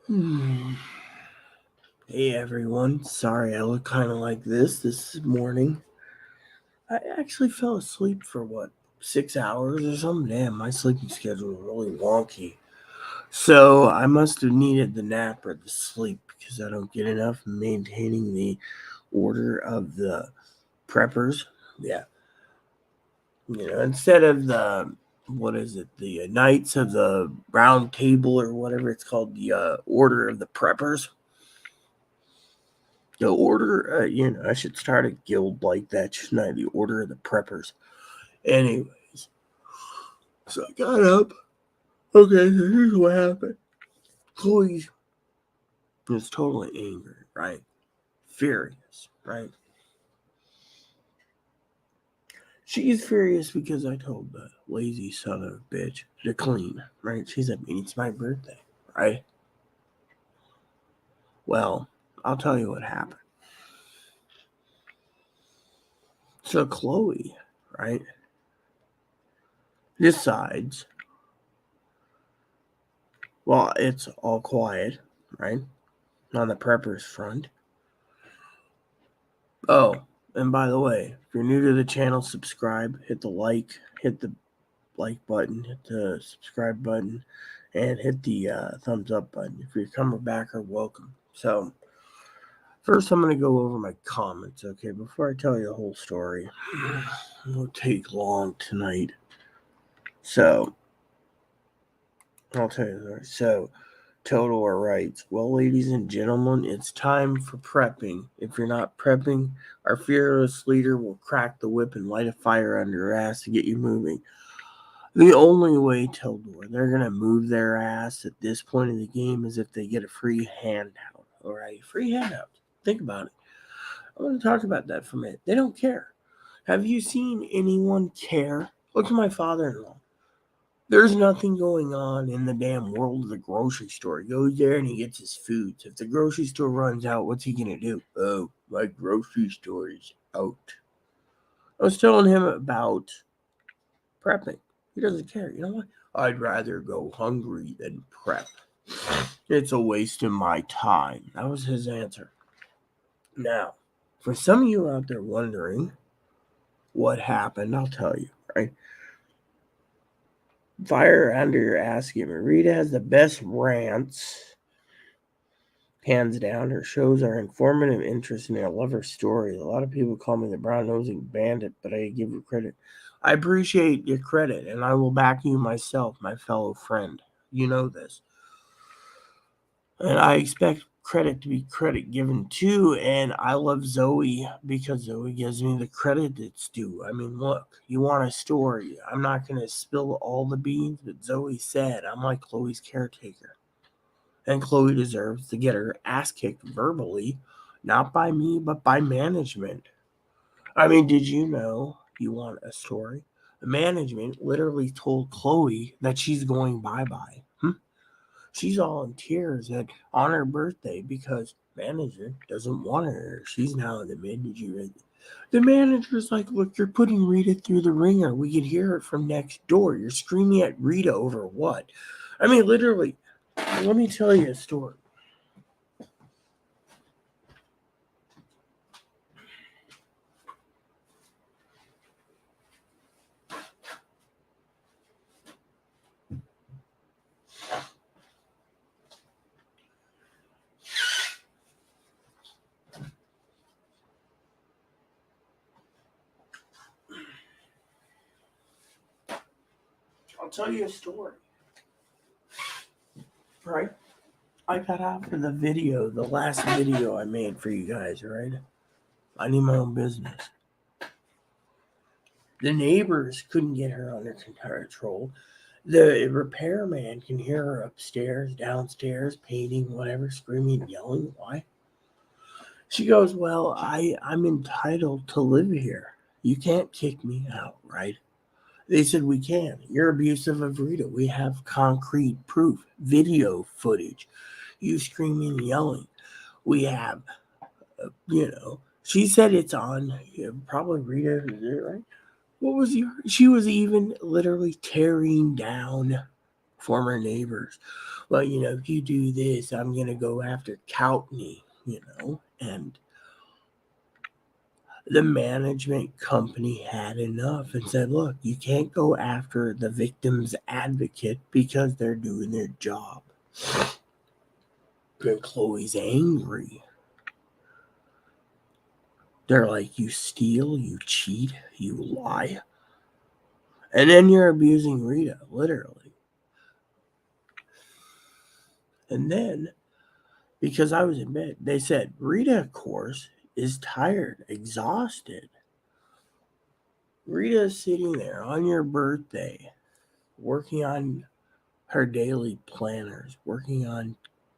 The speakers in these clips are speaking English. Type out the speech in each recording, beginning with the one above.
Hmm. Hey everyone, sorry I look kind of like this morning. I actually fell asleep for 6 hours or something? Damn, my sleeping schedule is really wonky. So I must have needed the nap or the sleep because I don't get enough maintaining the order of the preppers. Yeah, instead of what is it, the Knights of the Round Table or whatever it's called, the Order of the Preppers. The order, I should start a guild like that, shouldn't I? The Order of the Preppers. Anyways, so I got up. Okay, so here's what happened. Chloe was totally angry, right? Furious, right? She's furious because I told the lazy son of a bitch to clean, right? She said, it's my birthday, right? Well, I'll tell you what happened. So Chloe, right, decides, well, it's all quiet, right, on the preppers front. Oh, and by the way, if you're new to the channel, subscribe, hit the like button, hit the subscribe button, and hit the thumbs up button. If you're coming back, or welcome. So, first I'm going to go over my comments, okay, before I tell you the whole story. It won't take long tonight. So, I'll tell you that. So, Total writes, well, ladies and gentlemen, it's time for prepping. If you're not prepping, our fearless leader will crack the whip and light a fire under your ass to get you moving. The only way, Tildor, they're going to move their ass at this point in the game is if they get a free handout. All right, free handout. Think about it. I want to talk about that for a minute. They don't care. Have you seen anyone care? Look at my father-in-law. There's nothing going on in the damn world of the grocery store. He goes there and he gets his foods. If the grocery store runs out, what's he gonna do? Oh, my grocery store is out. I was telling him about prepping. He doesn't care. You know what? I'd rather go hungry than prep. It's a waste of my time. That was his answer. Now, for some of you out there wondering what happened, I'll tell you, right? Fire under your ass gamer. Rita has the best rants. Hands down, her shows are informative, interesting, and I love her story. A lot of people call me the brown nosing bandit, but I give her credit. I appreciate your credit, and I will back you myself, my fellow friend. You know this. And I expect credit to be credit given too, and I love Zoe because Zoe gives me the credit that's due. I mean, look, you want a story. I'm not going to spill all the beans, but Zoe said I'm like Chloe's caretaker. And Chloe deserves to get her ass kicked verbally, not by me, but by management. I mean, did you know, you want a story? Management literally told Chloe that she's going bye bye. She's all in tears on her birthday because manager doesn't want her. She's now in the mid. Did you read? The manager's like, look, you're putting Rita through the ringer. We could hear it from next door. You're screaming at Rita over what? I mean, literally, let me tell you a story. I'll tell you a story. Right? I got after the video, the last video I made for you guys, right? I need my own business. The neighbors couldn't get her under control. The repairman can hear her upstairs, downstairs, painting, whatever, screaming, yelling. Why? She goes, well, I'm entitled to live here. You can't kick me out, right? They said, we can. You're abusive of Rita. We have concrete proof, video footage. You screaming and yelling. We have, she said it's on, probably Rita, is it right? What was your, she was even literally tearing down former neighbors. Well, if you do this, I'm going to go after Coutney, and the management company had enough and said, look, you can't go after the victim's advocate because they're doing their job. And Chloe's angry. They're like, you steal, you cheat, you lie. And then you're abusing Rita, literally. And then, because I was in bed, they said, Rita, of course, is tired, exhausted. Rita is sitting there on your birthday, working on her daily planners, working on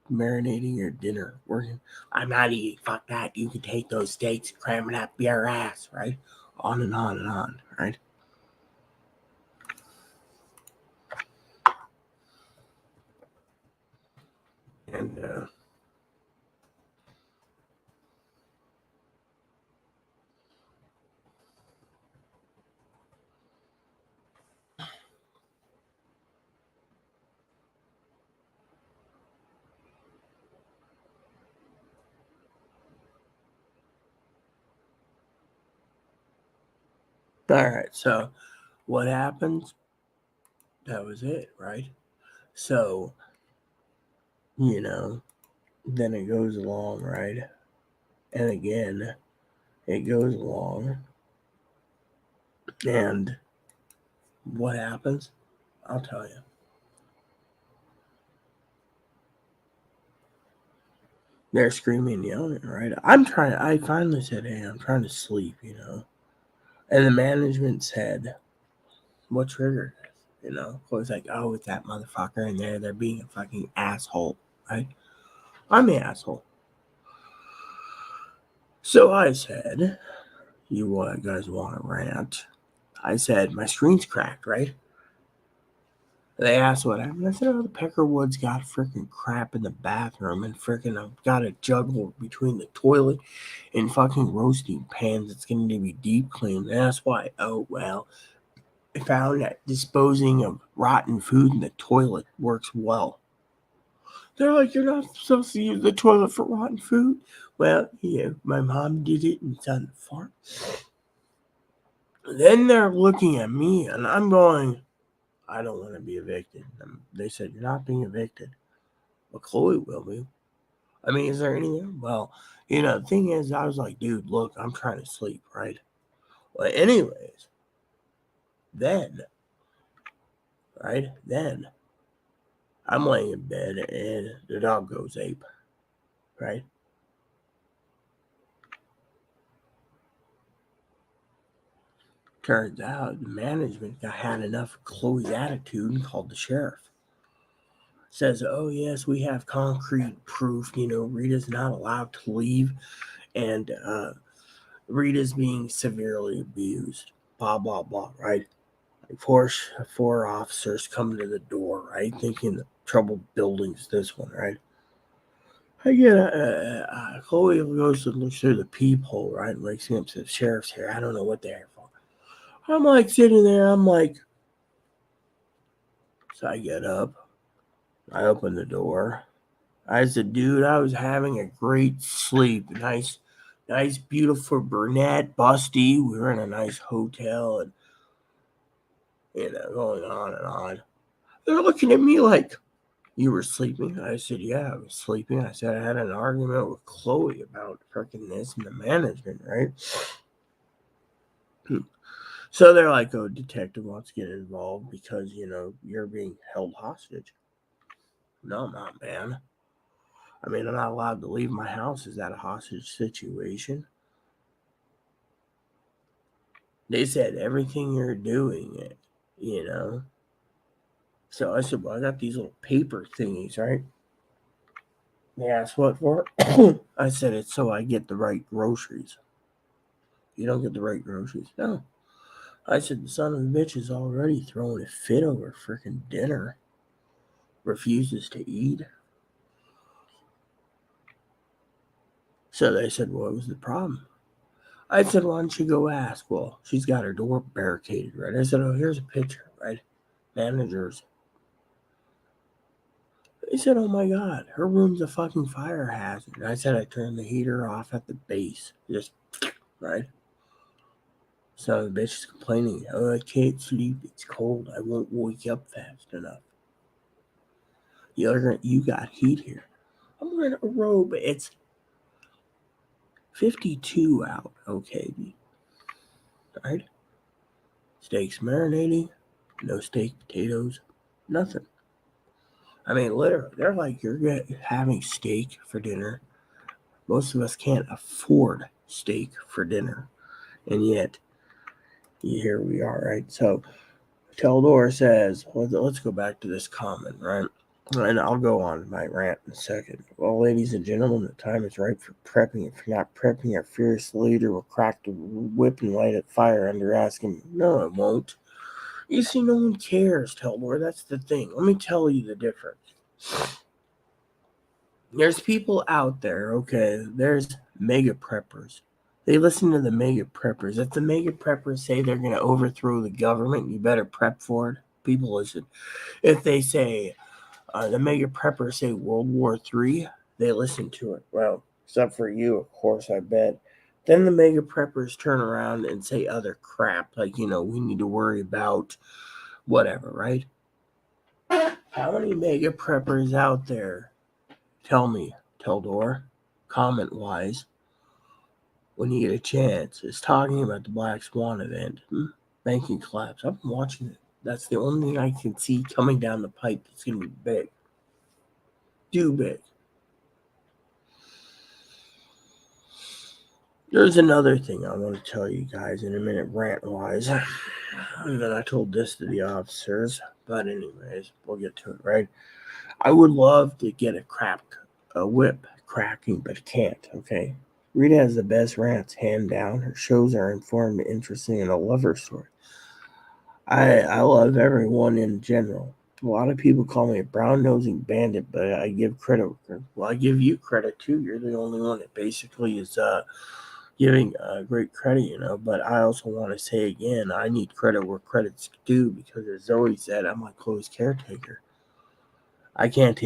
marinating your dinner, working, I'm not eating, fuck that, you can take those steaks, cram it up your ass, right? On and on and on, right? And all right, so what happens? That was it, right? So, then it goes along, right? And again, it goes along. And what happens? I'll tell you. They're screaming and yelling, right? I finally said, hey, I'm trying to sleep, And the management said, what triggered this? Chloe's like, oh, it's that motherfucker in there. They're being a fucking asshole, right? I'm the asshole. So I said, you guys want to rant? I said, my screen's cracked, right? They asked what happened. I said, oh, the Peckerwoods got freaking crap in the bathroom and freaking I've got a juggle between the toilet and fucking roasting pans. It's going to be deep cleaned. And that's why, oh, well, I found that disposing of rotten food in the toilet works well. They're like, you're not supposed to use the toilet for rotten food. Well, my mom did it and it's on the farm. Then they're looking at me and I'm going, I don't want to be evicted. They said, you're not being evicted. Well, Chloe will be. I mean, is there anything? Well, the thing is, I was like, dude, look, I'm trying to sleep, right? Well, anyways, then, right? Then, I'm laying in bed and the dog goes ape, right? Turns out the management had enough of Chloe's attitude and called the sheriff. Says, oh, yes, we have concrete proof, Rita's not allowed to leave and Rita's being severely abused, blah, blah, blah, right? Four officers come to the door, right? Thinking the troubled building's this one, right? I get Chloe goes to look through the peephole, right? And wakes me up, says, sheriff's here. I don't know what they're here for. I'm like sitting there, so I get up. I open the door. I said, dude, I was having a great sleep. Nice, beautiful brunette, busty. We were in a nice hotel and, going on and on. They're looking at me like, you were sleeping? I said, yeah, I was sleeping. I said, I had an argument with Chloe about freaking this and the management, right? So they're like, oh, detective wants to get involved because, you're being held hostage. No, I'm not, man. I mean, I'm not allowed to leave my house. Is that a hostage situation? They said everything you're doing, So I said, well, I got these little paper thingies, right? They asked what for? I said, it's so I get the right groceries. You don't get the right groceries? No. I said, the son of a bitch is already throwing a fit over freaking dinner. Refuses to eat. So they said, well, what was the problem? I said, why don't you go ask? Well, she's got her door barricaded, right? I said, oh, here's a picture, right? Managers. They said, oh my God, her room's a fucking fire hazard. I said I turned the heater off at the base. Just, right? So the bitch is complaining, oh, I can't sleep. It's cold. I won't wake up fast enough. You got heat here. I'm wearing a robe. It's 52 out, okay? Right? Steaks marinating, no steak potatoes, nothing. I mean, literally, they're like, you're having steak for dinner. Most of us can't afford steak for dinner. And yet, here we are, right? So, Teldor says, let's go back to this comment, right? And I'll go on my rant in a second. Well, ladies and gentlemen, the time is right for prepping. If you're not prepping, our fierce leader will crack the whip and light it fire under asking, no, it won't. You see, no one cares, Teldor. That's the thing. Let me tell you the difference. There's people out there, okay? There's mega preppers. They listen to the mega preppers. If the mega preppers say they're going to overthrow the government, you better prep for it. People listen. If they say, the mega preppers say World War III, they listen to it. Well, except for you, of course, I bet. Then the mega preppers turn around and say other crap, like, we need to worry about whatever, right? How many mega preppers out there, tell me, Teldor, comment-wise, when you get a chance, is talking about the Black Swan event, banking collapse? I've been watching it. That's the only thing I can see coming down the pipe that's going to be big. Too big. There's another thing I want to tell you guys in a minute, rant-wise. And then I told this to the officers. But anyways, we'll get to it, right? I would love to get a whip cracking, but can't, okay? Rita has the best rants, hand down. Her shows are informed, interesting, and a lover story. I love everyone in general. A lot of people call me a brown-nosing bandit, but I give credit. Well, I give you credit, too. You're the only one that basically is giving great credit, But I also want to say again, I need credit where credit's due because, as Zoe said, I'm like Chloe's caretaker. I can't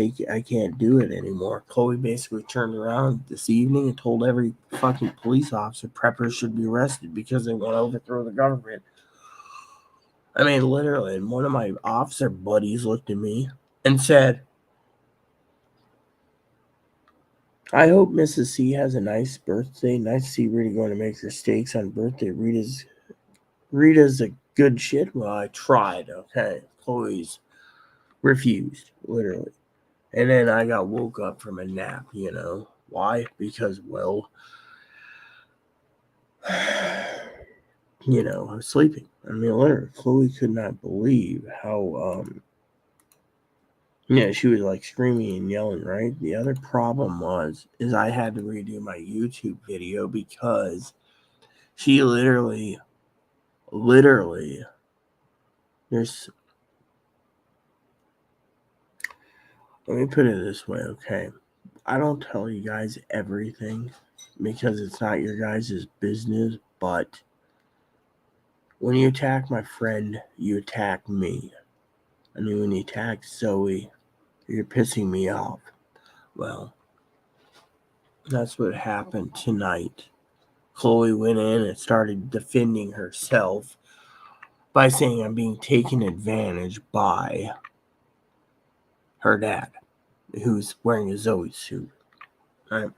do it anymore. Chloe basically turned around this evening and told every fucking police officer preppers should be arrested because they want to overthrow the government. I mean, literally, and one of my officer buddies looked at me and said, I hope Mrs. C has a nice birthday. Nice to see Rita going to make her steaks on birthday. Rita's a good shit. Well, I tried, okay. Chloe's refused, literally. And then I got woke up from a nap, Why? Because, well, I was sleeping. I mean, literally, Chloe could not believe how, she was like screaming and yelling, right? The other problem is I had to redo my YouTube video because she literally, there's, let me put it this way, okay? I don't tell you guys everything because it's not your guys' business, but when you attack my friend, you attack me. I mean, when you attack Zoe, you're pissing me off. Well, that's what happened tonight. Chloe went in and started defending herself by saying I'm being taken advantage by her dad, who's wearing a Zoe suit. Right?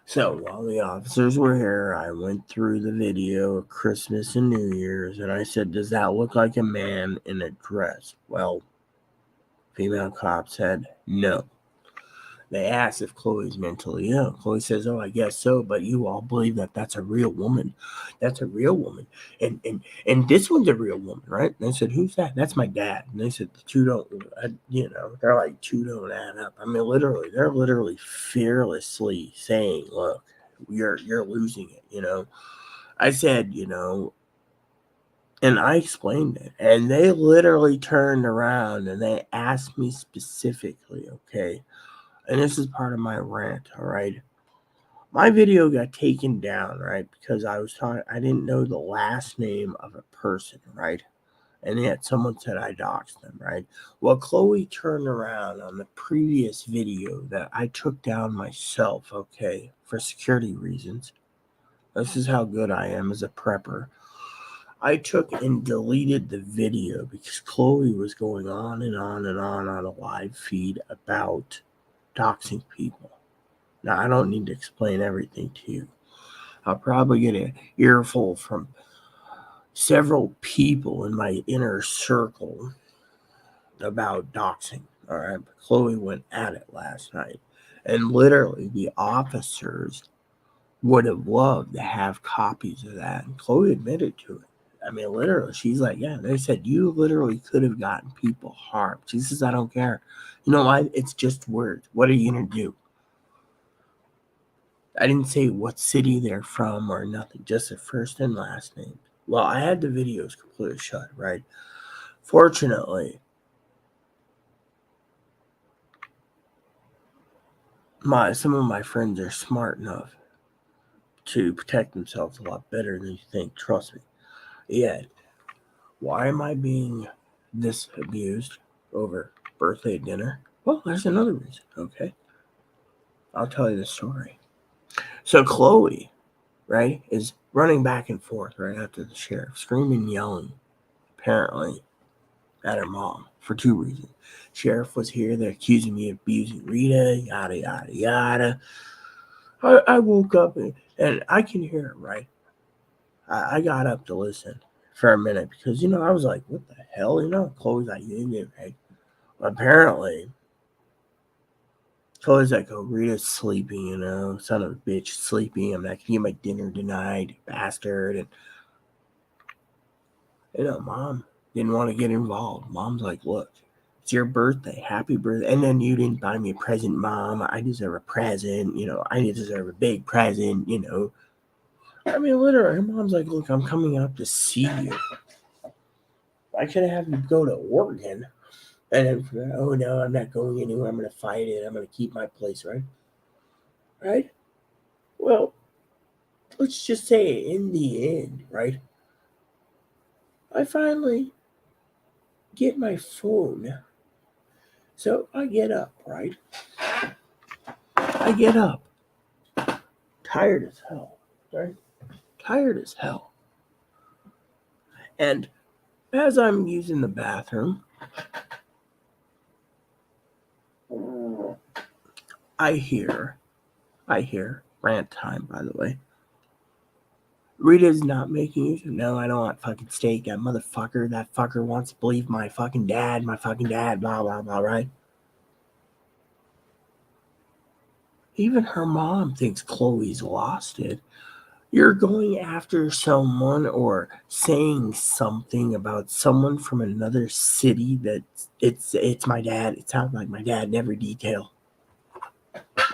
So while the officers were here, I went through the video of Christmas and New Year's, and I said, does that look like a man in a dress? Well, female cop said no. They asked if Chloe's mentally ill. Chloe says, oh, I guess so, but you all believe that that's a real woman. That's a real woman. And this one's a real woman, right? And I said, who's that? That's my dad. And they said, the two don't, they're like, two don't add up. I mean, they're literally fearlessly saying, look, you're losing it, I said, and I explained it. And they literally turned around and they asked me specifically, okay, and this is part of my rant, all right? My video got taken down, right? Because I didn't know the last name of a person, right? And yet someone said I doxed them, right? Well, Chloe turned around on the previous video that I took down myself, okay, for security reasons. This is how good I am as a prepper. I took and deleted the video because Chloe was going on and on and on a live feed about doxing people. Now, I don't need to explain everything to you. I'll probably get an earful from several people in my inner circle about doxing. All right, but Chloe went at it last night. And literally, the officers would have loved to have copies of that. And Chloe admitted to it. I mean, literally, she's like, yeah, they said you literally could have gotten people harmed. She says, I don't care. You know why? It's just words. What are you going to do? I didn't say what city they're from or nothing, just their first and last name. Well, I had the videos completely shut, right? Fortunately, some of my friends are smart enough to protect themselves a lot better than you think. Trust me. Yet, why am I being this abused over birthday dinner? Well, there's another reason, okay? I'll tell you the story. So Chloe, right, is running back and forth right after the sheriff, screaming, yelling, apparently, at her mom for two reasons. Sheriff was here, they're accusing me of abusing Rita, yada, yada, yada. I woke up and I can hear it, right? I got up to listen for a minute because, I was like, what the hell? Chloe's like, right? Apparently, Chloe's like, oh, Rita's sleeping, son of a bitch, sleeping. I'm not gonna get my dinner tonight, bastard. And, Mom didn't want to get involved. Mom's like, look, it's your birthday. Happy birthday. And then you didn't buy me a present, Mom. I deserve a present. I deserve a big present, I mean, literally, her mom's like, look, I'm coming up to see you. I could have you go to Oregon. And then for that, oh, no, I'm not going anywhere. I'm going to fight it. I'm going to keep my place, right? Right? Well, let's just say in the end, right? I finally get my phone. So I get up, right? I get up. Tired as hell, right? Tired as hell. And as I'm using the bathroom, I hear, rant time, by the way. Rita's not making use of, no, I don't want fucking steak. That fucker wants to believe my fucking dad, blah, blah, blah, right? Even her mom thinks Chloe's lost it. You're going after someone or saying something about someone from another city that it's my dad. It sounds like my dad in every detail.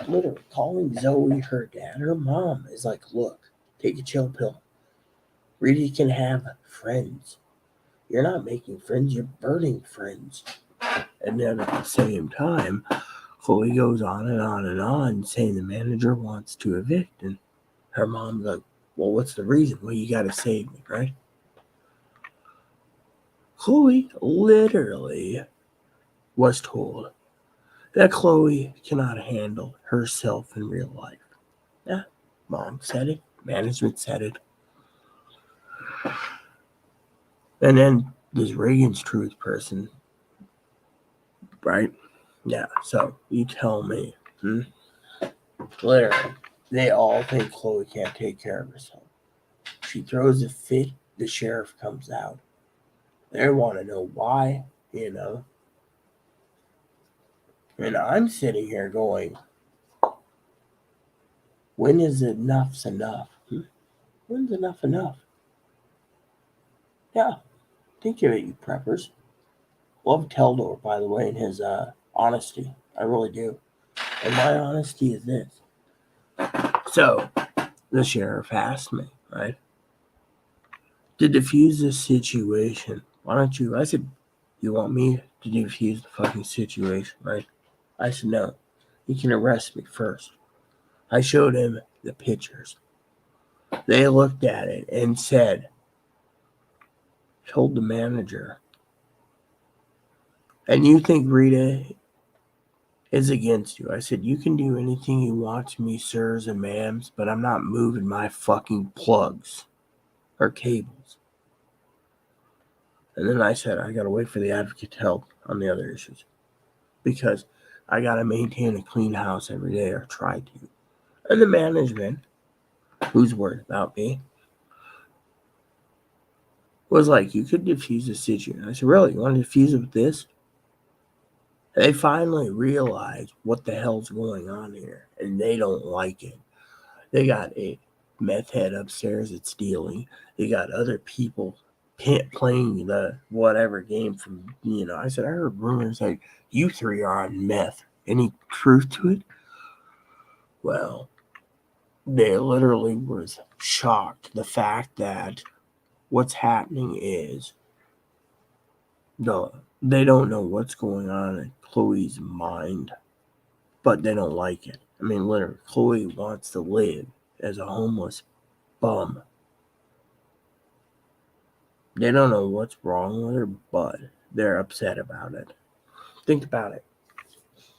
Literally calling Zoe her dad. Her mom is like, look, take a chill pill. Rita can have friends. You're not making friends, you're burning friends. And then at the same time, Chloe goes on and on and on saying the manager wants to evict. And her mom's like, well, what's the reason? Well, you got to save me, right? Chloe literally was told that Chloe cannot handle herself in real life. Yeah, mom said it. Management said it. And then this Reagan's Truth person, right? Yeah, so you tell me. Literally, they all think Chloe can't take care of herself. She throws a fit, the sheriff comes out. They want to know why, And I'm sitting here going, when is enough's enough? When's enough enough? Yeah, think of it, you preppers. Love Teldor, by the way, and his honesty. I really do. And my honesty is this. So, the sheriff asked me, right? To defuse this situation, why don't you? I said, you want me to defuse the fucking situation, right? I said, no. You can arrest me first. I showed him the pictures. They looked at it and said, told the manager, and you think Rita is against you. I said, you can do anything you want to me, sirs and ma'ams, but I'm not moving my fucking plugs or cables. And then I said, I gotta wait for the advocate to help on the other issues. Because I gotta maintain a clean house every day, or try to. And the management, who's worried about me, was like, you could defuse the situation. I said, really? You want to defuse it with this? They finally realized what the hell's going on here, and they don't like it. They got a meth head upstairs that's stealing. They got other people playing the whatever game from, I said, I heard rumors like you three are on meth. Any truth to it? Well, they literally was shocked. The fact that what's happening is they don't know what's going on in Chloe's mind, but they don't like it. I mean, literally, Chloe wants to live as a homeless bum. They don't know what's wrong with her, but they're upset about it. Think about it.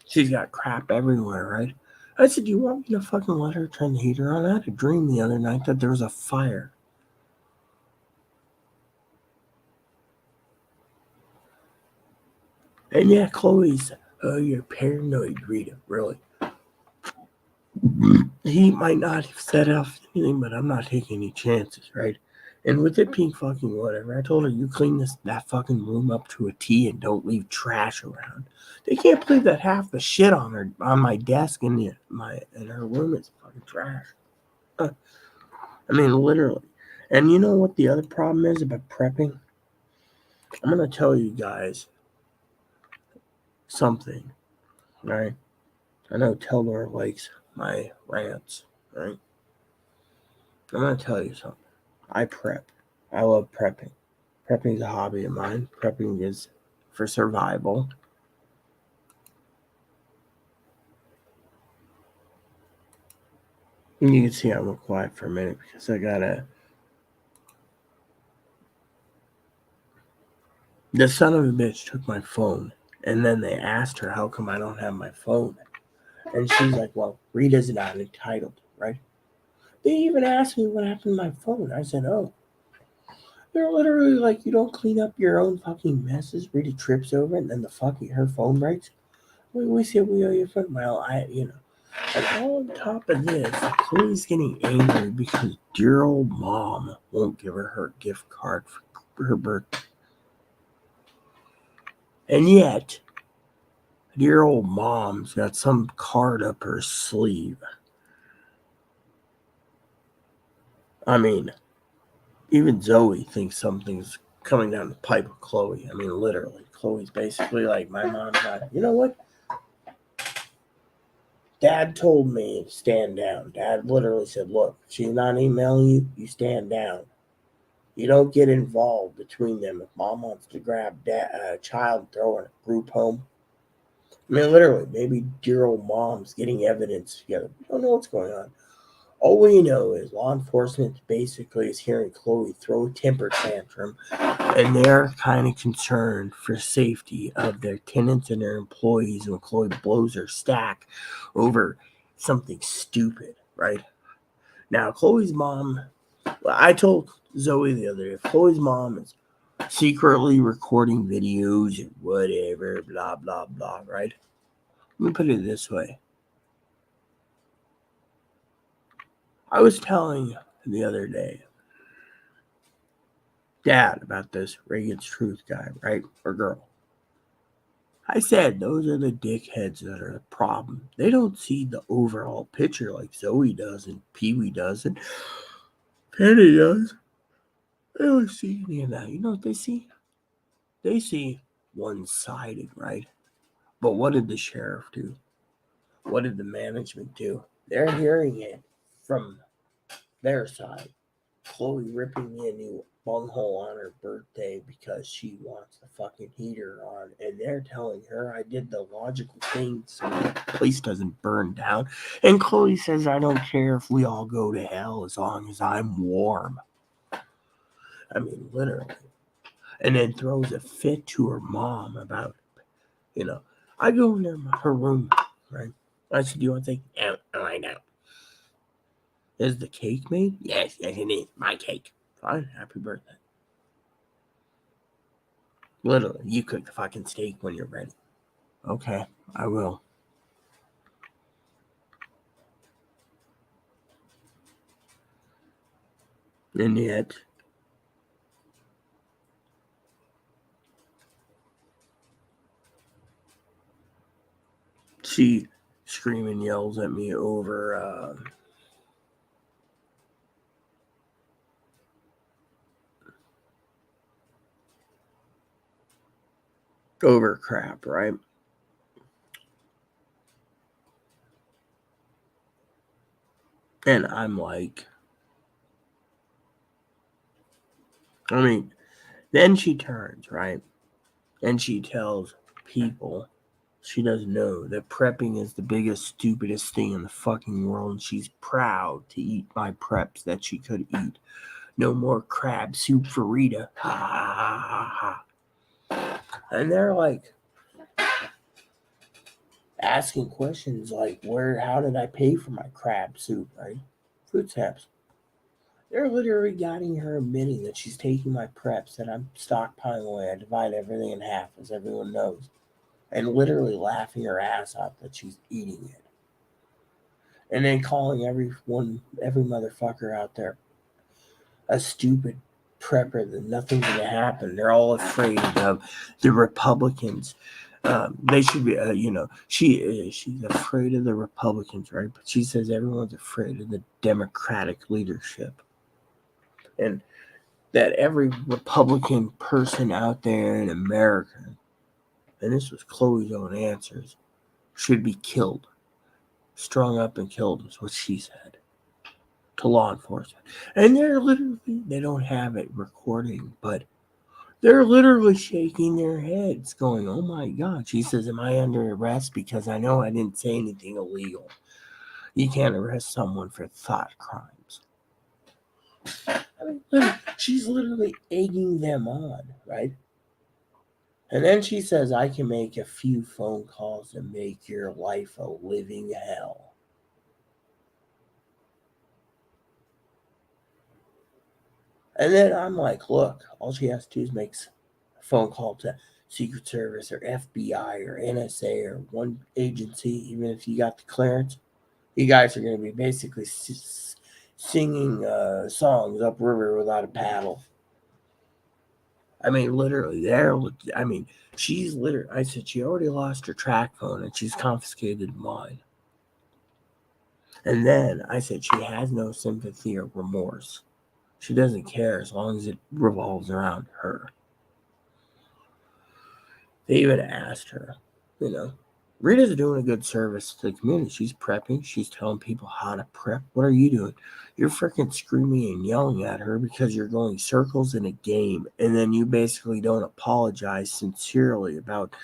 She's got crap everywhere, right? I said, do you want me to fucking let her turn the heater on? I had a dream the other night that there was a fire. And yeah, Chloe's, oh, you're paranoid, Rita, really. He might not have set off anything, but I'm not taking any chances, right? And with it being fucking whatever, I told her, you clean that fucking room up to a T and don't leave trash around. They can't believe that half the shit on my desk in her room is fucking trash. I mean, literally. And you know what the other problem is about prepping? I'm gonna tell you guys something, right? I know Teldor likes my rants, right? I'm gonna tell you something. I prep. I love prepping. Prepping is a hobby of mine. Prepping is for survival. And you can see I went quiet for a minute because I gotta. The son of a bitch took my phone, and then they asked her, how come I don't have my phone? And she's like, well, Rita's not entitled, right? They even asked me what happened to my phone. I said, oh. They're literally like, you don't clean up your own fucking messes. Rita trips over it, and then her phone breaks. We see we owe your phone. Well, And all on top of this, Chloe's getting angry because dear old mom won't give her gift card for her birthday. And yet, dear old mom's got some card up her sleeve. I mean, even Zoe thinks something's coming down the pipe with Chloe. I mean, literally. Chloe's basically like, my mom's not, you know what? Dad told me to stand down. Dad literally said, look, if she's not emailing you, you stand down. You don't get involved between them. If mom wants to grab a child and throw her in a group home, I mean, literally, maybe dear old mom's getting evidence together. We don't know what's going on. All we know is law enforcement basically is hearing Chloe throw a temper tantrum, and they're kind of concerned for safety of their tenants and their employees when Chloe blows her stack over something stupid, right? Now, Chloe's mom, I told Zoe the other day, if Chloe's mom is secretly recording videos and whatever, blah, blah, blah, right? Let me put it this way. I was telling the other day, Dad, about this Reagan's Truth guy, right? Or girl. I said those are the dickheads that are the problem. They don't see the overall picture like Zoe does and Pee-wee does and Penny does. They don't see any of that. You know what they see? They see one-sided, right? But what did the sheriff do? What did the management do? They're hearing it from their side. Chloe ripping me a new bunghole on her birthday because she wants the fucking heater on, and they're telling her I did the logical thing so the place doesn't burn down. And Chloe says, I don't care if we all go to hell as long as I'm warm. I mean, literally. and then throws a fit to her mom about, I go in her room, right? I said, do you want to take out? Oh, I know. Is the cake made? Yes, it is. My cake. Fine, happy birthday. Literally, you cook the fucking steak when you're ready. Okay, I will. And yet, she screaming yells at me over crap, right? And I'm like, then she turns, right? And she tells people she doesn't know that prepping is the biggest, stupidest thing in the fucking world. And she's proud to eat my preps that she could eat. No more crab soup for Rita. Ha ha ha ha. And they're like asking questions like, how did I pay for my crab soup, right? Food stamps. They're literally getting her admitting that she's taking my preps, that I'm stockpiling away. I divide everything in half, as everyone knows. And literally laughing her ass off that she's eating it. And then calling every motherfucker out there a stupid prepper that nothing's going to happen. They're all afraid of the Republicans. They should be, she's afraid of the Republicans, right? But she says everyone's afraid of the Democratic leadership. And that every Republican person out there in America, and this was Chloe's own answers, should be killed. Strung up and killed is what she said to law enforcement. And they don't have it recording, but they're literally shaking their heads, going, oh my God. She says, am I under arrest? Because I know I didn't say anything illegal. You can't arrest someone for thought crimes. She's literally egging them on, right? And then she says, I can make a few phone calls and make your life a living hell. And then I'm like, look, all she has to do is make a phone call to Secret Service or FBI or NSA or one agency, even if you got the clearance. You guys are going to be basically singing songs upriver without a paddle. Literally, she's literally, I said, she already lost her track phone and she's confiscated mine. And then I said, she has no sympathy or remorse. She doesn't care as long as it revolves around her. They even asked her, Rita's doing a good service to the community. She's prepping. She's telling people how to prep. What are you doing? You're freaking screaming and yelling at her because you're going circles in a game. And then you basically don't apologize sincerely about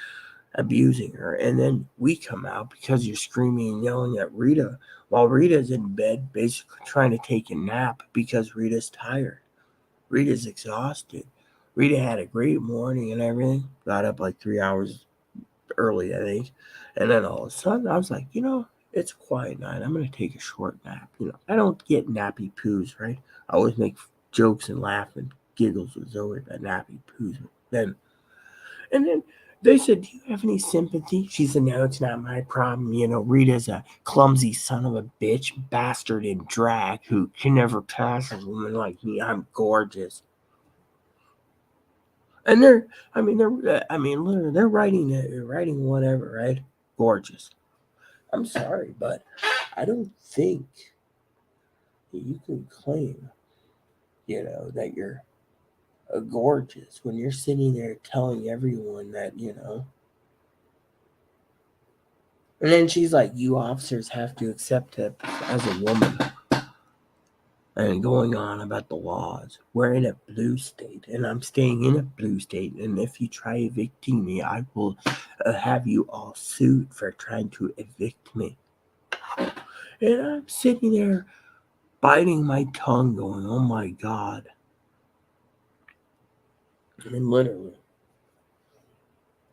abusing her. And then we come out because you're screaming and yelling at Rita while Rita's in bed basically trying to take a nap because Rita's tired. Rita's exhausted. Rita had a great morning and everything. Got up like 3 hours early, I think. And then all of a sudden, I was like, it's a quiet night. I'm going to take a short nap. I don't get nappy poos, right? I always make jokes and laugh and giggles with Zoe about nappy poos. And then they said, do you have any sympathy? She said, no, it's not my problem. Rita's a clumsy son of a bitch, bastard in drag who can never pass a woman like me. I'm gorgeous. And literally, they're writing whatever, right? Gorgeous. I'm sorry, but I don't think you can claim, that you're gorgeous when you're sitting there telling everyone that, And then she's like, you officers have to accept it as a woman. And going on about the laws. We're in a blue state, and I'm staying in a blue state. And if you try evicting me, I will have you all sued for trying to evict me. And I'm sitting there biting my tongue, going, oh my God. I mean, literally.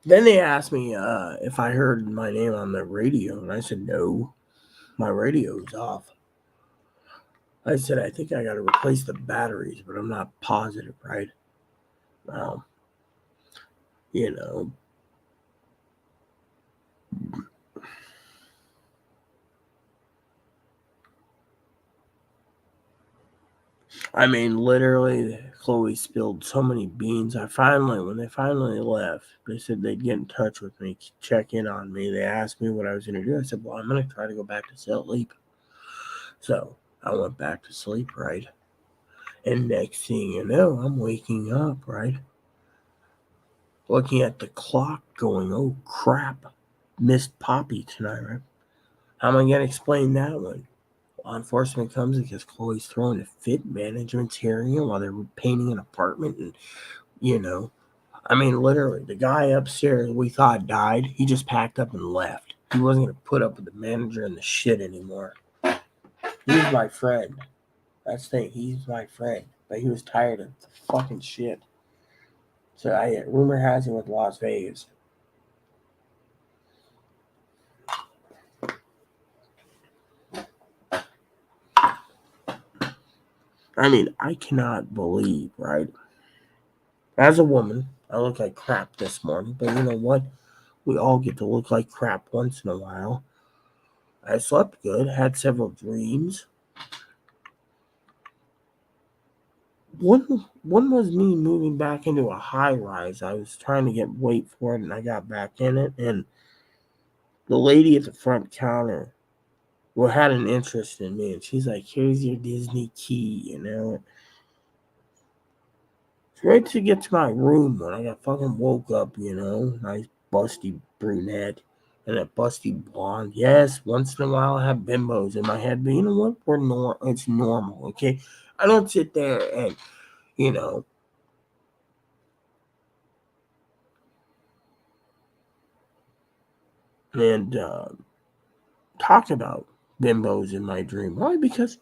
Then they asked me if I heard my name on the radio, and I said no, my radio's off. I said I think I got to replace the batteries, but I'm not positive, right? Well, you know, I mean, literally, Chloe spilled so many beans. When they finally left, they said they'd get in touch with me, check in on me. They asked me what I was going to do. I said, well, I'm going to try to go back to sleep. So I went back to sleep, right? And next thing you know, I'm waking up, right? Looking at the clock going, oh crap, missed Poppy tonight, right? How am I going to explain that one? Law enforcement comes because Chloe's throwing a fit, management's hearing it while they're painting an apartment. And, I mean, literally, the guy upstairs we thought died, he just packed up and left. He wasn't going to put up with the manager and the shit anymore. He's my friend. That's the thing, he's my friend. But he was tired of the fucking shit. So rumor has it with Las Vegas. I mean, I cannot believe, right? As a woman, I look like crap this morning, but you know what? We all get to look like crap once in a while. I slept good, had several dreams. One was me moving back into a high rise. I was trying to wait for it, and I got back in it, and the lady at the front counter had an interest in me, and she's like, "Here's your Disney key," It's right to get to my room when I got fucking woke up, nice busty brunette and a busty blonde. Yes, once in a while I have bimbos in my head, but you know what? It's normal, okay? I don't sit there and, and talk about bimbos in my dream. Why? Because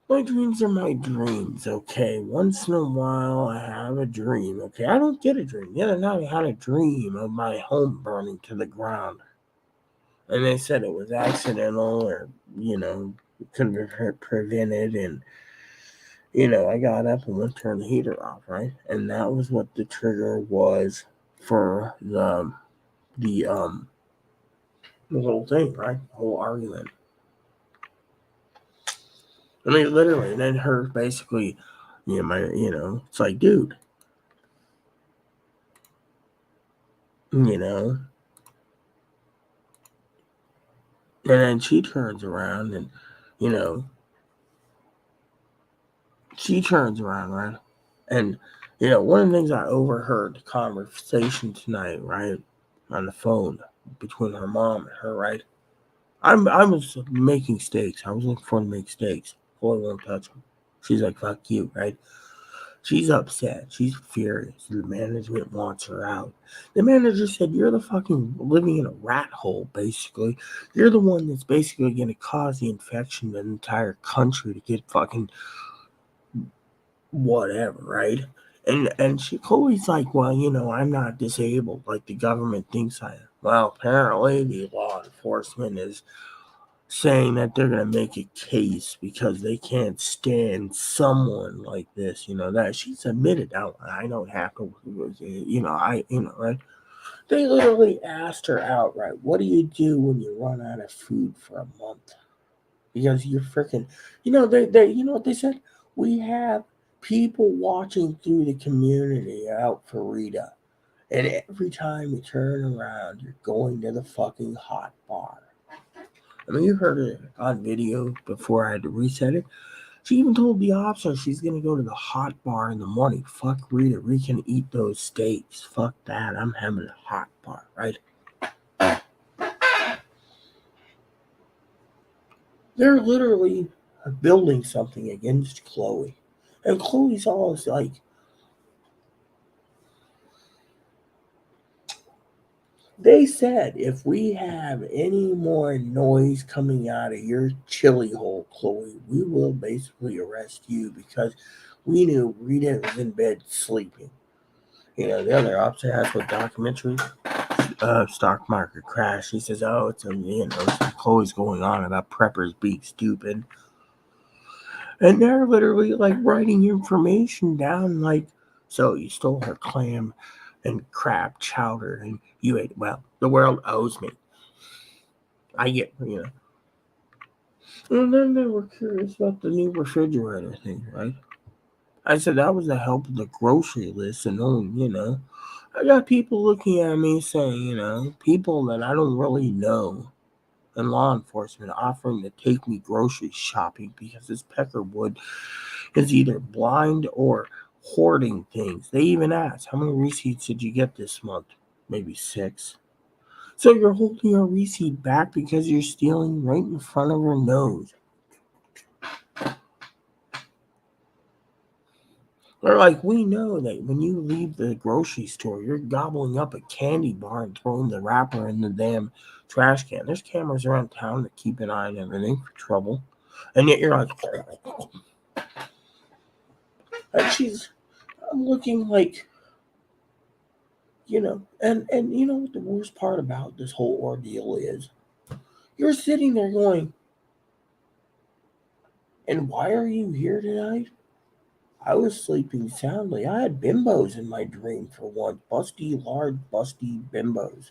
my dreams are my dreams, okay? Once in a while, I have a dream, okay? I don't get a dream. The other night, I had a dream of my home burning to the ground. And they said it was accidental or, couldn't be prevented. And, I got up and went to turn the heater off, right? And that was what the trigger was for the whole thing, right? The whole argument. I mean, literally, and then her basically, it's like, dude, and then she turns around and, right? And, one of the things I overheard the conversation tonight, right, on the phone between her mom and her, right? I was making steaks. I was looking for her to make steaks. Boy won't touch them. She's like, fuck you, right? She's upset. She's furious. The management wants her out. The manager said, you're the fucking living in a rat hole, basically. You're the one that's basically going to cause the infection in the entire country to get fucking whatever, right? And Chloe's like, well, I'm not disabled like the government thinks I am. Well, apparently the law enforcement is saying that they're going to make a case because they can't stand someone like this, that she's admitted out. I don't have to, right? They literally asked her outright, what do you do when you run out of food for a month? Because you're freaking, you know what they said? We have people watching through the community out for Rita. And every time you turn around, you're going to the fucking hot bar. I mean, you heard it on video before I had to reset it. She even told the officer she's going to go to the hot bar in the morning. Fuck Rita. We can eat those steaks. Fuck that. I'm having a hot bar, right? They're literally building something against Chloe. And Chloe's always like, they said if we have any more noise coming out of your chili hole, Chloe, we will basically arrest you because We knew Rita was in bed sleeping. You know, the other officer has with documentaries, stock market crash. He says, "Oh, it's some Chloe's going on about preppers being stupid," and they're literally like writing information down, like, "So you stole her clam and crab chowder, and you ate. Well, the world owes me. I get." And then they were curious about the new refrigerator thing, right? I said that was the help of the grocery list, and I got people looking at me saying, people that I don't really know in law enforcement offering to take me grocery shopping because this Peckerwood is either blind or hoarding things. They even asked, "How many receipts did you get this month?" Maybe 6. So you're holding your receipt back because you're stealing right in front of her nose. Or like, we know that when you leave the grocery store, you're gobbling up a candy bar and throwing the wrapper in the damn trash can. There's cameras around town that keep an eye on everything for trouble. And yet you're like, and I'm looking like, and you know what the worst part about this whole ordeal is? You're sitting there going, "And why are you here tonight?" I was sleeping soundly. I had bimbos in my dream for once. Large, busty bimbos.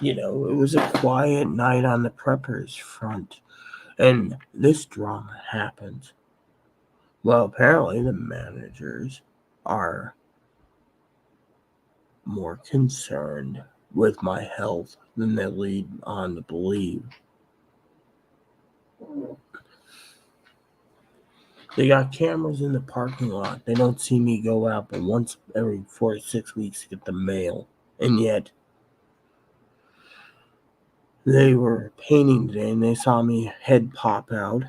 It was a quiet night on the preppers front, and this drama happens. Well, apparently the managers are more concerned with my health than they lead on to believe. They got cameras in the parking lot. They don't see me go out but once every 4 to 6 weeks to get the mail. And yet, they were painting today and they saw me head pop out,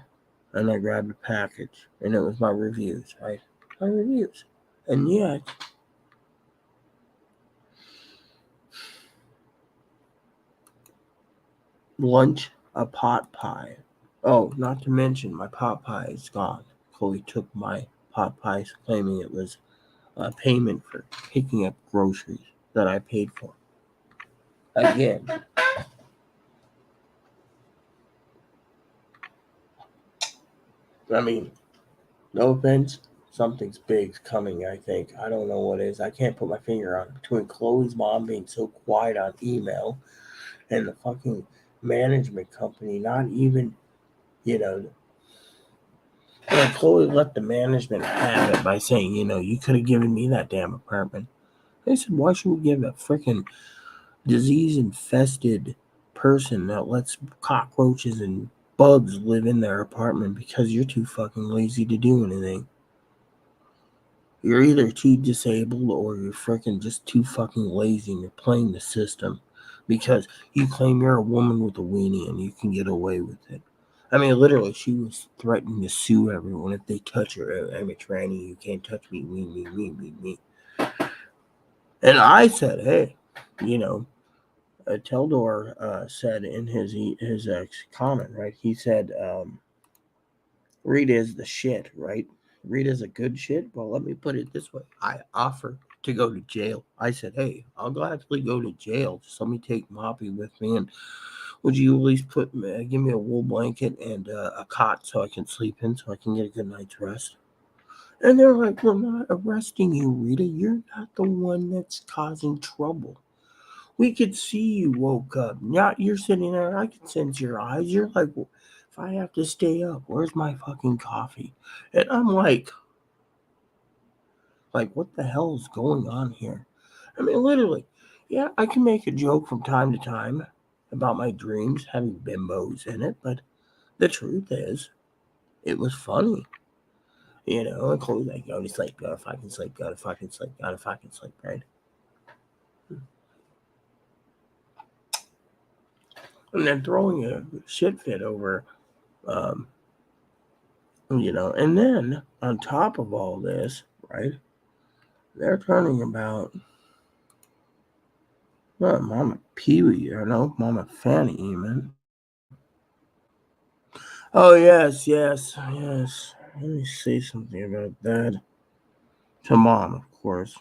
and I grabbed a package, and it was my reviews, right? My reviews. And yet, lunch, a pot pie. Oh, not to mention, my pot pie is gone. Chloe took my pot pies, claiming it was a payment for picking up groceries that I paid for. Again, I mean, no offense, something's big's coming, I think. I don't know what it is. I can't put my finger on it. Between Chloe's mom being so quiet on email and the fucking management company not even, you know, Chloe let the management have it by saying, "You could have given me that damn apartment." They said, "Why should we give a freaking disease infested person that lets cockroaches and bugs live in their apartment because you're too fucking lazy to do anything? You're either too disabled or you're freaking just too fucking lazy and you're playing the system because you claim you're a woman with a weenie and you can get away with it." I mean, literally, she was threatening to sue everyone if they touch her. "I'm a tranny. You can't touch me. Me. And I said, "Hey, you know, Teldor said in his comment, right? He said, Rita is the shit, right? Rita's a good shit. Well, let me put it this way. I offer to go to jail. I said, hey, I'll gladly go to jail. Just let me take Moppy with me. And would you at least give me a wool blanket and a cot so I can sleep in so I can get a good night's rest?" And they're like, "We're not arresting you, Rita. You're not the one that's causing trouble. We could see you woke up. Not you're sitting there. I can sense your eyes. You're like, well, if I have to stay up, where's my fucking coffee?" And I'm like, what the hell is going on here? I mean, literally, yeah, I can make a joke from time to time about my dreams having bimbos in it, but the truth is, it was funny. And Chloe's like, "Go to sleep, go to fucking sleep, go to fucking sleep, go to fucking sleep," right? And then throwing a shit fit over um, and then on top of all this, right, they're turning about Mama Pee-wee, or no, Mama Fanny, even. Oh, yes. Let me say something about that. To mom, of course.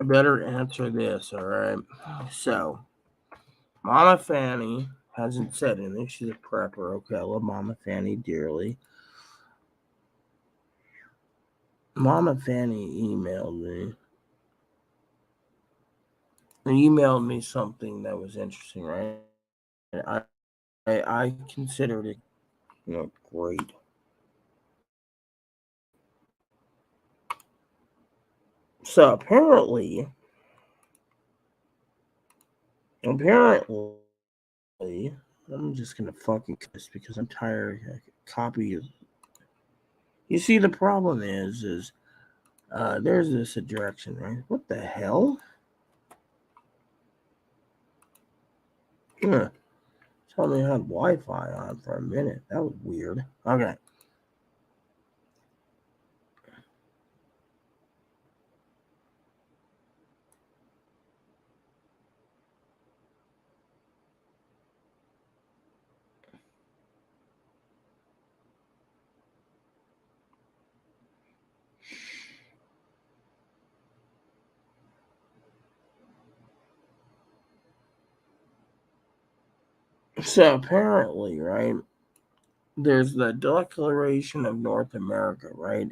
I better answer this, all right? So, Mama Fanny hasn't said anything. She's a prepper. Okay, I love Mama Fanny dearly. Mama Fanny emailed me. He emailed me something that was interesting, right? I considered it, great. So apparently, I'm just gonna fucking this because I'm tired. Copy is. You see, the problem is there's this direction, right? What the hell? Huh. Tell me I had Wi-Fi on for a minute. That was weird. Okay. So apparently, right, there's the Declaration of North America, right?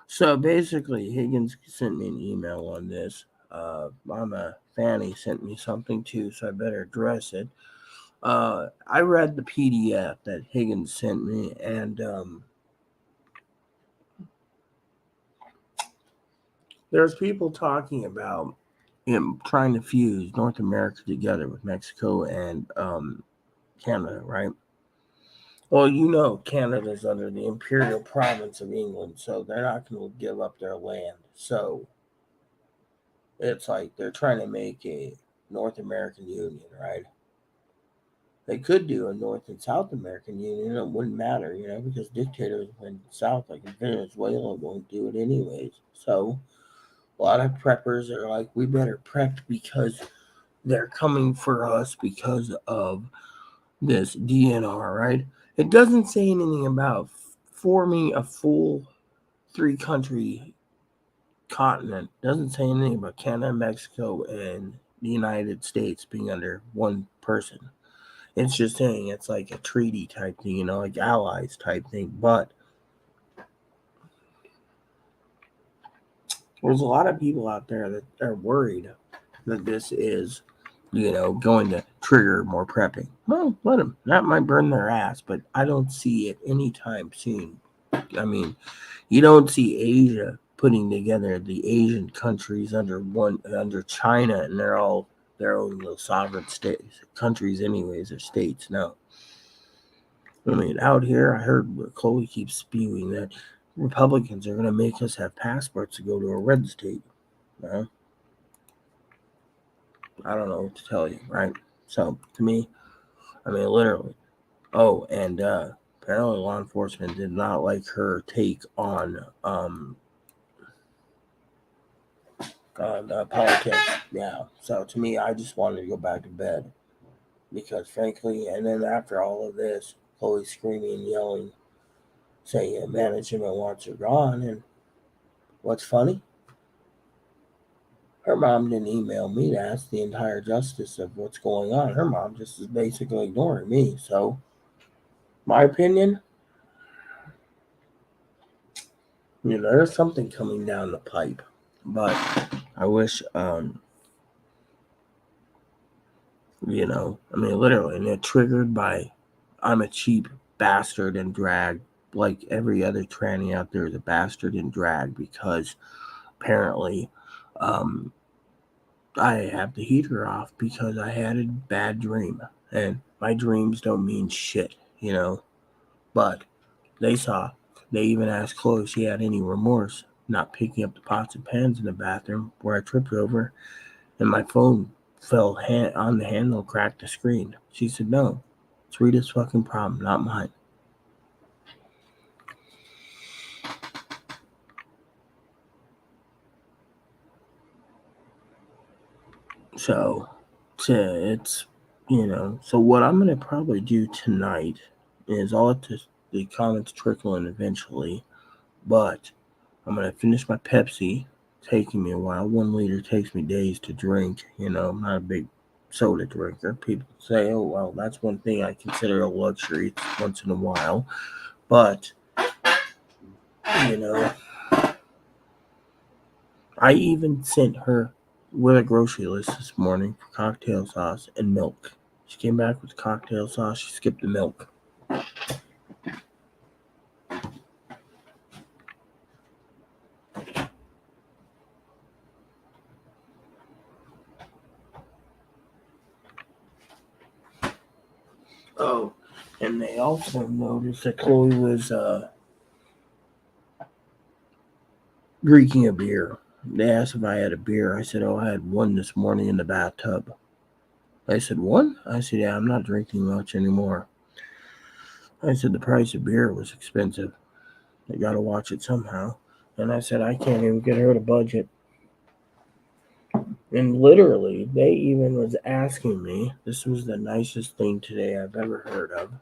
So basically, Higgins sent me an email on this. Mama Fanny sent me something too, so I better address it. I read the PDF that Higgins sent me, and there's people talking about him trying to fuse North America together with Mexico and Canada, right? Well, Canada's under the imperial province of England, so they're not going to give up their land. So it's like they're trying to make a North American Union, right? They could do a North and South American Union. It wouldn't matter, because dictators in South, like in Venezuela, won't do it anyways. So a lot of preppers are like, we better prep because they're coming for us because of this DNR, right? It doesn't say anything about forming a full three-country continent. It doesn't say anything about Canada, Mexico, and the United States being under one person. It's just saying it's like a treaty type thing, like allies type thing. But there's a lot of people out there that are worried that this is, going to trigger more prepping. Well, let them. That might burn their ass, but I don't see it anytime soon. I mean, you don't see Asia putting together the Asian countries under China, and they're all their own little sovereign states, countries, anyways, or states. No, I mean, out here, I heard Chloe keeps spewing that Republicans are going to make us have passports to go to a red state. Well, I don't know what to tell you, right? So, to me, I mean, literally. Oh, and apparently law enforcement did not like her take on politics. Yeah. So, to me, I just wanted to go back to bed because, frankly, and then after all of this, Chloe screaming and yelling, saying management wants her gone. And what's funny? Her mom didn't email me to ask the entire justice of what's going on. Her mom just is basically ignoring me. So, my opinion, there's something coming down the pipe. But I wish, I mean, literally, and they're triggered by I'm a cheap bastard and drag. Like every other tranny out there is a bastard and drag because apparently um, I have the heater off because I had a bad dream. And my dreams don't mean shit, But they even asked Chloe if she had any remorse not picking up the pots and pans in the bathroom where I tripped over and my phone fell on the handle, cracked the screen. She said, no, it's Rita's fucking problem, not mine. So it's, so what I'm going to probably do tonight is I'll let the comments trickle in eventually, but I'm going to finish my Pepsi, taking me a while. 1 liter takes me days to drink. I'm not a big soda drinker. People say, oh, well, that's one thing I consider a luxury. It's once in a while. But, I even sent her with a grocery list this morning for cocktail sauce and milk. She came back with cocktail sauce. She skipped the milk. Oh, and they also noticed that Chloe was drinking a beer. They asked if I had a beer. I said, oh, I had one this morning in the bathtub. I said, one? I said, yeah, I'm not drinking much anymore. I said, the price of beer was expensive. I got to watch it somehow. And I said, I can't even get her to budget. And literally, they even was asking me, this was the nicest thing today I've ever heard of.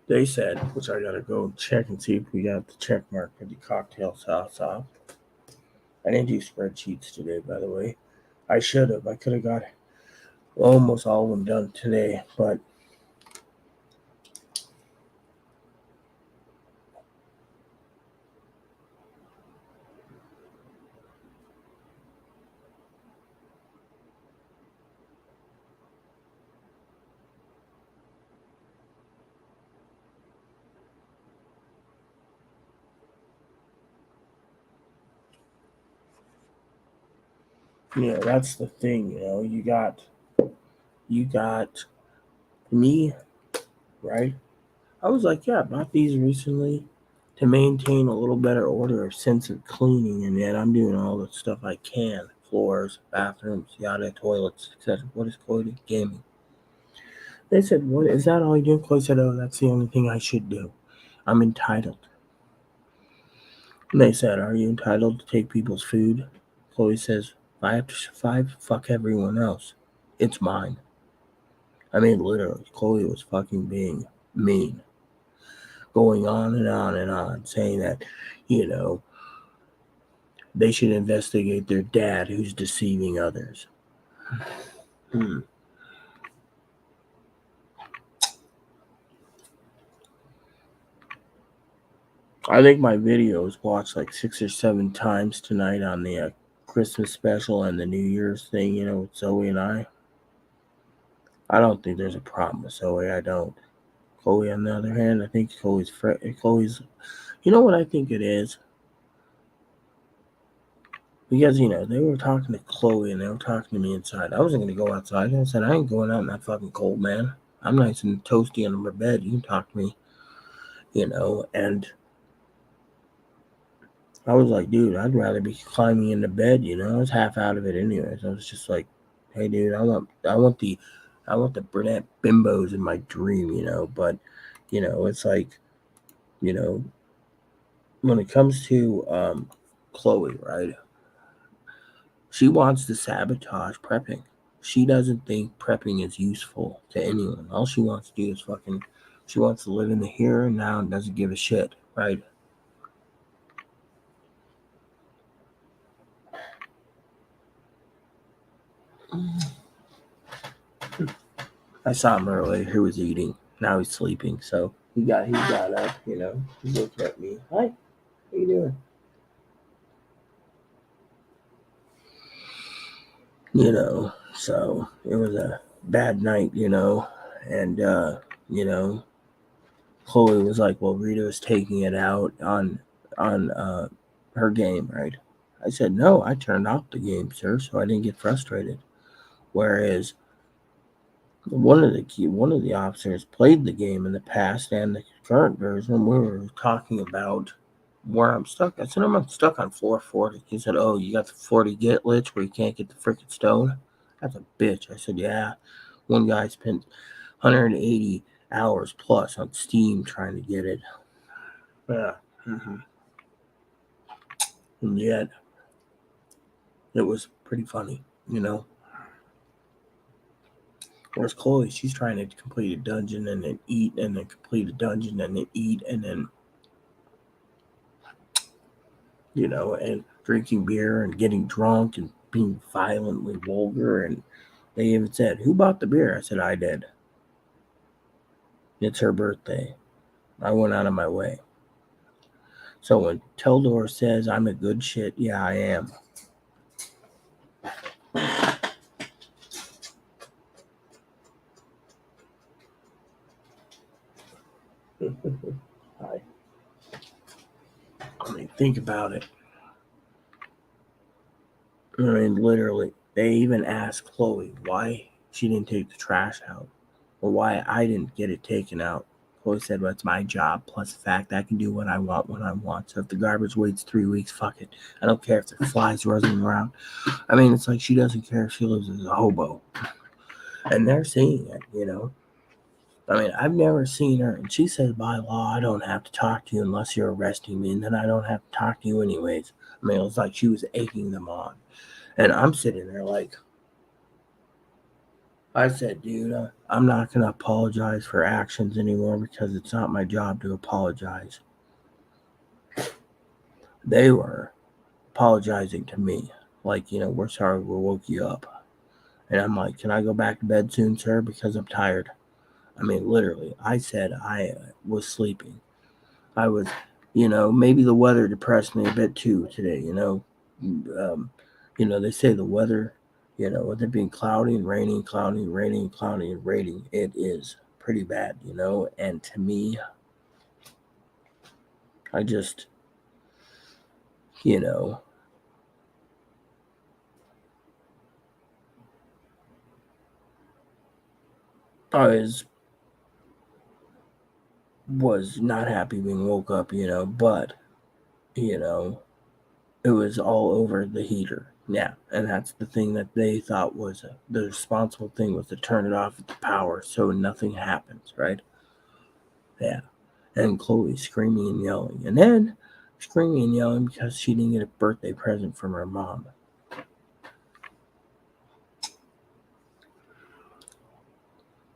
They said, which I gotta go check and see if we got the check mark for the cocktail sauce off. I didn't do spreadsheets today, by the way. I should have. I could have got almost all of them done today, but that's the thing. You got me, right? I was like, yeah, I bought these recently to maintain a little better order of sense of cleaning, and yet I'm doing all the stuff I can: floors, bathrooms, yada, toilets, etc. What is Chloe gaming? They said, what is that all you do? Chloe said, oh, that's the only thing I should do. I'm entitled. And they said, are you entitled to take people's food? Chloe says, if I have to survive, fuck everyone else. It's mine. I mean, literally, Chloe was fucking being mean. Going on and on and on, saying that, they should investigate their dad who's deceiving others. I think my video was watched like 6 or 7 times tonight on the Christmas special and the New Year's thing, with Zoe and I. I don't think there's a problem with Zoe. I don't. Chloe, on the other hand, I think Chloe's, you know what I think it is? Because, they were talking to Chloe and they were talking to me inside. I wasn't going to go outside. I said, I ain't going out in that fucking cold, man. I'm nice and toasty under my bed. You can talk to me, and I was like, dude, I'd rather be climbing into bed, I was half out of it anyways. I was just like, hey, dude, I want the brunette bimbos in my dream, but, it's like, when it comes to Chloe, right? She wants to sabotage prepping. She doesn't think prepping is useful to anyone. All she wants to do is she wants to live in the here and now and doesn't give a shit, right? I saw him earlier. He was eating. Now he's sleeping. So he got up, He looked at me. Hi, how you doing? So it was a bad night, and Chloe was like, well, Rita was taking it out on her game, right? I said, no, I turned off the game, sir, so I didn't get frustrated. Whereas one of the officers played the game in the past and the current version. We were talking about where I'm stuck. I said, I'm stuck on floor 40. He said, oh, you got the 40 git glitch where you can't get the freaking stone? That's a bitch. I said, yeah. One guy spent 180 hours plus on Steam trying to get it. Yeah. Mm-hmm. And yet, it was pretty funny, you know? Whereas Chloe, she's trying to complete a dungeon and then eat, and then complete a dungeon and then eat, and then, you know, and drinking beer and getting drunk and being violently vulgar. And they even said, who bought the beer? I said, I did. It's her birthday. I went out of my way. So when Teldor says I'm a good shit, yeah, I am. I mean, think about it. I mean, literally, they even asked Chloe why she didn't take the trash out or why I didn't get it taken out. Chloe said, well, it's my job, plus the fact I can do what I want when I want. So if the garbage waits 3 weeks, fuck it. I don't care if there are flies running around. I mean, it's like she doesn't care if she lives as a hobo. And they're seeing it, you know. I mean, I've never seen her, and she says, by law, I don't have to talk to you unless you're arresting me, and then I don't have to talk to you anyways. I mean, it was like she was egging them on. And I'm sitting there like, I said, dude, I'm not going to apologize for actions anymore because it's not my job to apologize. They were apologizing to me. Like, you know, we're sorry we woke you up. And I'm like, can I go back to bed soon, sir? Because I'm tired. I mean, literally, I said I was sleeping. I was, you know, maybe the weather depressed me a bit too today, you know. They say the weather, you know, with it being cloudy and raining, cloudy and raining, cloudy and raining, it is pretty bad, you know. And to me, I just, you know, I was not happy being woke up, you know, but, you know, it was all over the heater. Yeah, and that's the thing that they thought was the responsible thing was to turn it off at the power so nothing happens, right? Yeah. And Chloe screaming and yelling. And then screaming and yelling because she didn't get a birthday present from her mom.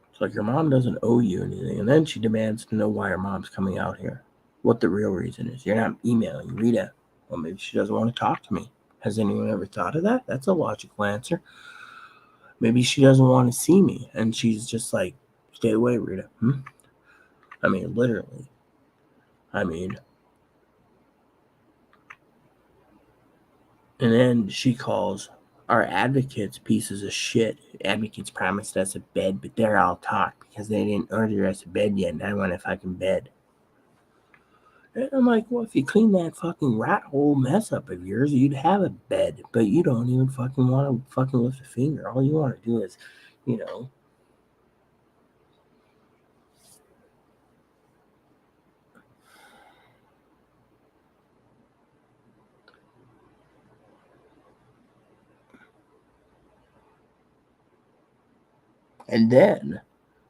It's like your mom doesn't owe you anything. And then she demands to know why her mom's coming out here. What the real reason is. You're not emailing Rita. Well, maybe she doesn't want to talk to me. Has anyone ever thought of that? That's a logical answer. Maybe she doesn't want to see me. And she's just like, stay away, Rita. I mean, literally. I mean, and then she calls our advocates pieces of shit. Advocates promised us a bed, but they're all talk because they didn't order us a bed yet, and I want a fucking bed. And I'm like, well, if you clean that fucking rat hole mess up of yours, you'd have a bed, but you don't even fucking want to fucking lift a finger. All you want to do is, you know. And then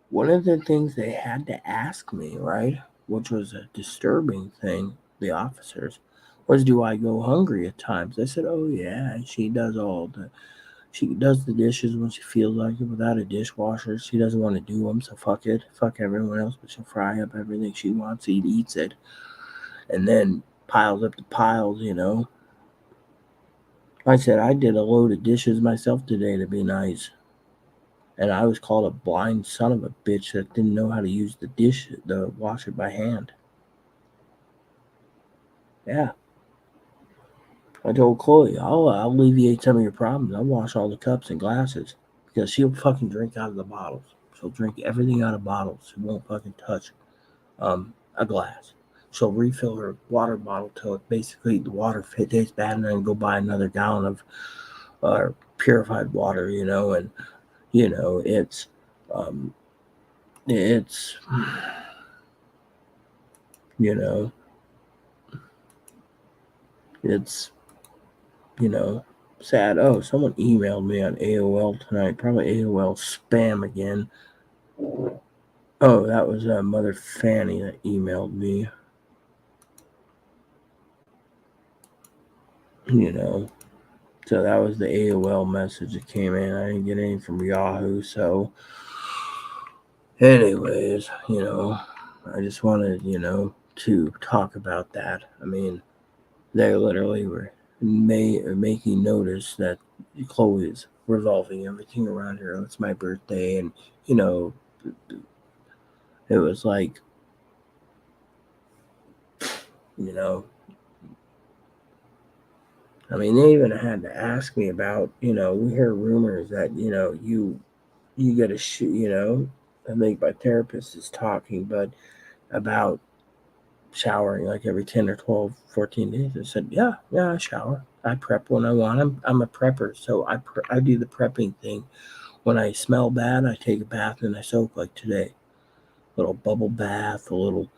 one of the things they had to ask me, right, which was a disturbing thing, the officers, was do I go hungry at times? I said, oh yeah, she does the dishes when she feels like it without a dishwasher. She doesn't want to do them, so fuck it. Fuck everyone else, but she'll fry up everything she wants, eats it, and then piles up the piles, you know. I said, I did a load of dishes myself today to be nice. And I was called a blind son of a bitch that didn't know how to use the washer by hand. Yeah. I told Chloe, I'll alleviate some of your problems. I'll wash all the cups and glasses. Because she'll fucking drink out of the bottles. She'll drink everything out of bottles. She won't fucking touch a glass. She'll refill her water bottle till it basically the water tastes bad, and then go buy another gallon of purified water, you know, and you know um, it's you know It's, sad. Oh, someone emailed me on AOL tonight. Probably AOL spam again. Oh, that was Mother Fanny that emailed me. So that was the AOL message that came in. I didn't get any from Yahoo. So, anyways, I just wanted, to talk about that. I mean, they literally were making notice that Chloe is revolving everything around her. It's my birthday, and it was like, I mean, they even had to ask me about, we hear rumors that you get a I think my therapist is talking, but about showering like every 10 or 12, 14 days. I said, yeah, I shower. I prep when I want. I'm a prepper, so I do the prepping thing. When I smell bad, I take a bath and I soak like today. Little bubble bath, a little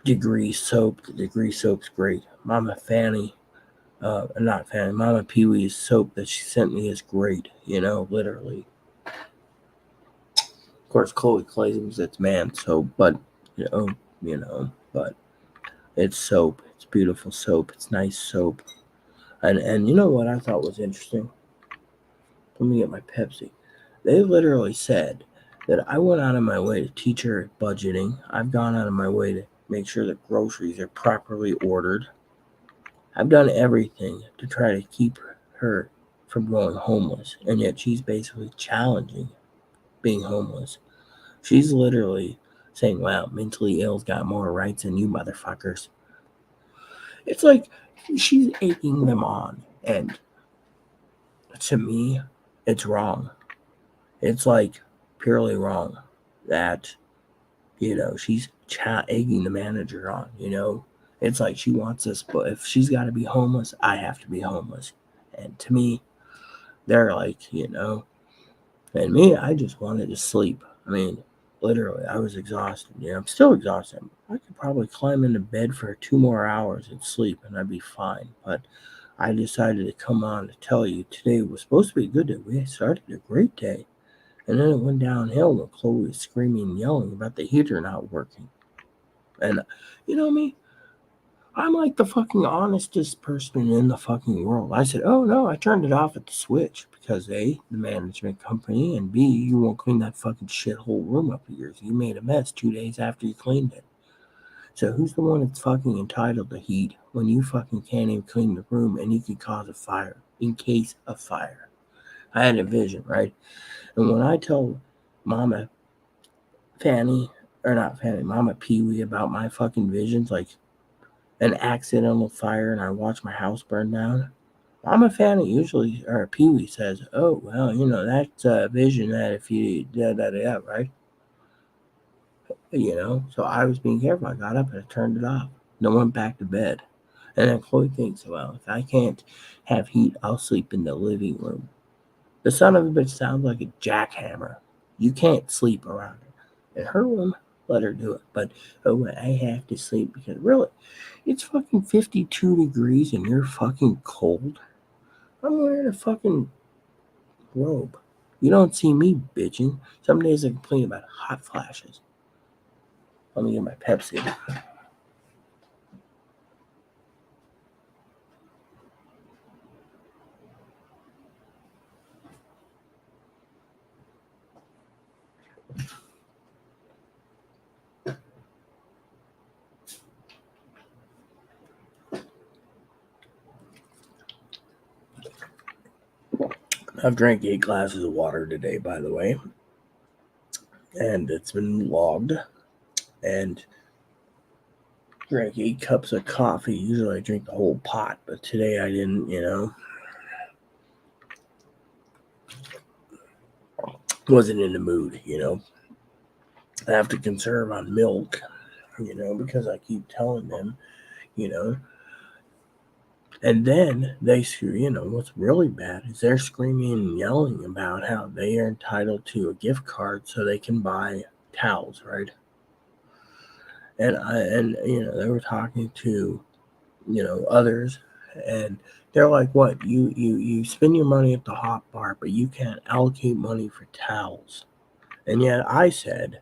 degree soap. The degree soap's great. Mama Fanny, not Fanny, Mama Pee Wee's soap that she sent me is great, literally. Of course, Chloe claims it's man soap, but, but it's soap. It's beautiful soap. It's nice soap. And you know what I thought was interesting? Let me get my Pepsi. They literally said that I went out of my way to teach her budgeting. I've gone out of my way to make sure that groceries are properly ordered. I've done everything to try to keep her from going homeless, and yet she's basically challenging being homeless. She's literally saying, wow, mentally ill's got more rights than you motherfuckers. It's like she's egging them on, and to me, it's wrong. It's like purely wrong that, she's egging the manager on, It's like she wants us, but if she's got to be homeless, I have to be homeless. And to me, they're like, and me, I just wanted to sleep. I mean, literally, I was exhausted. I'm still exhausted. I could probably climb into bed for 2 more hours and sleep, and I'd be fine. But I decided to come on to tell you today was supposed to be a good day. We started a great day. And then it went downhill when Chloe was screaming and yelling about the heater not working. And you know me, I'm like the fucking honestest person in the fucking world. I said, oh no, I turned it off at the switch because A, the management company, and B, you won't clean that fucking shithole room up of yours. You made a mess 2 days after you cleaned it. So who's the one that's fucking entitled to heat when you fucking can't even clean the room and you can cause a fire in case of fire? I had a vision, right? And when I tell Mama Fanny, or not Fanny, Mama Pee Wee about my fucking visions, like an accidental fire and I watch my house burn down, Mama Fanny usually, or Pee Wee says, oh, well, that's a vision that if you da, right? So I was being careful. I got up and I turned it off. And I went back to bed. And then Chloe thinks, well, if I can't have heat, I'll sleep in the living room. The son of a bitch sounds like a jackhammer. You can't sleep around her. In her room, let her do it. But, oh, I have to sleep because, really, it's fucking 52 degrees and you're fucking cold. I'm wearing a fucking robe. You don't see me bitching. Some days I complain about hot flashes. Let me get my Pepsi. I've drank 8 glasses of water today, by the way. And it's been logged. And drank 8 cups of coffee. Usually I drink the whole pot, but today I didn't, Wasn't in the mood, I have to conserve on milk, because I keep telling them, you know. And then they, what's really bad is they're screaming and yelling about how they are entitled to a gift card so they can buy towels, right? And they were talking to others, and they're like, "What? You spend your money at the hot bar, but you can't allocate money for towels." And yet I said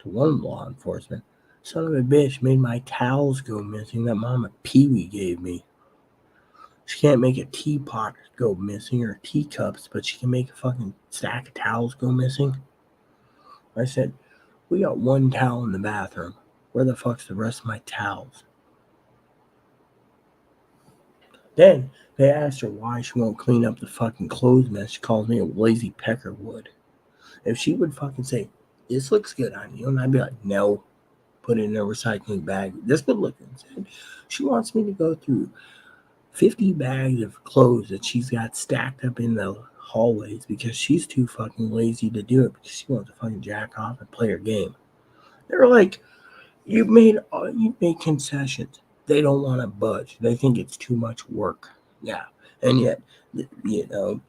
to one law enforcement, "Son of a bitch made my towels go missing that Mama Pee Wee gave me. She can't make a teapot go missing or teacups, but she can make a fucking stack of towels go missing." I said, "We got one towel in the bathroom. Where the fuck's the rest of my towels?" Then they asked her why she won't clean up the fucking clothes mess. She calls me a lazy peckerwood. If she would fucking say, "This looks good on you," and I'd be like, "No, put it in a recycling bag. This good looking." She wants me to go through 50 bags of clothes that she's got stacked up in the hallways because she's too fucking lazy to do it because she wants to fucking jack off and play her game. They're like, you made concessions. They don't want to budge. They think it's too much work. Yeah. And yet, you know,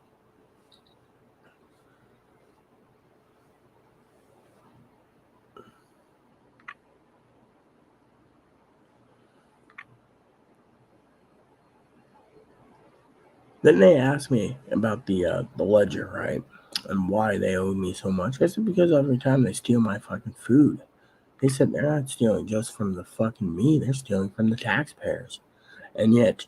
then they asked me about the ledger, right? And why they owed me so much. I said, because every time they steal my fucking food. They said they're not stealing just from the fucking me, they're stealing from the taxpayers. And yet,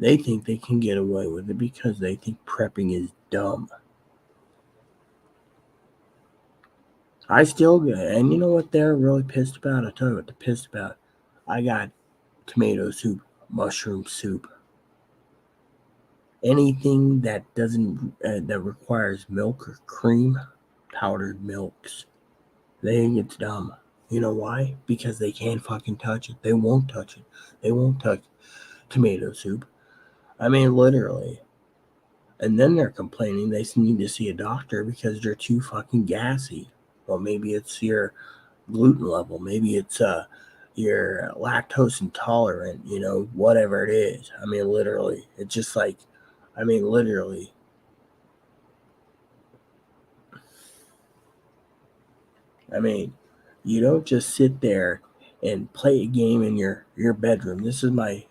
they think they can get away with it because they think prepping is dumb. I still get it. And you know what they're really pissed about? I'll tell you what they're pissed about. I got tomato soup, mushroom soup, anything that doesn't that requires milk or cream, powdered milks. They think it's dumb. You know why? Because they can't fucking touch it. They won't touch it. They won't touch tomato soup. I mean, literally. And then they're complaining they need to see a doctor because they're too fucking gassy. Well, maybe it's your gluten level. Maybe it's you're lactose intolerant, whatever it is. I mean, literally. It's just like, literally. I mean, you don't just sit there and play a game in your bedroom. This is my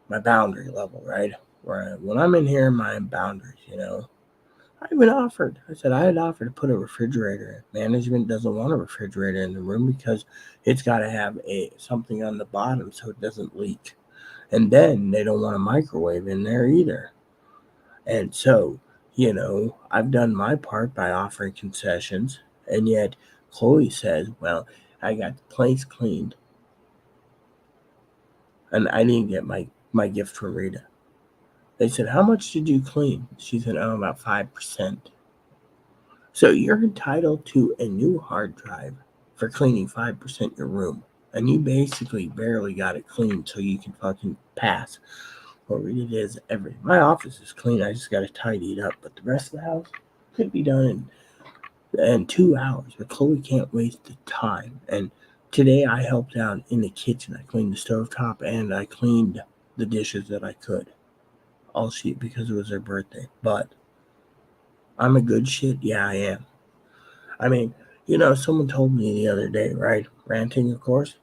boundary level, right? Where when I'm in here, my boundaries. I even offered. I said I had offered to put a refrigerator in. Management doesn't want a refrigerator in the room because it's got to have something on the bottom so it doesn't leak. And then they don't want a microwave in there either. And so, I've done my part by offering concessions, and yet Chloe says, "Well, I got the place cleaned, and I didn't get my gift from Rita." They said, "How much did you clean?" She said, "Oh, about 5%. So you're entitled to a new hard drive for cleaning 5% your room. And you basically barely got it cleaned so you can fucking pass. What Rita is everything. My office is clean. I just got to tidy it up. But the rest of the house could be done in 2 hours. But Chloe can't waste the time. And today I helped out in the kitchen. I cleaned the stovetop and I cleaned the dishes that I could. All she because it was her birthday. But I'm a good shit. Yeah, I am. I mean, someone told me the other day, right? Ranting, of course.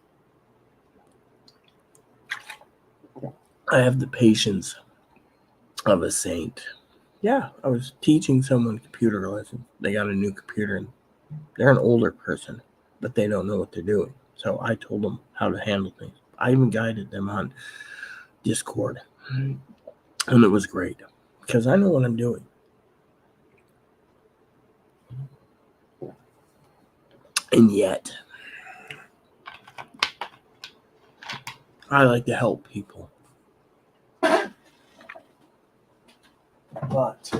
I have the patience of a saint. Yeah, I was teaching someone computer lessons. They got a new computer and they're an older person, but they don't know what they're doing. So I told them how to handle things. I even guided them on Discord. And it was great because I know what I'm doing. And yet, I like to help people. But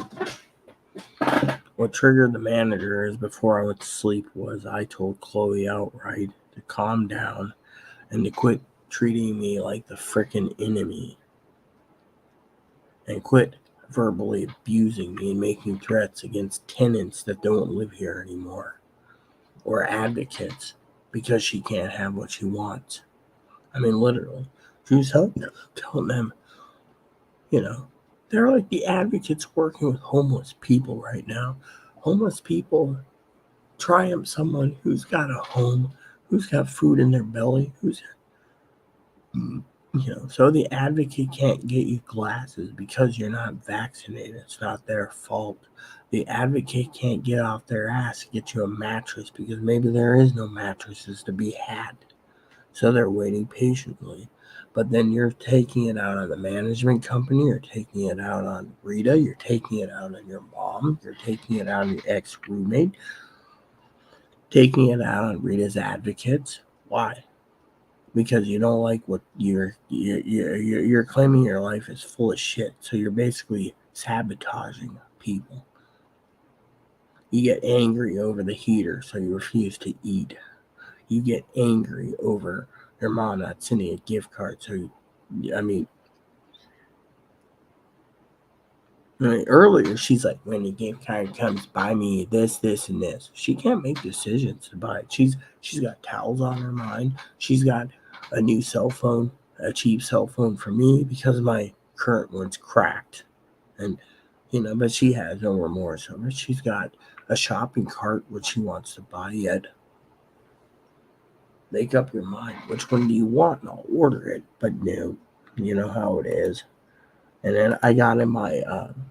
what triggered the manager is before I went to sleep was I told Chloe outright to calm down and to quit treating me like the frickin' enemy and quit verbally abusing me and making threats against tenants that don't live here anymore or advocates because she can't have what she wants. I mean, literally. She was telling them, they're like the advocates working with homeless people right now. Homeless people triumph someone who's got a home, who's got food in their belly, who's So the advocate can't get you glasses because you're not vaccinated. It's not their fault. The advocate can't get off their ass to get you a mattress because maybe there is no mattresses to be had. So they're waiting patiently. But then you're taking it out on the management company, you're taking it out on Rita, you're taking it out on your mom, you're taking it out on your ex-roommate, taking it out on Rita's advocates. Why? Because you don't like what you're claiming your life is full of shit. So you're basically sabotaging people. You get angry over the heater, so you refuse to eat. You get angry over your mom not sending a gift card. So, earlier she's like, when the gift card comes, buy me this, this, and this. She can't make decisions to buy it. She's got towels on her mind. She's got a new cell phone, a cheap cell phone for me because my current one's cracked, and but she has no remorse over it. She's got a shopping cart which she wants to buy yet. Make up your mind. Which one do you want? And I'll order it. But no, you know how it is. And then I got in my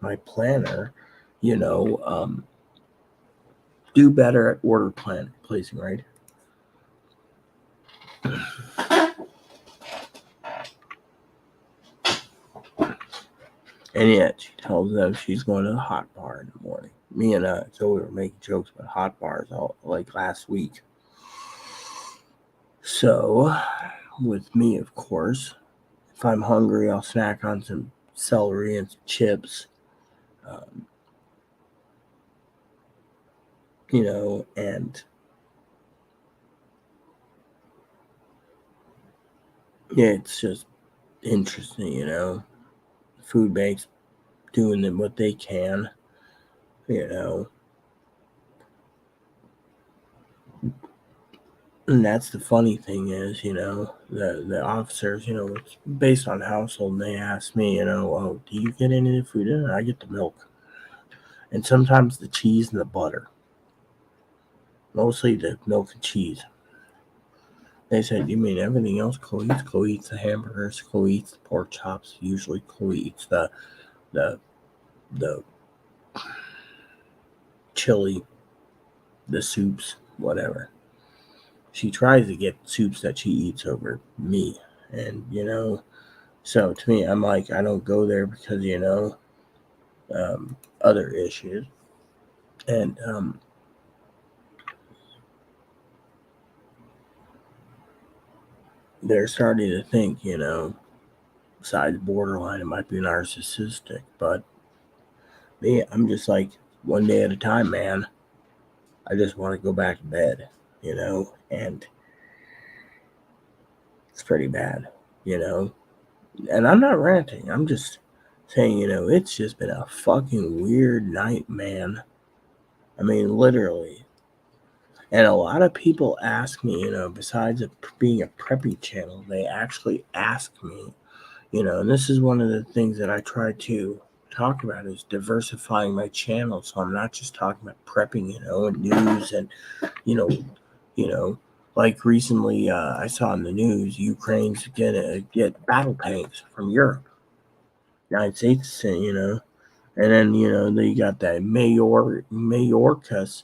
my planner, do better at order placing, right? And yet she tells them she's going to the hot bar in the morning. Me and Zoe were making jokes about hot bars all like last week. So, with me, of course, if I'm hungry, I'll snack on some celery and some chips. And yeah, it's just interesting, Food banks doing what they can, And that's the funny thing is, the officers, it's based on household, and they ask me, oh, do you get any of the food in? I get the milk. And sometimes the cheese and the butter. Mostly the milk and cheese. They said, you mean everything else Chloe eats? Chloe eats the hamburgers, Chloe eats the pork chops, usually Chloe eats the chili, the soups, whatever. She tries to get soups that she eats over me. And, so to me, I'm like, I don't go there because, other issues. And they're starting to think, besides borderline, it might be narcissistic. But me, I'm just like, one day at a time, man. I just want to go back to bed, and it's pretty bad, And I'm not ranting. I'm just saying, it's just been a fucking weird night, man. I mean, literally. And a lot of people ask me, besides it being a preppy channel, they actually ask me, and this is one of the things that I try to talk about is diversifying my channel. So I'm not just talking about prepping, and news and, you know, like recently I saw in the news, Ukraine's gonna get battle tanks from Europe. United States, and then, they got that Mayorkas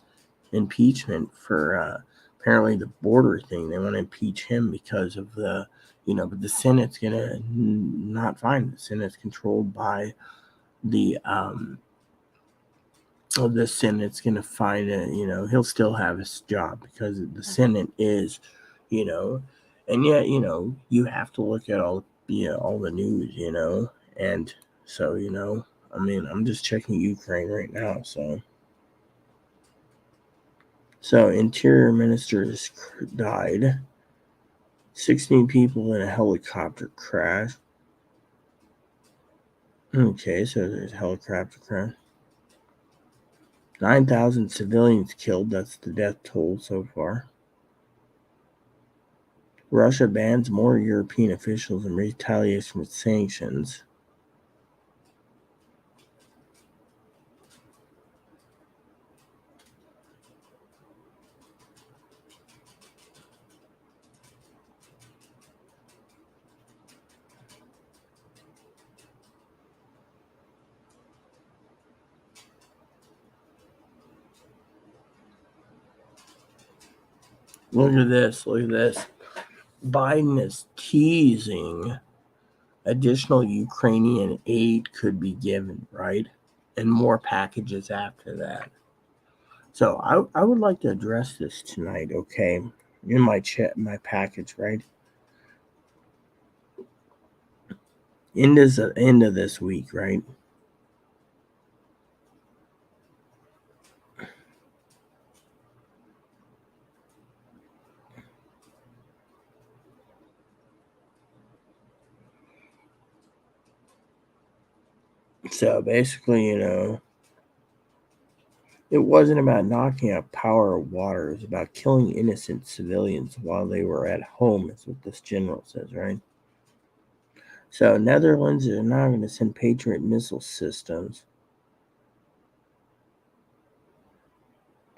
impeachment for apparently the border thing. They want to impeach him because of but the Senate's gonna not find. The Senate's controlled by the Senate's gonna find it. He'll still have his job because the Senate is, and yet you have to look at all the news, and so I mean, I'm just checking Ukraine right now, So, Interior Ministers died. 16 people in a helicopter crash. Okay, so there's a helicopter crash. 9,000 civilians killed. That's the death toll so far. Russia bans more European officials in retaliation with sanctions. Look at this. Look at this. Biden is teasing additional Ukrainian aid could be given, right? And more packages after that. So I would like to address this tonight, okay? In my my package, right? End of this week, right? So basically, it wasn't about knocking out power or water. It was about killing innocent civilians while they were at home, is what this general says, right? So Netherlands are now going to send Patriot missile systems.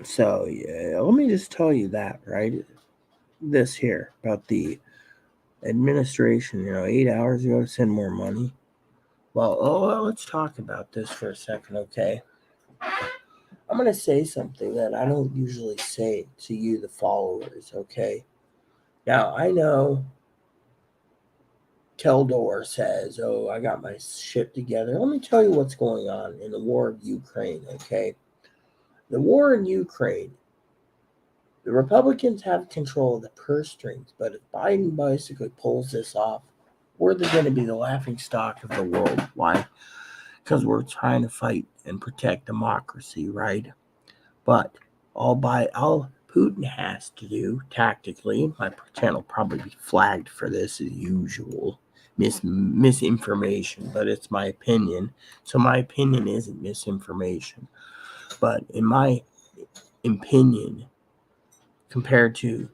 So yeah, let me just tell you that, right? This here about the administration, 8 hours ago to send more money. Well, let's talk about this for a second, okay? I'm going to say something that I don't usually say to you, the followers, okay? Now, I know Keldor says, oh, I got my shit together. Let me tell you what's going on in the war of Ukraine, okay? The war in Ukraine, the Republicans have control of the purse strings, but if Biden basically pulls this off, we're going to be the laughing stock of the world. Why? Because we're trying to fight and protect democracy, right? But all Putin has to do tactically, my channel probably be flagged for this as usual, misinformation, but it's my opinion. So my opinion isn't misinformation. But in my opinion, compared to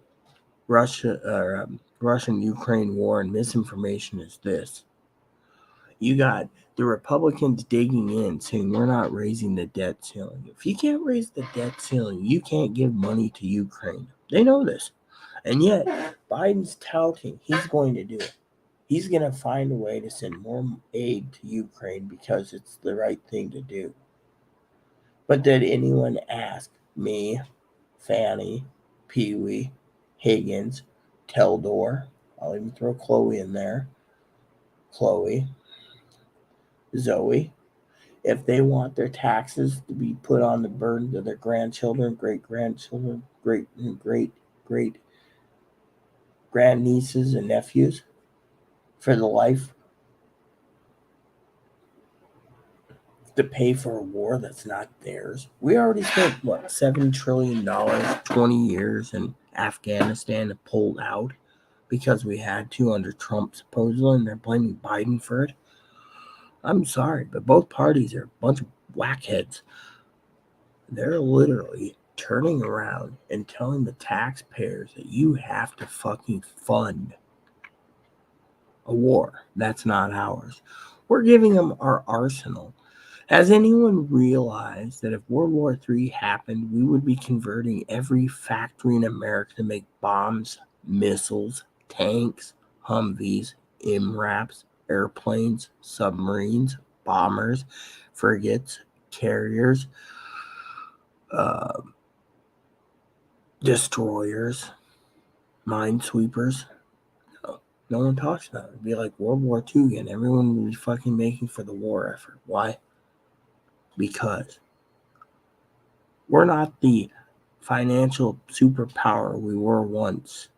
Russian-Ukraine war and misinformation is this. You got the Republicans digging in saying we're not raising the debt ceiling. If you can't raise the debt ceiling, you can't give money to Ukraine. They know this. And yet, Biden's touting he's going to do it. He's going to find a way to send more aid to Ukraine because it's the right thing to do. But did anyone ask me, Fanny, Pee Wee, Higgins, Teldor? I'll even throw Chloe in there. Chloe, Zoe, if they want their taxes to be put on the burden of their grandchildren, great grandchildren, great grandnieces and nephews for the life to pay for a war that's not theirs. We already spent what $7 trillion, 20 years in Afghanistan and pulled out because we had to under Trump supposedly, and they're blaming Biden for it. I'm sorry, but both parties are a bunch of whackheads. They're literally turning around and telling the taxpayers that you have to fucking fund a war that's not ours. We're giving them our arsenal. Has anyone realized that if World War III happened, we would be converting every factory in America to make bombs, missiles, tanks, Humvees, MRAPs, airplanes, submarines, bombers, frigates, carriers, uh, destroyers, minesweepers? No one talks about it. It'd be like World War II again. Everyone would be fucking making for the war effort. Why? Because we're not the financial superpower we were once.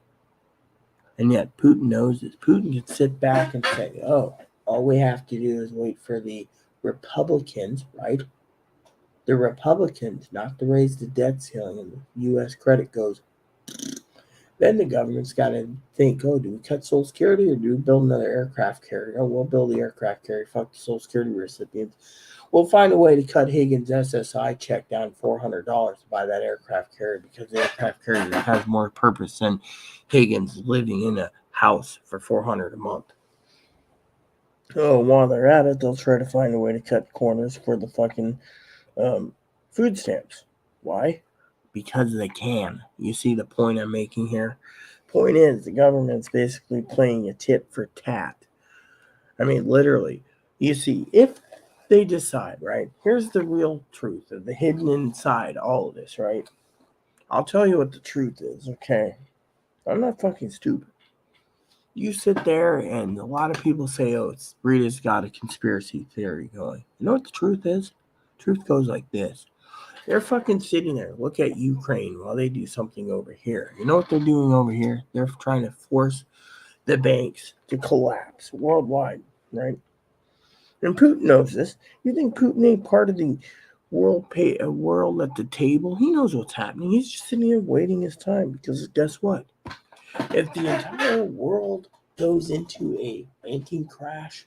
And yet Putin knows this. Putin can sit back and say, oh, all we have to do is wait for the Republicans, right? The Republicans not to raise the debt ceiling and the U.S. credit goes. Then the government's got to think, oh, do we cut Social Security or do we build another aircraft carrier? Oh, we'll build the aircraft carrier. Fuck the Social Security recipients. We'll find a way to cut Higgins' SSI check down $400 to buy that aircraft carrier because the aircraft carrier has more purpose than Higgins living in a house for $400 a month. Oh, while they're at it, they'll try to find a way to cut corners for the fucking food stamps. Why? Because they can. You see the point I'm making here? Point is, the government's basically playing a tit for tat. I mean, literally. You see, if they decide, right? Here's the real truth of the hidden inside all of this, right? I'll tell you what the truth is, okay? I'm not fucking stupid. You sit there and a lot of people say, oh, Rita's got a conspiracy theory going. You know what the truth is? Truth goes like this. They're fucking sitting there. Look at Ukraine while they do something over here. You know what they're doing over here? They're trying to force the banks to collapse worldwide, right? And Putin knows this. You think Putin ain't part of the world at the table? He knows what's happening. He's just sitting here waiting his time because guess what? If the entire world goes into a banking crash,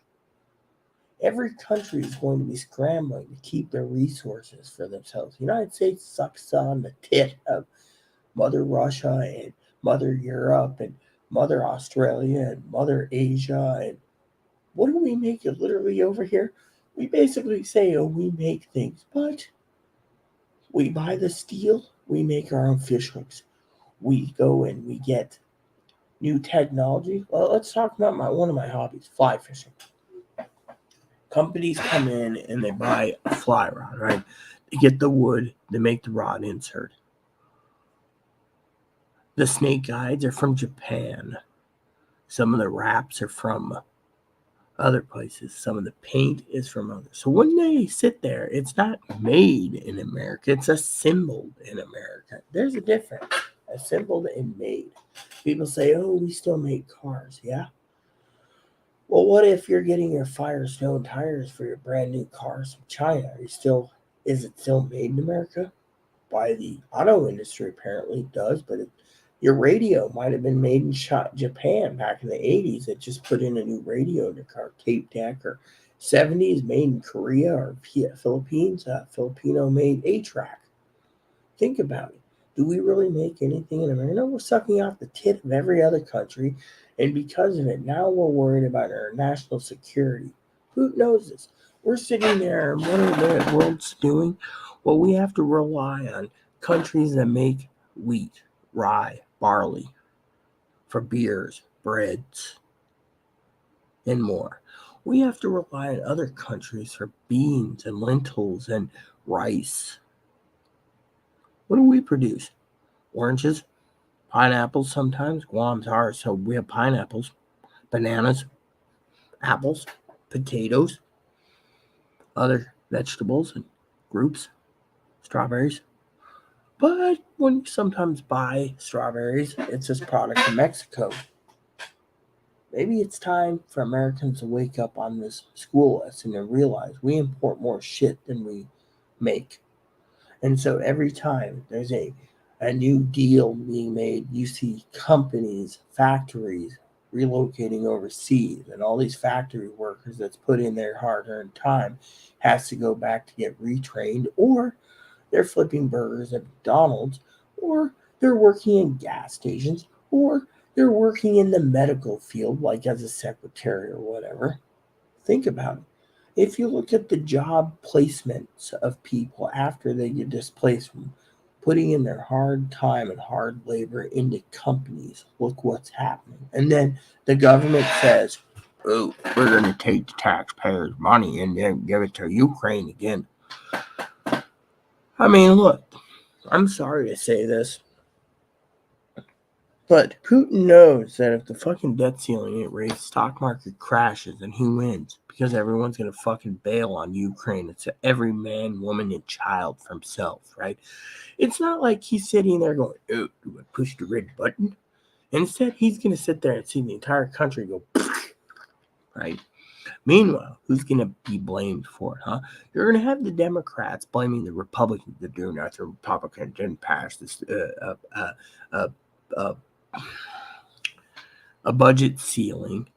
every country is going to be scrambling to keep their resources for themselves. The United States sucks on the tit of Mother Russia and Mother Europe and Mother Australia and Mother Asia. And what do we make it literally over here? We basically say, oh, we make things, but we buy the steel, we make our own fish hooks. We go and we get new technology. Well, let's talk about one of my hobbies, fly fishing. Companies come in and they buy a fly rod, right? They get the wood, they make the rod insert. The snake guides are from Japan. Some of the wraps are from other places. Some of the paint is from others. So when they sit there, it's not made in America, it's assembled in America. There's a difference. Assembled and made. People say, oh, we still make cars. Yeah. Well, what if you're getting your Firestone tires for your brand new cars from China? Is it still made in America? By the auto industry, apparently it does, but your radio might have been made in Japan back in the 80s. It just put in a new radio in the car, tape deck, or 70s made in Korea or Philippines, Filipino made A-Track. Think about it. Do we really make anything in America? No, we're sucking off the tit of every other country, and because of it, now we're worried about our national security. Who knows this? We're sitting there, and what are the world's doing? Well, we have to rely on countries that make wheat, rye, barley for beers, breads, and more. We have to rely on other countries for beans and lentils and rice. What do we produce? Oranges, pineapples sometimes. Guam's ours, so we have pineapples, bananas, apples, potatoes, other vegetables and groups, strawberries. But when you sometimes buy strawberries, it's this product from Mexico. Maybe it's time for Americans to wake up on this school lesson and realize we import more shit than we make. And so every time there's a new deal being made, you see companies, factories relocating overseas, and all these factory workers that's put in their hard-earned time has to go back to get retrained, or they're flipping burgers at McDonald's, or they're working in gas stations, or they're working in the medical field, like as a secretary or whatever. Think about it. If you look at the job placements of people after they get displaced from putting in their hard time and hard labor into companies, look what's happening. And then the government says, oh, we're going to take the taxpayers' money and then give it to Ukraine again. I mean, look, I'm sorry to say this, but Putin knows that if the fucking debt ceiling ain't raised, the stock market crashes and he wins because everyone's going to fucking bail on Ukraine. It's every man, woman, and child for himself, right? It's not like he's sitting there going, oh, do I push the red button? Instead, he's going to sit there and see the entire country go, right? Meanwhile, who's going to be blamed for it, huh? You're going to have the Democrats blaming the Republicans. They're doing that. The Republicans didn't pass this a budget ceiling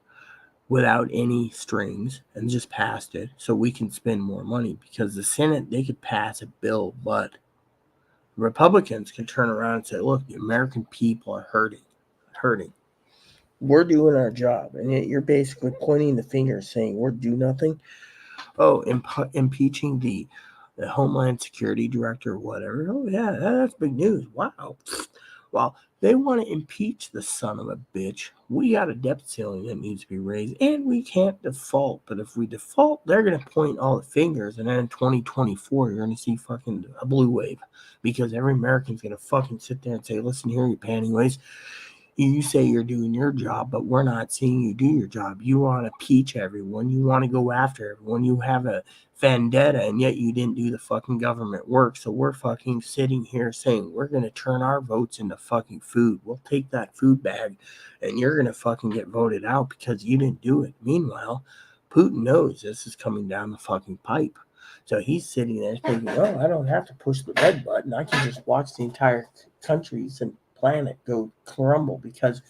without any strings and just passed it so we can spend more money, because the Senate, they could pass a bill, but Republicans can turn around and say, look, the American people are hurting. We're doing our job, and yet you're basically pointing the finger saying we're do nothing. Oh, impeaching the Homeland Security Director or whatever. Oh, yeah, that's big news. Wow. Well, they want to impeach the son of a bitch. We got a debt ceiling that needs to be raised, and we can't default. But if we default, they're going to point all the fingers, and then in 2024, you're going to see fucking a blue wave, because every American's going to fucking sit there and say, listen here, you pantyways, You say you're doing your job, but we're not seeing you do your job. You want to peach everyone. You want to go after everyone. You have a vendetta, and yet you didn't do the fucking government work. So we're fucking sitting here saying we're going to turn our votes into fucking food. We'll take that food bag, and you're going to fucking get voted out because you didn't do it. Meanwhile, Putin knows this is coming down the fucking pipe. So he's sitting there thinking, oh, I don't have to push the red button. I can just watch the entire countries and planet go crumble because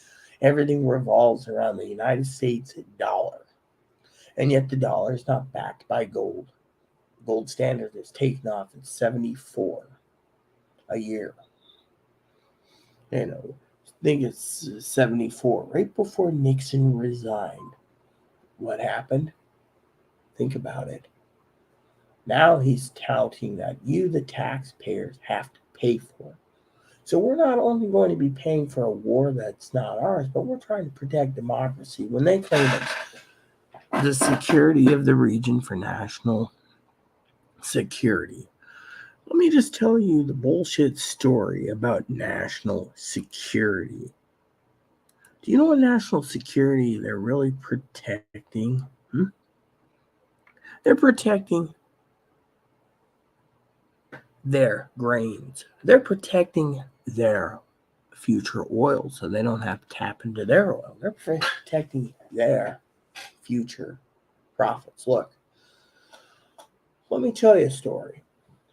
everything revolves around the United States dollar. And yet the dollar is not backed by gold. Gold standard is taken off at 74 a year. I think it's 74, right before Nixon resigned. What happened? Think about it. Now he's touting that you, the taxpayers, have to pay for it. So we're not only going to be paying for a war that's not ours, but we're trying to protect democracy when they claim it's the security of the region for national security. Let me just tell you the bullshit story about national security. Do you know what national security they're really protecting? They're protecting their grains. They're protecting their future oil so they don't have to tap into their oil. They're protecting their future profits. Look, let me tell you a story.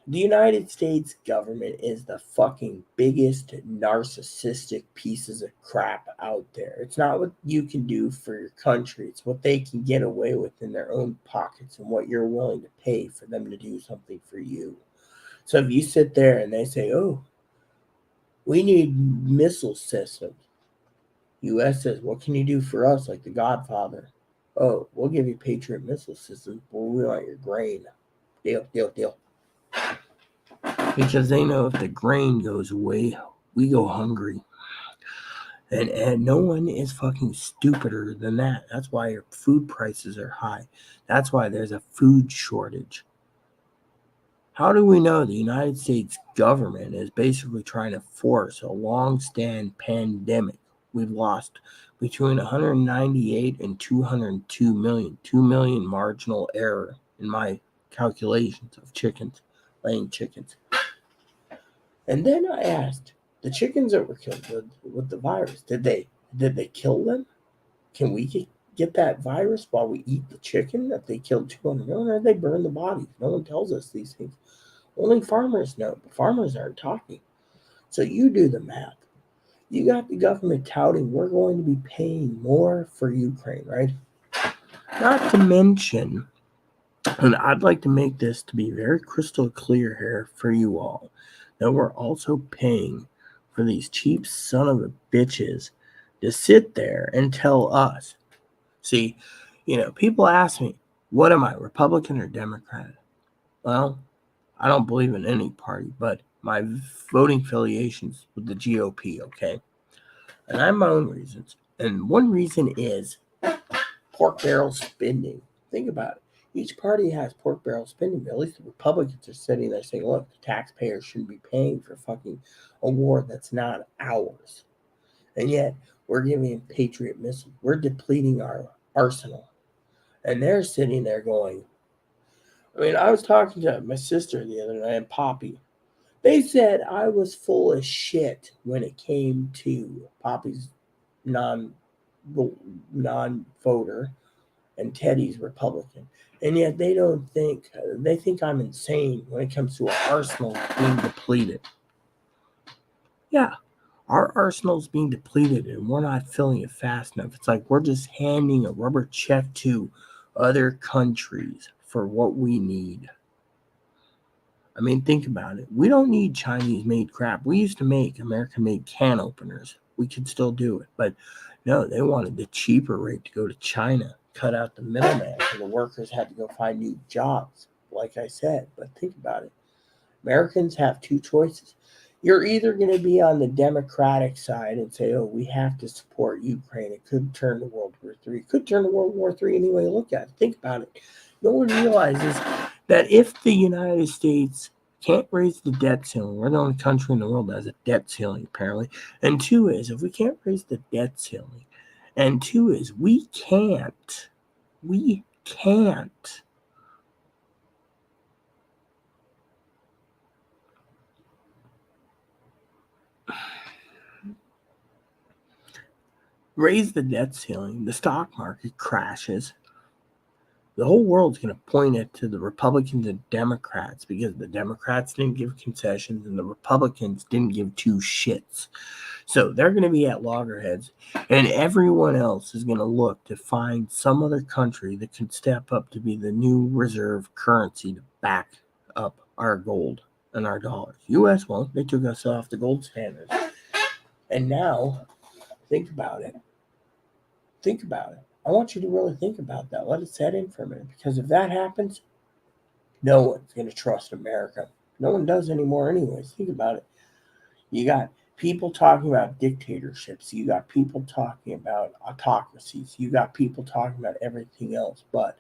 The United States government is the fucking biggest narcissistic pieces of crap out there. It's not what you can do for your country. It's what they can get away with in their own pockets and what you're willing to pay for them to do something for you. So if you sit there and they say, oh, we need missile systems. U.S. says, what can you do for us, like the Godfather? Oh, we'll give you Patriot missile systems, but we want your grain. Deal. Because they know if the grain goes away, we go hungry. And no one is fucking stupider than that. That's why your food prices are high. That's why there's a food shortage. How do we know the United States government is basically trying to force a long-stand pandemic? We've lost between 198 and 202 million. 2 million marginal error in my calculations of chickens, laying chickens. And then I asked, the chickens that were killed with the virus, did they kill them? Can we get that virus while we eat the chicken that they killed 200 million, or they burn the bodies? No one tells us these things. Only farmers know, but farmers aren't talking. So you do the math. You got the government touting we're going to be paying more for Ukraine, right? Not to mention, and I'd like to make this to be very crystal clear here for you all, that we're also paying for these cheap son of a bitches to sit there and tell us. See, people ask me, what am I, Republican or Democrat? Well, I don't believe in any party, but my voting affiliation's with the GOP, okay? And I have my own reasons. And one reason is pork barrel spending. Think about it. Each party has pork barrel spending, but at least the Republicans are sitting there saying, look, the taxpayers shouldn't be paying for fucking a war that's not ours. And yet, we're giving Patriot missiles. We're depleting our arsenal. And they're sitting there going, I was talking to my sister the other night, and Poppy. They said I was full of shit when it came to Poppy's non-voter and Teddy's Republican. And yet they think I'm insane when it comes to our arsenal being depleted. Yeah, our arsenal's being depleted and we're not filling it fast enough. It's like we're just handing a rubber check to other countries for what we need. Think about it. We don't need Chinese-made crap. We used to make American-made can openers. We could still do it. But no, they wanted the cheaper rate to go to China, cut out the middleman, so the workers had to go find new jobs, like I said. But think about it. Americans have two choices. You're either going to be on the Democratic side and say, oh, we have to support Ukraine. It could turn to World War III. It could turn to World War III any way you look at it. Think about it. No one realizes that if the United States Can't raise the debt ceiling. We're the only country in the world that has a debt ceiling, apparently. And two is, if we can't raise the debt ceiling, and two is, we can't raise the debt ceiling, the stock market crashes. The whole world's going to point it to the Republicans and Democrats because the Democrats didn't give concessions and the Republicans didn't give two shits. So they're going to be at loggerheads, and everyone else is going to look to find some other country that can step up to be the new reserve currency to back up our gold and our dollars. U.S. won't. They took us off the gold standard. And now, think about it. Think about it. I want you to really think about that. Let it set in for a minute. Because if that happens, no one's going to trust America. No one does anymore anyways. Think about it. You got people talking about dictatorships. You got people talking about autocracies. You got people talking about everything else. But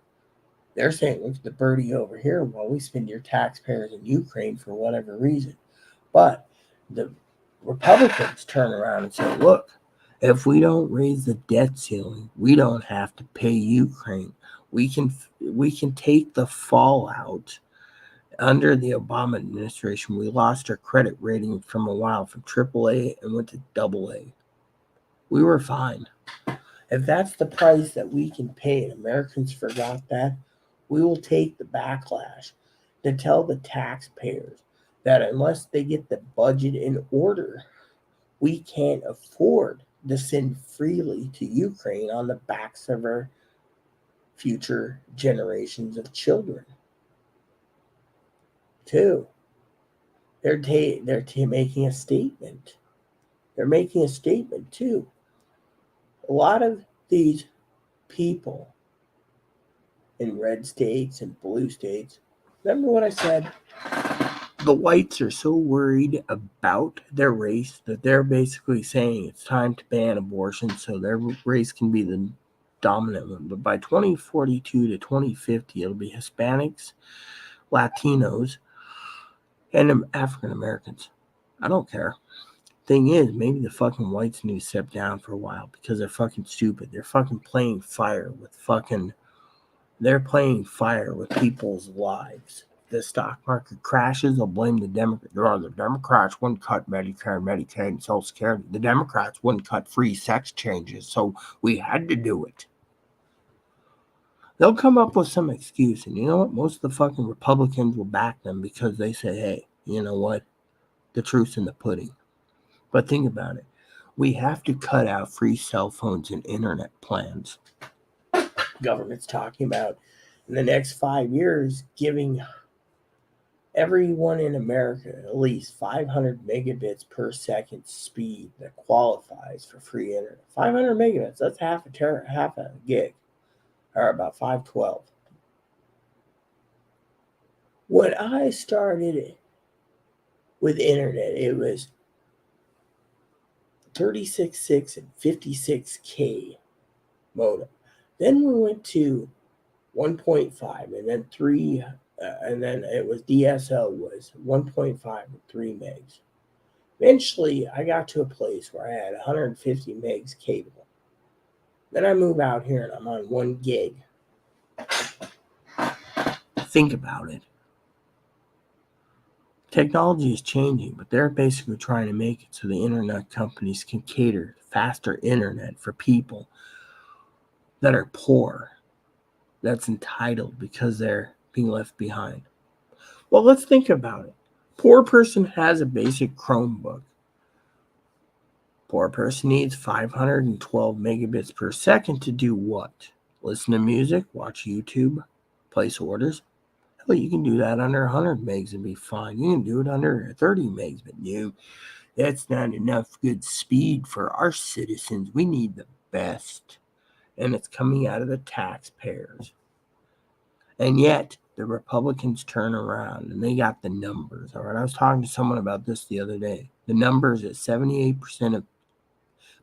they're saying, look at the birdie over here. Well, we spend your taxpayers in Ukraine for whatever reason. But the Republicans turn around and say, look, if we don't raise the debt ceiling, we don't have to pay Ukraine. We can take the fallout. Under the Obama administration, we lost our credit rating from a while from AAA and went to AA. We were fine. If that's the price that we can pay, and Americans forgot that, we will take the backlash to tell the taxpayers that unless they get the budget in order, we can't afford to send freely to Ukraine on the backs of our future generations of children. Too, they're making a statement. They're making a statement too. A lot of these people in red states and blue states, remember what I said? The whites are so worried about their race that they're basically saying it's time to ban abortion so their race can be the dominant one. But by 2042 to 2050, it'll be Hispanics, Latinos, and African Americans. I don't care. Thing is, maybe the fucking whites need to step down for a while because they're fucking stupid. They're fucking playing fire with people's lives. The stock market crashes, they'll blame the Democrats. The Democrats wouldn't cut Medicare, Medicaid, and Social Security. The Democrats wouldn't cut free sex changes, so we had to do it. They'll come up with some excuse, and you know what? Most of the fucking Republicans will back them because they say, hey, you know what? The truth's in the pudding. But think about it. We have to cut out free cell phones and internet plans. Government's talking about in the next 5 years giving everyone in America at least 500 megabits per second speed that qualifies for free internet. 500 megabits, that's half a gig, or about 512. When I started with internet, it was 36.6 and 56K modem. Then we went to 1.5 and then 3, and then it was DSL was 1.5 and 3 megs. Eventually, I got to a place where I had 150 megs cable. Then I move out here and I'm on 1 gig. Think about it. Technology is changing, but they're basically trying to make it so the internet companies can cater faster internet for people that are poor, that's entitled because they're being left behind. Well, let's think about it. Poor person has a basic Chromebook. Poor person needs 512 megabits per second to do what? Listen to music, watch YouTube, place orders. Hell, you can do that under 100 megs and be fine. You can do it under 30 megs, but no, that's not enough good speed for our citizens. We need the best. And it's coming out of the taxpayers. And yet, the Republicans turn around and they got the numbers. All right, I was talking to someone about this the other day. The numbers at 78% of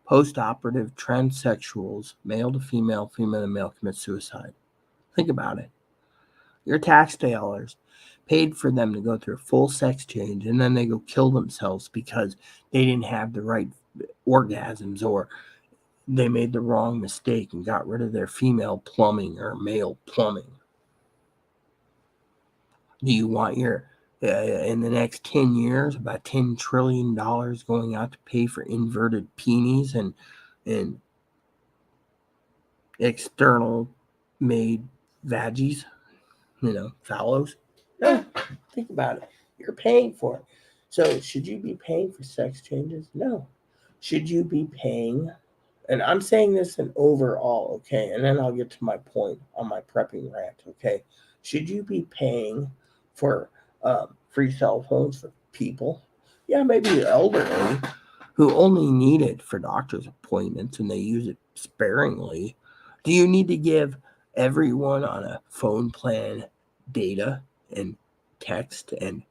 post-operative transsexuals, male to female to male, commit suicide. Think about it. Your tax dollars paid for them to go through a full sex change, and then they go kill themselves because they didn't have the right orgasms, or they made the wrong mistake and got rid of their female plumbing or male plumbing. Do you want your in the next 10 years about $10 trillion going out to pay for inverted penis and external made vaggies, fallows? No, think about it. You're paying for it. So should you be paying for sex changes? No. Should you be paying, and I'm saying this in overall, okay, and then I'll get to my point on my prepping rant, okay? Should you be paying for free cell phones for people? Yeah, maybe elderly who only need it for doctor's appointments and they use it sparingly. Do you need to give everyone on a phone plan data and text and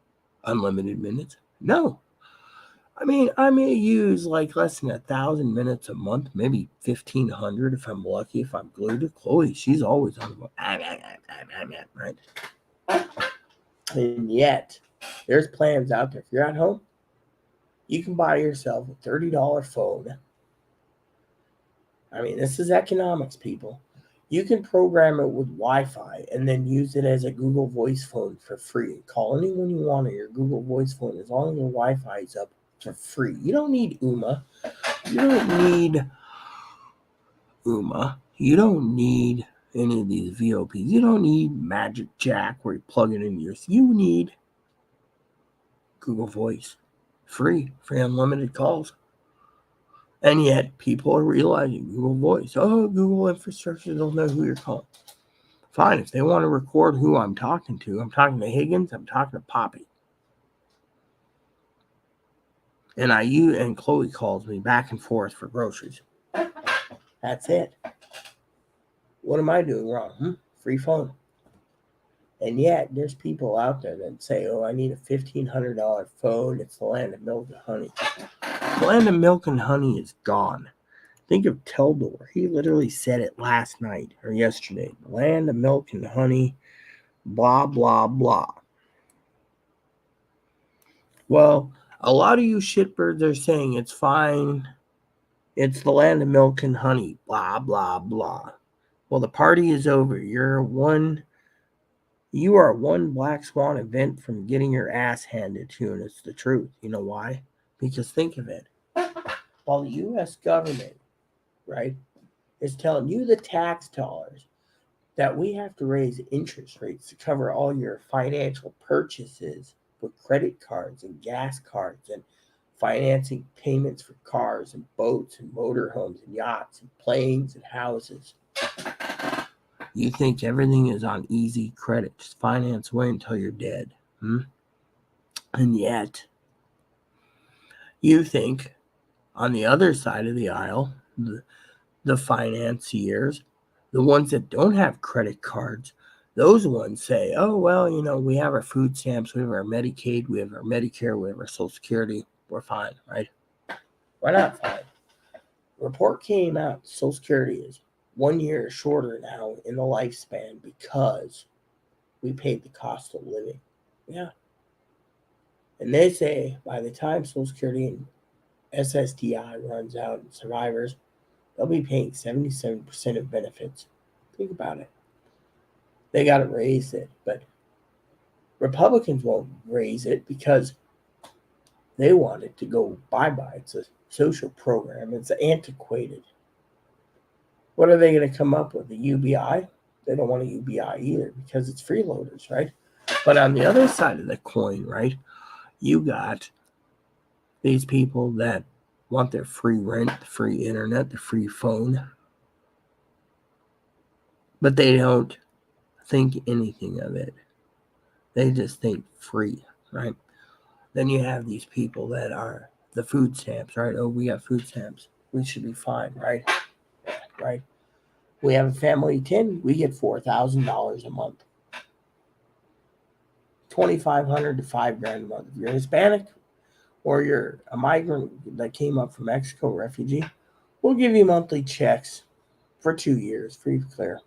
unlimited minutes? No. I may use like less than 1,000 minutes a month, maybe 1,500 if I'm lucky, if I'm glued to Chloe. She's always on the phone, right? And yet, there's plans out there. If you're at home, you can buy yourself a $30 phone. This is economics, people. You can program it with Wi-Fi and then use it as a Google Voice phone for free. Call anyone you want on your Google Voice phone as long as your Wi-Fi is up for free. You don't need UMA. You don't need any of these VOPs. You don't need Magic Jack where you plug it in yours. You need Google Voice. Free unlimited calls. And yet people are realizing Google Voice. Oh, Google infrastructure, they'll know who you're calling. Fine, if they want to record who I'm talking to Higgins, I'm talking to Poppy. And Chloe calls me back and forth for groceries. That's it. What am I doing wrong? Free phone. And yet, there's people out there that say, oh, I need a $1,500 phone. It's the land of milk and honey. The land of milk and honey is gone. Think of Teldor. He literally said it last night or yesterday. The land of milk and honey, blah, blah, blah. Well, a lot of you shitbirds are saying it's fine. It's the land of milk and honey, blah, blah, blah. Well, the party is over. You are one black swan event from getting your ass handed to you, and it's the truth. You know why? Because think of it. While the U.S. government, right, is telling you, the tax dollars, that we have to raise interest rates to cover all your financial purchases with credit cards and gas cards and financing payments for cars and boats and motorhomes and yachts and planes and houses. You think everything is on easy credit. Just finance away until you're dead. And yet, you think on the other side of the aisle, the financiers, the ones that don't have credit cards, those ones say, oh, well, we have our food stamps, we have our Medicaid, we have our Medicare, we have our Social Security. We're fine, right? We're not fine. Report came out, Social Security is 1 year shorter now in the lifespan because we paid the cost of living. Yeah. And they say by the time Social Security and SSDI runs out and survivors, they'll be paying 77% of benefits. Think about it. They got to raise it, but Republicans won't raise it because they want it to go bye-bye. It's a social program. It's antiquated. What are they going to come up with? A UBI? They don't want a UBI either because it's freeloaders, right? But on the other side of the coin, right, you got these people that want their free rent, the free internet, the free phone, but they don't think anything of it. They just think free, right? Then you have these people that are the food stamps, right? Oh, we got food stamps. We should be fine, right? Right? We have a family of 10. We get $4,000 a month. $2,500 to $5,000 a month. If you're Hispanic or you're a migrant that came up from Mexico, refugee, we'll give you monthly checks for 2 years, free clear.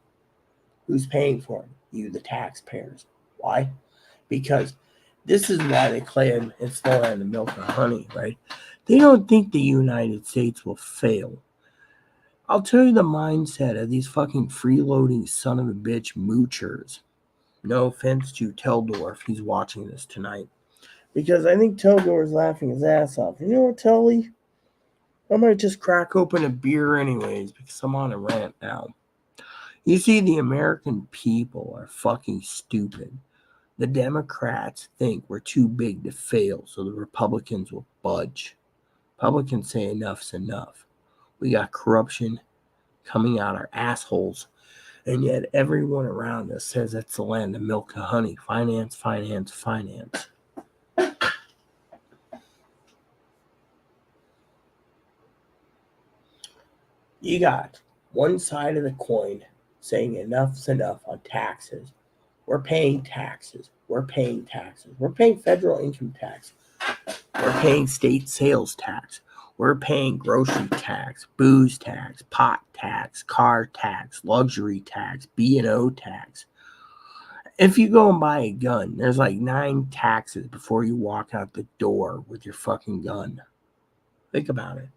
Who's paying for them? You, the taxpayers. Why? because this is why they claim it's the land of milk and honey, right? They don't think the United States will fail. I'll tell you the mindset of these fucking freeloading son of a bitch moochers. No offense to Teldor if he's watching this tonight. Because I think Teldor is laughing his ass off. You know what, Telly? I might just crack open a beer anyways because I'm on a rant now. You see, the American people are fucking stupid. The Democrats think we're too big to fail, so the Republicans will budge. Republicans say enough's enough. We got corruption coming out our assholes, and yet everyone around us says it's the land of milk and honey. Finance, finance, finance. You got one side of the coin saying enough's enough on taxes. We're paying taxes. We're paying taxes. We're paying federal income tax. We're paying state sales tax. We're paying grocery tax, booze tax, pot tax, car tax, luxury tax, B&O tax. If you go and buy a gun, there's like 9 taxes before you walk out the door with your fucking gun. Think about it.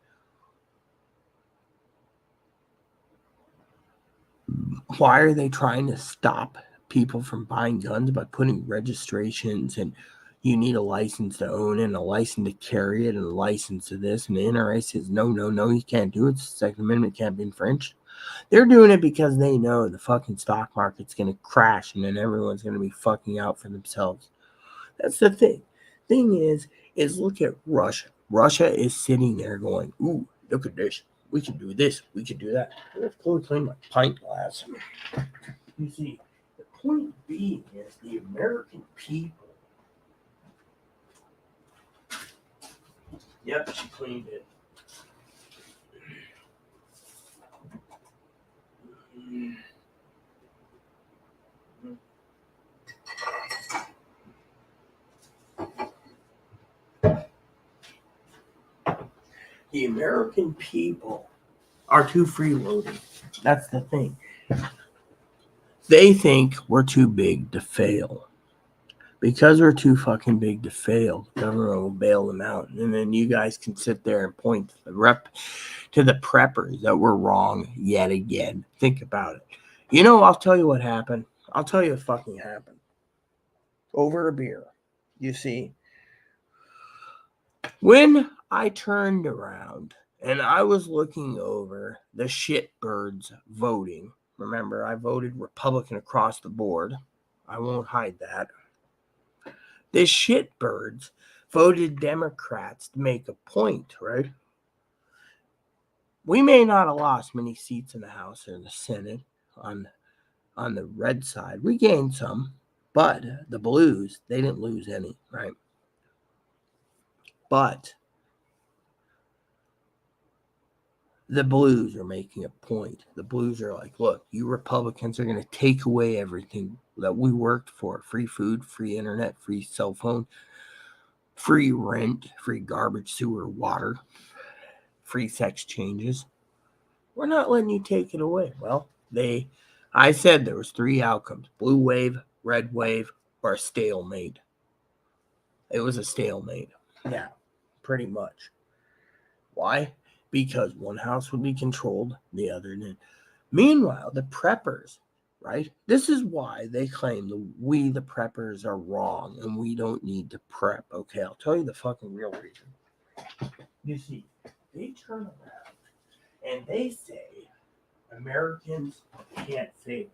Why are they trying to stop people from buying guns by putting registrations and you need a license to own it and a license to carry it and a license to this, and the NRA says no, you can't do it. The Second Amendment can't be infringed. They're doing it because they know the fucking stock market's going to crash and then everyone's going to be fucking out for themselves. That's the thing. Thing is look at Russia. Russia is sitting there going, ooh, look at this. We can do this. We can do that. Let's go clean my pint glass. You see, the point being is the American people. Yep, she cleaned it. The American people are too freeloading. That's the thing. They think we're too big to fail. Because we're too fucking big to fail, the government will bail them out. And then you guys can sit there and point to the preppers that were wrong yet again. Think about it. You know, I'll tell you what happened. I'll tell you what fucking happened. Over a beer. You see, when I turned around and I was looking over the shitbirds voting, remember, I voted Republican across the board. I won't hide that. The shitbirds voted Democrats to make a point, right? We may not have lost many seats in the House or the Senate on the red side. We gained some, but the blues, they didn't lose any, right? But the blues are making a point. The blues are like, look, you Republicans are going to take away everything that we worked for. Free food, free internet, free cell phone, free rent, free garbage, sewer, water, free sex changes. We're not letting you take it away. Well, I said there was 3 outcomes: blue wave, red wave, or a stalemate. It was a stalemate. Yeah, pretty much. Why? Because one house would be controlled, the other didn't. Meanwhile, the preppers, right? This is why they claim we, the preppers, are wrong and we don't need to prep. Okay, I'll tell you the fucking real reason. You see, they turn around and they say Americans can't fail.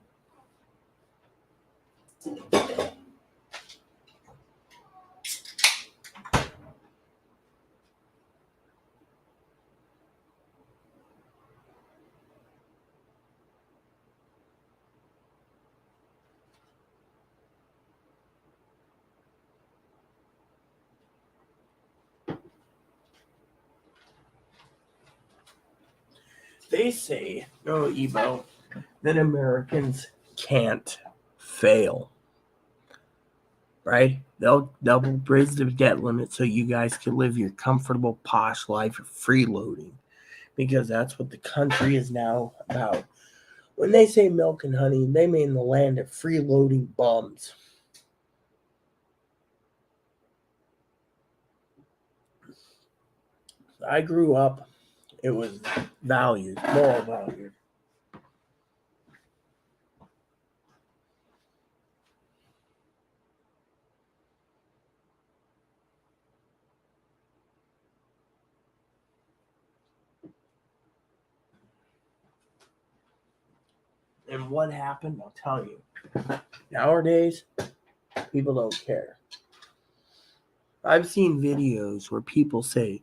They say, no, Ebo, that Americans can't fail. Right? They'll raise the debt limit so you guys can live your comfortable, posh life of freeloading. Because that's what the country is now about. When they say milk and honey, they mean the land of freeloading bums. I grew up, it was valued, moral valued. And what happened, I'll tell you. Nowadays, people don't care. I've seen videos where people say,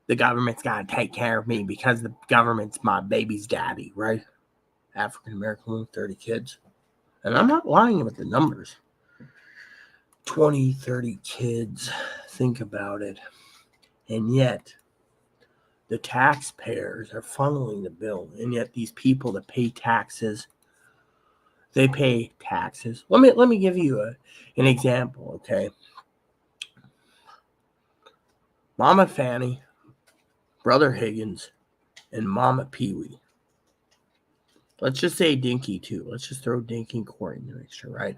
the government's got to take care of me because the government's my baby's daddy, right? African American woman, 30 kids. And I'm not lying about the numbers. 20, 30 kids. Think about it. And yet, the taxpayers are funneling the bill. And yet, these people that pay taxes, they pay taxes. Let me give you an example, okay? Mama Fanny, Brother Higgins, and Mama Pee-wee. Let's just say Dinky, too. Let's just throw Dinky and Corey in the mixture, right?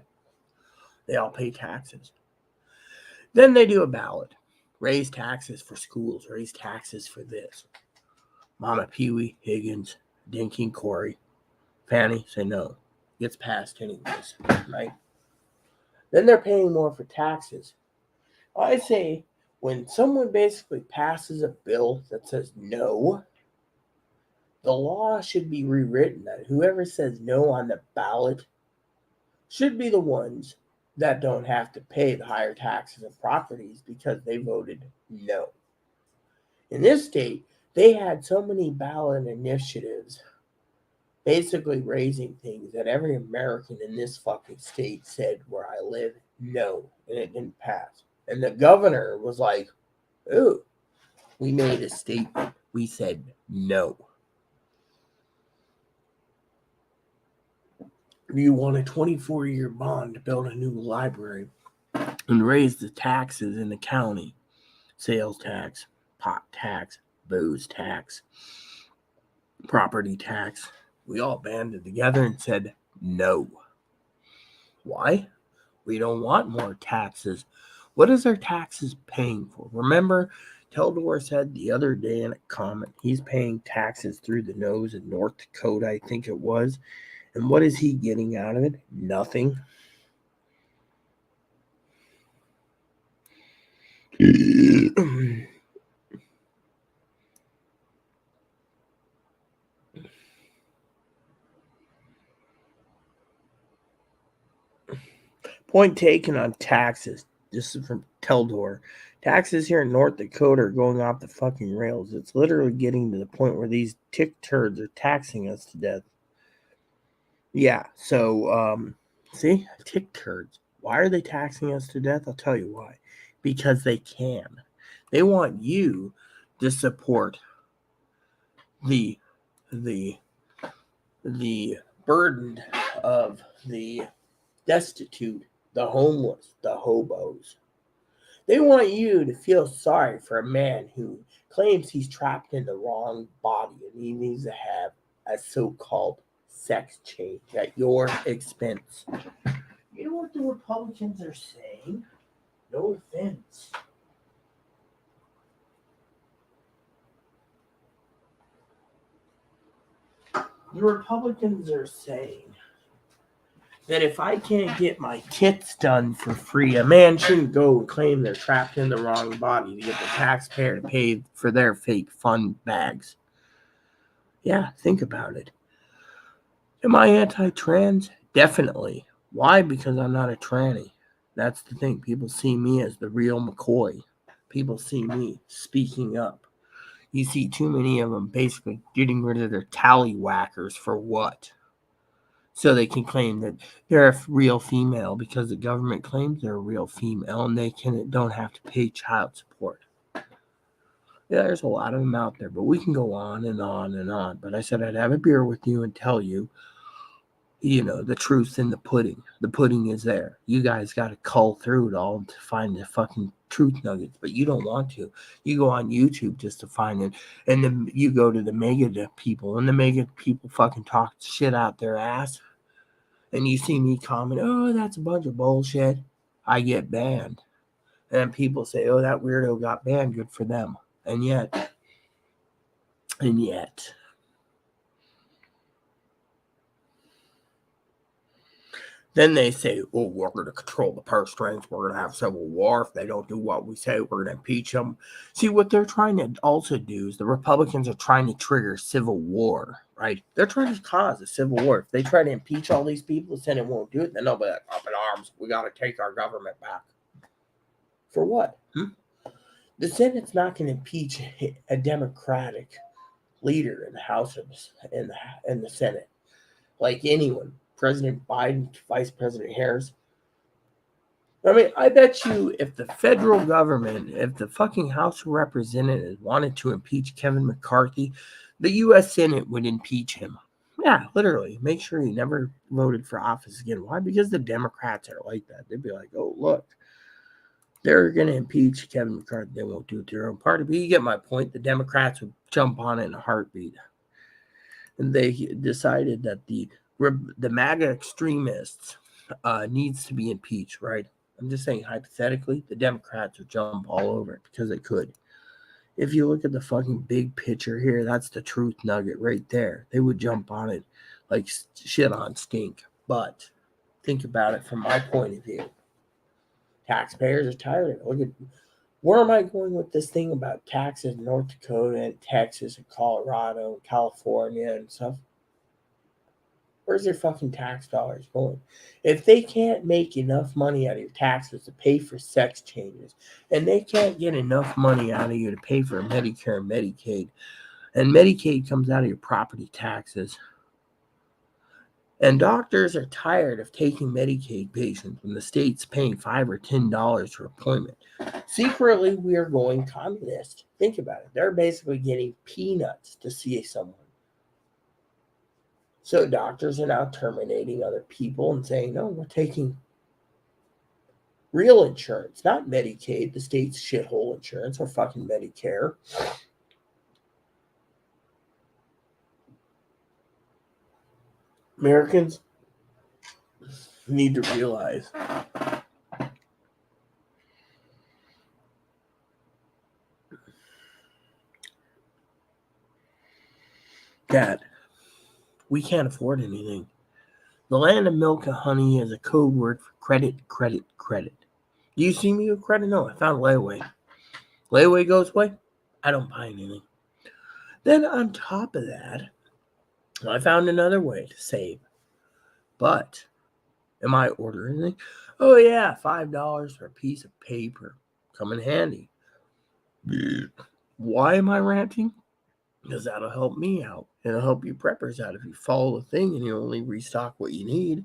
They all pay taxes. Then they do a ballot. Raise taxes for schools. Raise taxes for this. Mama Pee-wee, Higgins, Dinky, and Corey. Fanny say no. Gets passed anyways, right? Then they're paying more for taxes. I say when someone basically passes a bill that says no, the law should be rewritten that whoever says no on the ballot should be the ones that don't have to pay the higher taxes of properties because they voted no. In this state, they had so many ballot initiatives basically raising things that every American in this fucking state said where I live, no, and it didn't pass. And the governor was like, ooh, we made a statement. We said no. You want a 24-year bond to build a new library and raise the taxes in the county. Sales tax, pot tax, booze tax, property tax. We all banded together and said no. Why? We don't want more taxes. What is our taxes paying for? Remember, Teldor said the other day in a comment, he's paying taxes through the nose in North Dakota, I think it was. And what is he getting out of it? Nothing. Point taken on taxes. This is from Teldor. Taxes here in North Dakota are going off the fucking rails. It's literally getting to the point where these tick turds are taxing us to death. Yeah, so, see? Tick turds. Why are they taxing us to death? I'll tell you why. Because they can. They want you to support the burden of the destitute, the homeless, the hobos. They want you to feel sorry for a man who claims he's trapped in the wrong body and he needs to have a so-called sex change at your expense. You know what the Republicans are saying? No offense. The Republicans are saying that if I can't get my tits done for free, a man shouldn't go and claim they're trapped in the wrong body to get the taxpayer to pay for their fake fun bags. Yeah, think about it. Am I anti-trans? Definitely. Why? Because I'm not a tranny. That's the thing. People see me as the real McCoy. People see me speaking up. You see too many of them basically getting rid of their tallywhackers for what? So they can claim that they're a real female because the government claims they're a real female and they don't have to pay child support. Yeah, there's a lot of them out there, but we can go on and on and on. But I said I'd have a beer with you and tell you, the truth in the pudding. The pudding is there. You guys got to cull through it all to find the fucking truth nuggets, but you don't want to. You go on YouTube just to find it, and then you go to the mega people, and the mega people fucking talk shit out their ass, and you see me comment, oh, that's a bunch of bullshit. I get banned. And people say, oh, that weirdo got banned. Good for them. And yet, And yet, then they say, oh, we're going to control the purse strings. We're going to have civil war. If they don't do what we say, we're going to impeach them. See, what they're trying to also do is the Republicans are trying to trigger civil war, right? They're trying to cause a civil war. If they try to impeach all these people, the Senate won't do it. Then they'll be like, up in arms. We got to take our government back. For what? The Senate's not going to impeach a Democratic leader in the House and in the Senate. Like anyone. President Biden, Vice President Harris. I mean, I bet you if the federal government, if the fucking House of Representatives wanted to impeach Kevin McCarthy, the U.S. Senate would impeach him. Yeah, literally. Make sure he never voted for office again. Why? Because the Democrats are like that. They'd be like, oh, look, they're going to impeach Kevin McCarthy. They won't do it to their own party. But you get my point. The Democrats would jump on it in a heartbeat. And they decided that the MAGA extremists needs to be impeached, right? I'm just saying, hypothetically, the Democrats would jump all over it because they could. If you look at the fucking big picture here, that's the truth nugget right there. They would jump on it like shit on stink. But think about it from my point of view. Taxpayers are tired of it. Look at, where am I going with this thing about taxes in North Dakota and Texas and Colorado and California and stuff? Where's their fucking tax dollars going? If they can't make enough money out of your taxes to pay for sex changes, and they can't get enough money out of you to pay for Medicare and Medicaid, and Medicaid comes out of your property taxes, and doctors are tired of taking Medicaid patients when the state's paying $5 or $10 for appointment. Secretly, we are going communist. Think about it. They're basically getting peanuts to see someone. So doctors are now terminating other people and saying, no, we're taking real insurance, not Medicaid, the state's shithole insurance, or fucking Medicare. Americans need to realize that we can't afford anything. The land of milk and honey is a code word for credit, credit, credit. Do you see me with credit? No, I found layaway. Layaway goes away, I don't buy anything. Then on top of that, I found another way to save. But am I ordering anything? Oh yeah, $5 for a piece of paper. Come in handy. Why am I ranting? Because that'll help me out. It'll help you preppers out if you follow the thing and you only restock what you need.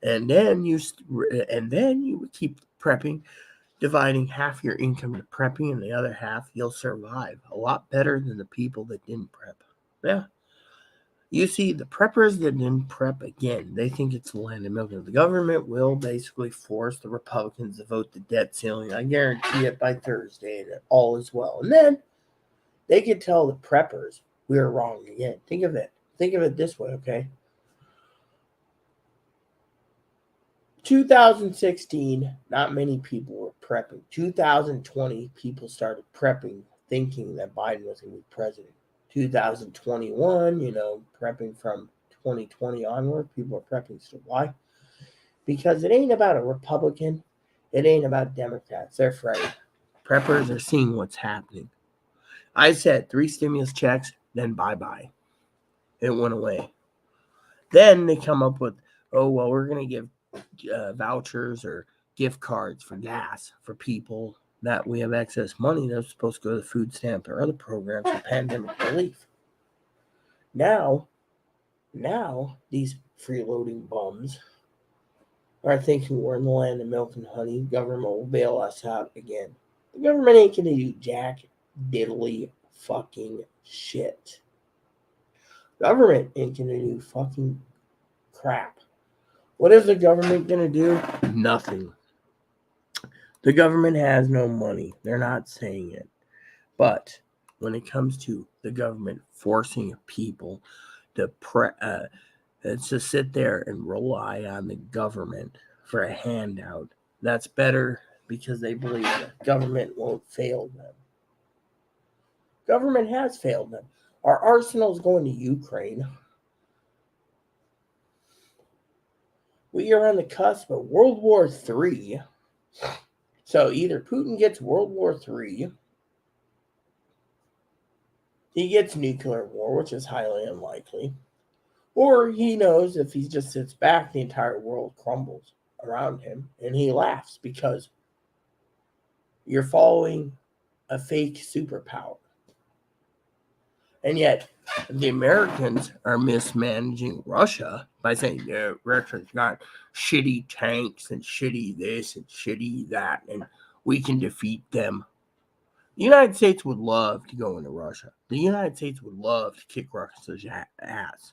And then you keep prepping, dividing half your income to prepping and the other half you'll survive a lot better than the people that didn't prep. Yeah. You see, the preppers that didn't prep, again, they think it's the land of milk. The government will basically force the Republicans to vote the debt ceiling. I guarantee it by Thursday, and all is well. And then they could tell the preppers we were wrong again. Think of it this way, okay? 2016, not many people were prepping. 2020, people started prepping, thinking that Biden was going to be president. 2021, prepping from 2020 onward, people are prepping still. Why? Because it ain't about a Republican. It ain't about Democrats. They're afraid. Preppers are seeing what's happening. I said 3 stimulus checks, then bye-bye. It went away. Then they come up with, oh, well, we're going to give vouchers or gift cards for gas for people that we have excess money that's supposed to go to the food stamp or other programs for pandemic relief. Now, these freeloading bums are thinking we're in the land of milk and honey. Government will bail us out again. The government ain't going to do jack diddly fucking shit. Government ain't going to do fucking crap. What is the government going to do? Nothing. The government has no money. They're not saying it. But when it comes to the government forcing people to sit there and rely on the government for a handout, that's better because they believe that government won't fail them. Government has failed them. Our arsenal's going to Ukraine. We are on the cusp of World War III. So either Putin gets World War III, he gets nuclear war, which is highly unlikely, or he knows if he just sits back, the entire world crumbles around him, and he laughs because you're following a fake superpower. And yet, the Americans are mismanaging Russia by saying, yeah, Russia's got shitty tanks and shitty this and shitty that, and we can defeat them. The United States would love to go into Russia. The United States would love to kick Russia's ass.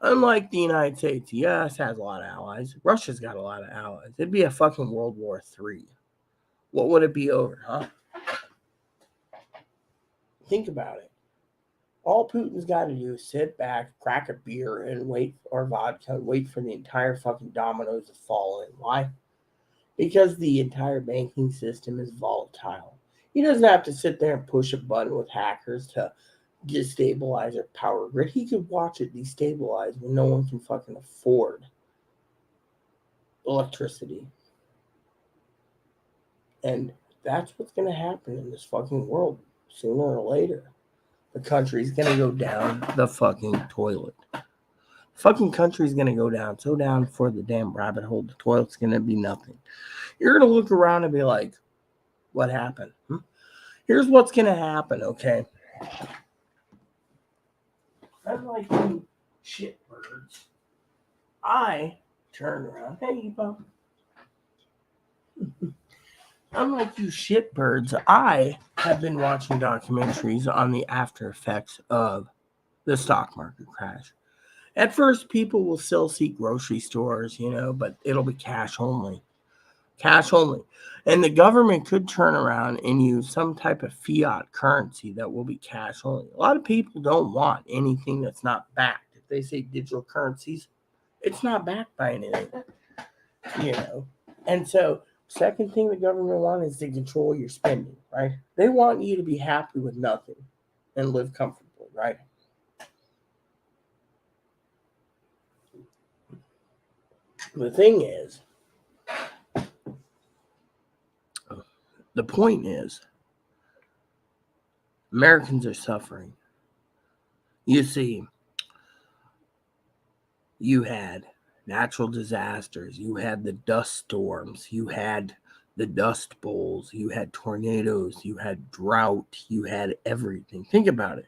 Unlike the United States, the U.S. has a lot of allies. Russia's got a lot of allies. It'd be a fucking World War III. What would it be over, huh? Think about it. All Putin's got to do is sit back, crack a beer, and wait, or vodka, and wait for the entire fucking dominoes to fall in. Why? Because the entire banking system is volatile. He doesn't have to sit there and push a button with hackers to destabilize our power grid. He could watch it destabilize when no one can fucking afford electricity. And that's what's going to happen in this fucking world sooner or later. The country's going to go down the fucking toilet. The fucking country's going to go down so down for the damn rabbit hole, the toilet's going to be nothing. You're going to look around and be like, what happened? Here's what's going to happen, okay? Unlike you shitbirds, I turn around. Hey, Bob. Unlike you shitbirds, I have been watching documentaries on the after effects of the stock market crash. At first, people will still see grocery stores, but it'll be cash only. Cash only. And the government could turn around and use some type of fiat currency that will be cash only. A lot of people don't want anything that's not backed. If they say digital currencies, it's not backed by anything. And so, second thing the government wants is to control your spending, right? They want you to be happy with nothing and live comfortably, right? The point is, Americans are suffering. You see, you had natural disasters, you had the dust storms, you had the dust bowls, you had tornadoes, you had drought, you had everything. Think about it.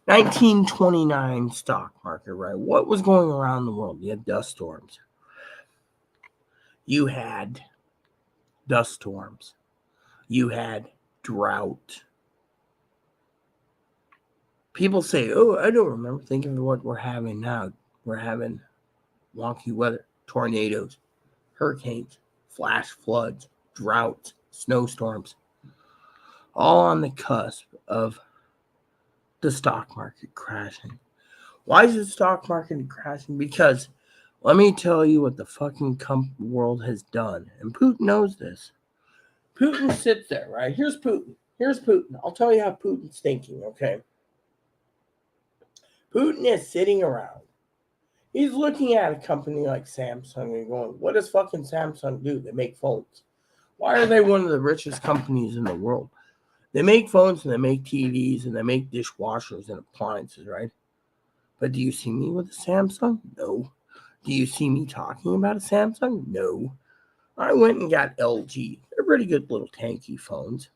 1929 stock market, right? What was going around the world? You had dust storms. You had dust storms. You had drought. People say, oh, I don't remember. Think of what we're having now. We're having wonky weather, tornadoes, hurricanes, flash floods, droughts, snowstorms, all on the cusp of the stock market crashing. Why is the stock market crashing? Because let me tell you what the fucking world has done. And Putin knows this. Putin sits there, right? Here's Putin. I'll tell you how Putin's thinking, okay? Putin is sitting around. He's looking at a company like Samsung and going, what does fucking Samsung do? They make phones. Why are they one of the richest companies in the world? They make phones and they make TVs and they make dishwashers and appliances, right? But do you see me with a Samsung? No. Do you see me talking about a Samsung? No. I went and got LG. They're pretty good little tanky phones.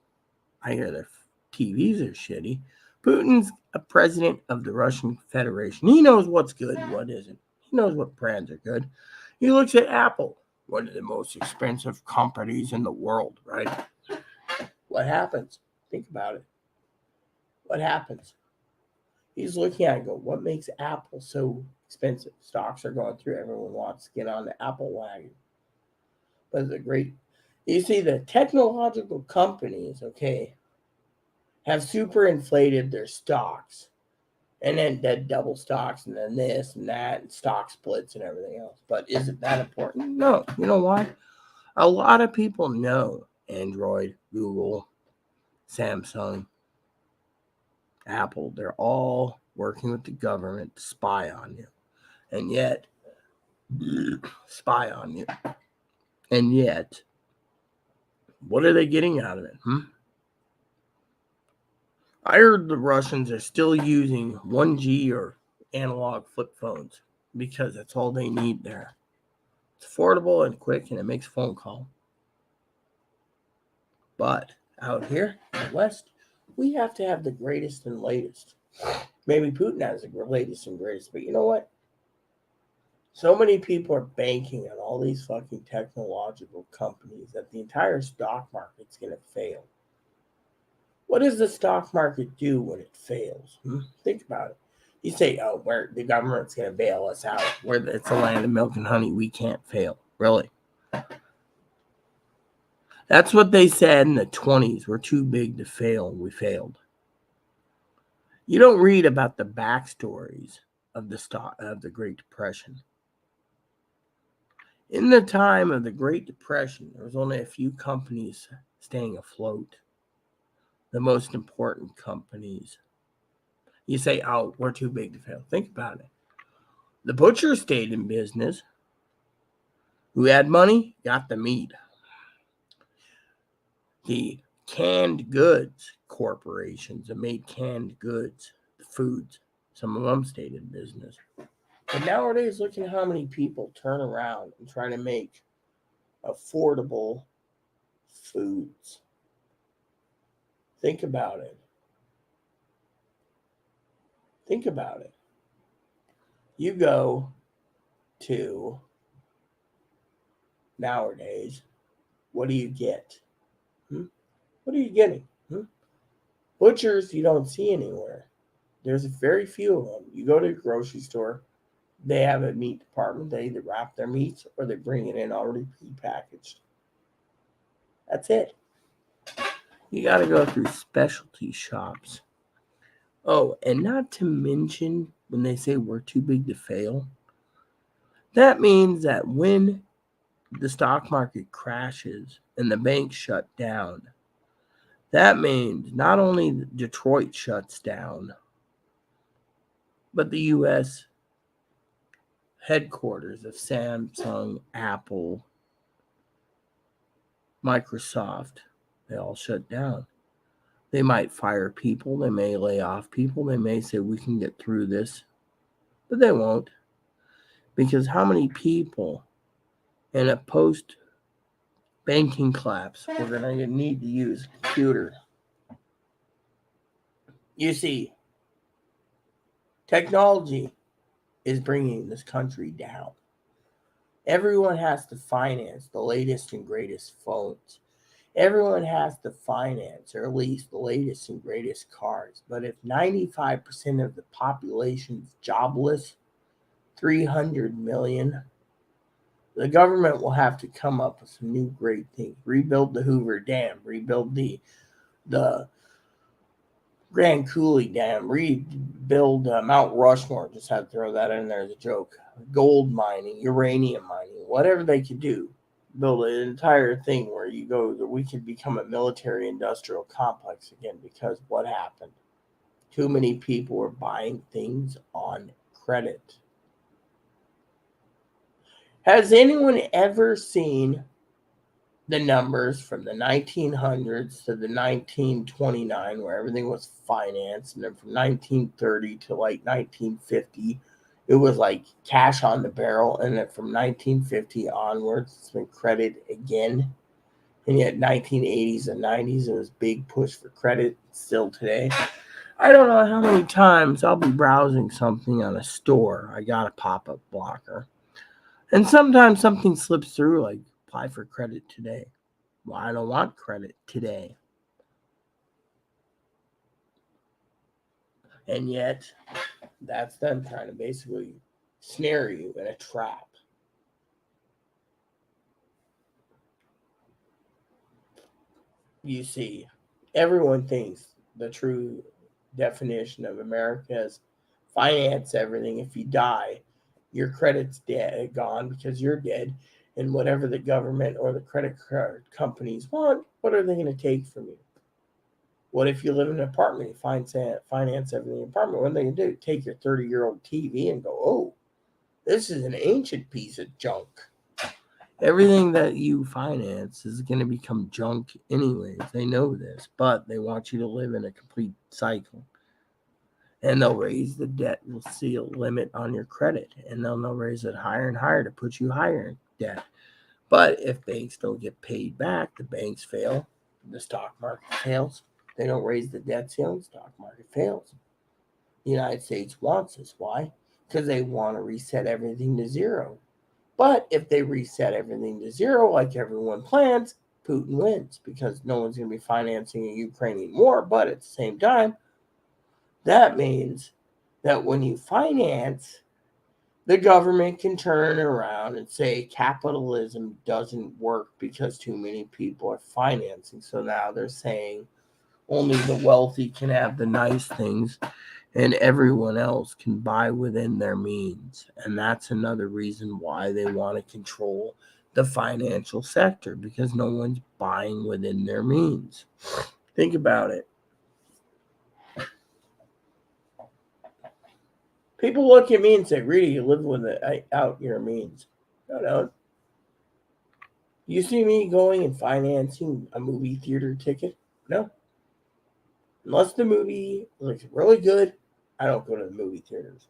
I hear their TVs are shitty. Putin's a president of the Russian Federation. He knows what's good and what isn't. He knows what brands are good. He looks at Apple, one of the most expensive companies in the world, right? What happens? Think about it. What happens? He's looking at it and go, what makes Apple so expensive? Stocks are going through. Everyone wants to get on the Apple wagon. But it's you see, the technological companies, okay, have super inflated their stocks. And then that double stocks and then this and that and stock splits and everything else. But is it that important? No. You know why? A lot of people know Android, Google, Samsung, Apple, they're all working with the government to spy on you. And yet, spy on you. And yet, what are they getting out of it? I heard the Russians are still using 1G or analog flip phones because that's all they need there. It's affordable and quick, and it makes a phone call. But out here in the West, we have to have the greatest and latest. Maybe Putin has the latest and greatest, but you know what? So many people are banking on all these fucking technological companies that the entire stock market's going to fail. What does the stock market do when it fails? Think about it. You say, oh, where the government's going to bail us out. It's a land of milk and honey. We can't fail. Really? That's what they said in the 20s. We're too big to fail. We failed. You don't read about the backstories of the Great Depression. In the time of the Great Depression, there was only a few companies staying afloat. The most important companies. You say, oh, we're too big to fail. Think about it. The butcher stayed in business. Who had money got the meat. The canned goods corporations that made canned goods, the foods, some of them stayed in business. But nowadays, look at how many people turn around and try to make affordable foods. Think about it. Think about it. You go to nowadays, what do you get? What are you getting? Butchers you don't see anywhere. There's very few of them. You go to a grocery store, they have a meat department. They either wrap their meats or they bring it in already prepackaged. That's it. You got to go through specialty shops. Oh, and not to mention when they say we're too big to fail, that means that when the stock market crashes and the banks shut down, that means not only Detroit shuts down, but the U.S. headquarters of Samsung, Apple, Microsoft, they all shut down. They might fire people. They may lay off people. They may say we can get through this, but they won't. Because how many people in a post-banking collapse we're going to need to use a computer? You see, technology is bringing this country down. Everyone has to finance the latest and greatest phones. Everyone has to finance or at least the latest and greatest cars. But if 95% of the population is jobless, 300 million, the government will have to come up with some new great things. Rebuild the Hoover Dam, rebuild the Grand Coulee Dam, rebuild Mount Rushmore. Just had to throw that in there as a joke. Gold mining, uranium mining, whatever they could do. Build an entire thing where you go that we could become a military industrial complex again, because what happened? Too many people were buying things on credit. Has anyone ever seen the numbers from the 1900s to the 1929 where everything was financed, and then from 1930 to like 1950 it was like cash on the barrel, and then from 1950 onwards it's been credit again, and yet 1980s and 90s it was big push for credit. Still today, I don't know how many times I'll be browsing something on a store. I got a pop-up blocker, and sometimes something slips through like apply for credit today. Well, I don't want credit today. And yet, that's them trying to basically snare you in a trap. You see, everyone thinks the true definition of America is finance everything. If you die, your credit's dead, gone because you're dead. And whatever the government or the credit card companies want, what are they going to take from you? What if you live in an apartment? You finance everything in the apartment. What are they going to do? Take your 30-year-old TV and go, oh, this is an ancient piece of junk. Everything that you finance is going to become junk anyways. They know this, but they want you to live in a complete cycle. And they'll raise the debt. We'll see a limit on your credit. And they'll raise it higher and higher to put you higher in debt. But if banks don't get paid back, the banks fail. The stock market fails. They don't raise the debt ceiling, stock market fails. The United States wants this. Why? Because they want to reset everything to zero. But if they reset everything to zero, like everyone plans, Putin wins because no one's going to be financing a Ukrainian war. But at the same time, that means that when you finance, the government can turn around and say capitalism doesn't work because too many people are financing. So now they're saying only the wealthy can have the nice things and everyone else can buy within their means. And that's another reason why they want to control the financial sector, because no one's buying within their means. Think about it. People look at me and say, Rita, you live without your means. No. You see me going and financing a movie theater ticket? No. Unless the movie looks really good, I don't go to the movie theaters.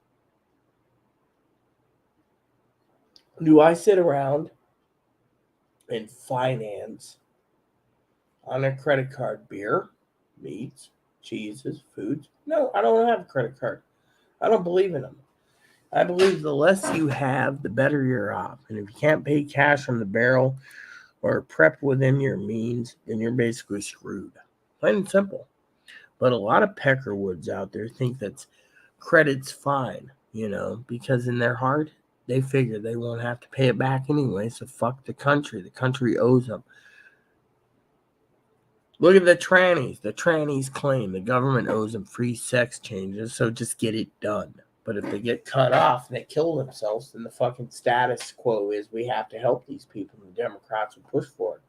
Do I sit around and finance on a credit card beer, meats, cheeses, foods? No, I don't have a credit card. I don't believe in them. I believe the less you have, the better you're off. And if you can't pay cash from the barrel or prep within your means, then you're basically screwed. Plain and simple. But a lot of peckerwoods out there think that credit's fine, because in their heart, they figure they won't have to pay it back anyway, so fuck the country. The country owes them. Look at the trannies. The trannies claim the government owes them free sex changes, so just get it done. But if they get cut off and they kill themselves, then the fucking status quo is we have to help these people, and the Democrats will push for it.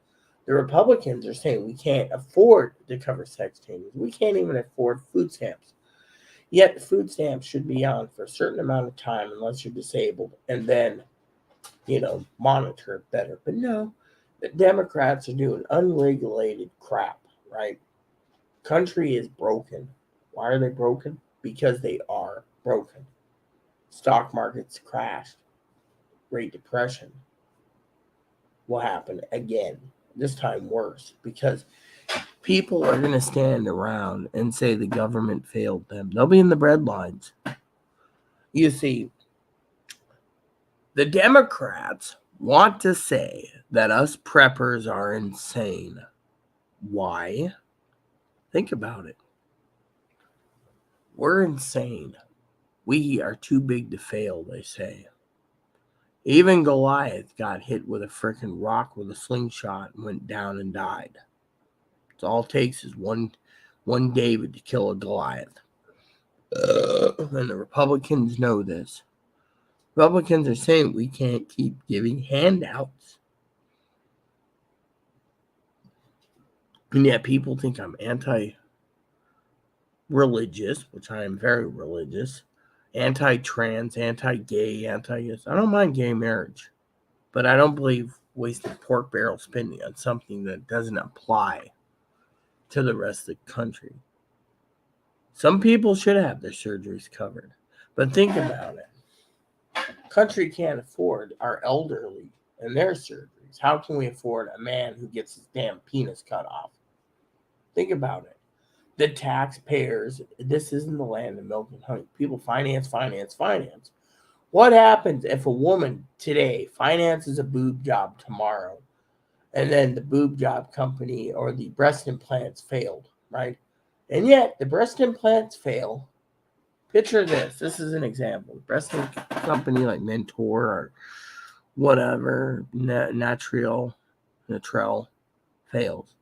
The Republicans are saying we can't afford to cover sex changes. We can't even afford food stamps. Yet the food stamps should be on for a certain amount of time unless you're disabled, and then, monitor it better. But no, the Democrats are doing unregulated crap, right? Country is broken. Why are they broken? Because they are broken. Stock markets crashed. Great Depression will happen again. This time worse, because people are going to stand around and say the government failed them. They'll be in the breadlines. You see, the Democrats want to say that us preppers are insane. Why? Think about it. We're insane. We are too big to fail, they say. Even Goliath got hit with a freaking rock with a slingshot and went down and died. It's all it takes is one David to kill a Goliath. And the Republicans know this. Republicans are saying we can't keep giving handouts. And yet people think I'm anti-religious, which I am very religious, anti-trans, anti-gay, I don't mind gay marriage, but I don't believe wasting pork barrel spending on something that doesn't apply to the rest of the country. Some people should have their surgeries covered, but think about it. Country can't afford our elderly and their surgeries. How can we afford a man who gets his damn penis cut off? Think about it. The taxpayers, this isn't the land of milk and honey. People finance. What happens if a woman today finances a boob job tomorrow, and then the boob job company or the breast implants failed, right? And yet the breast implants fail. Picture this. This is an example. The breast company like Mentor or whatever, Natrel fails.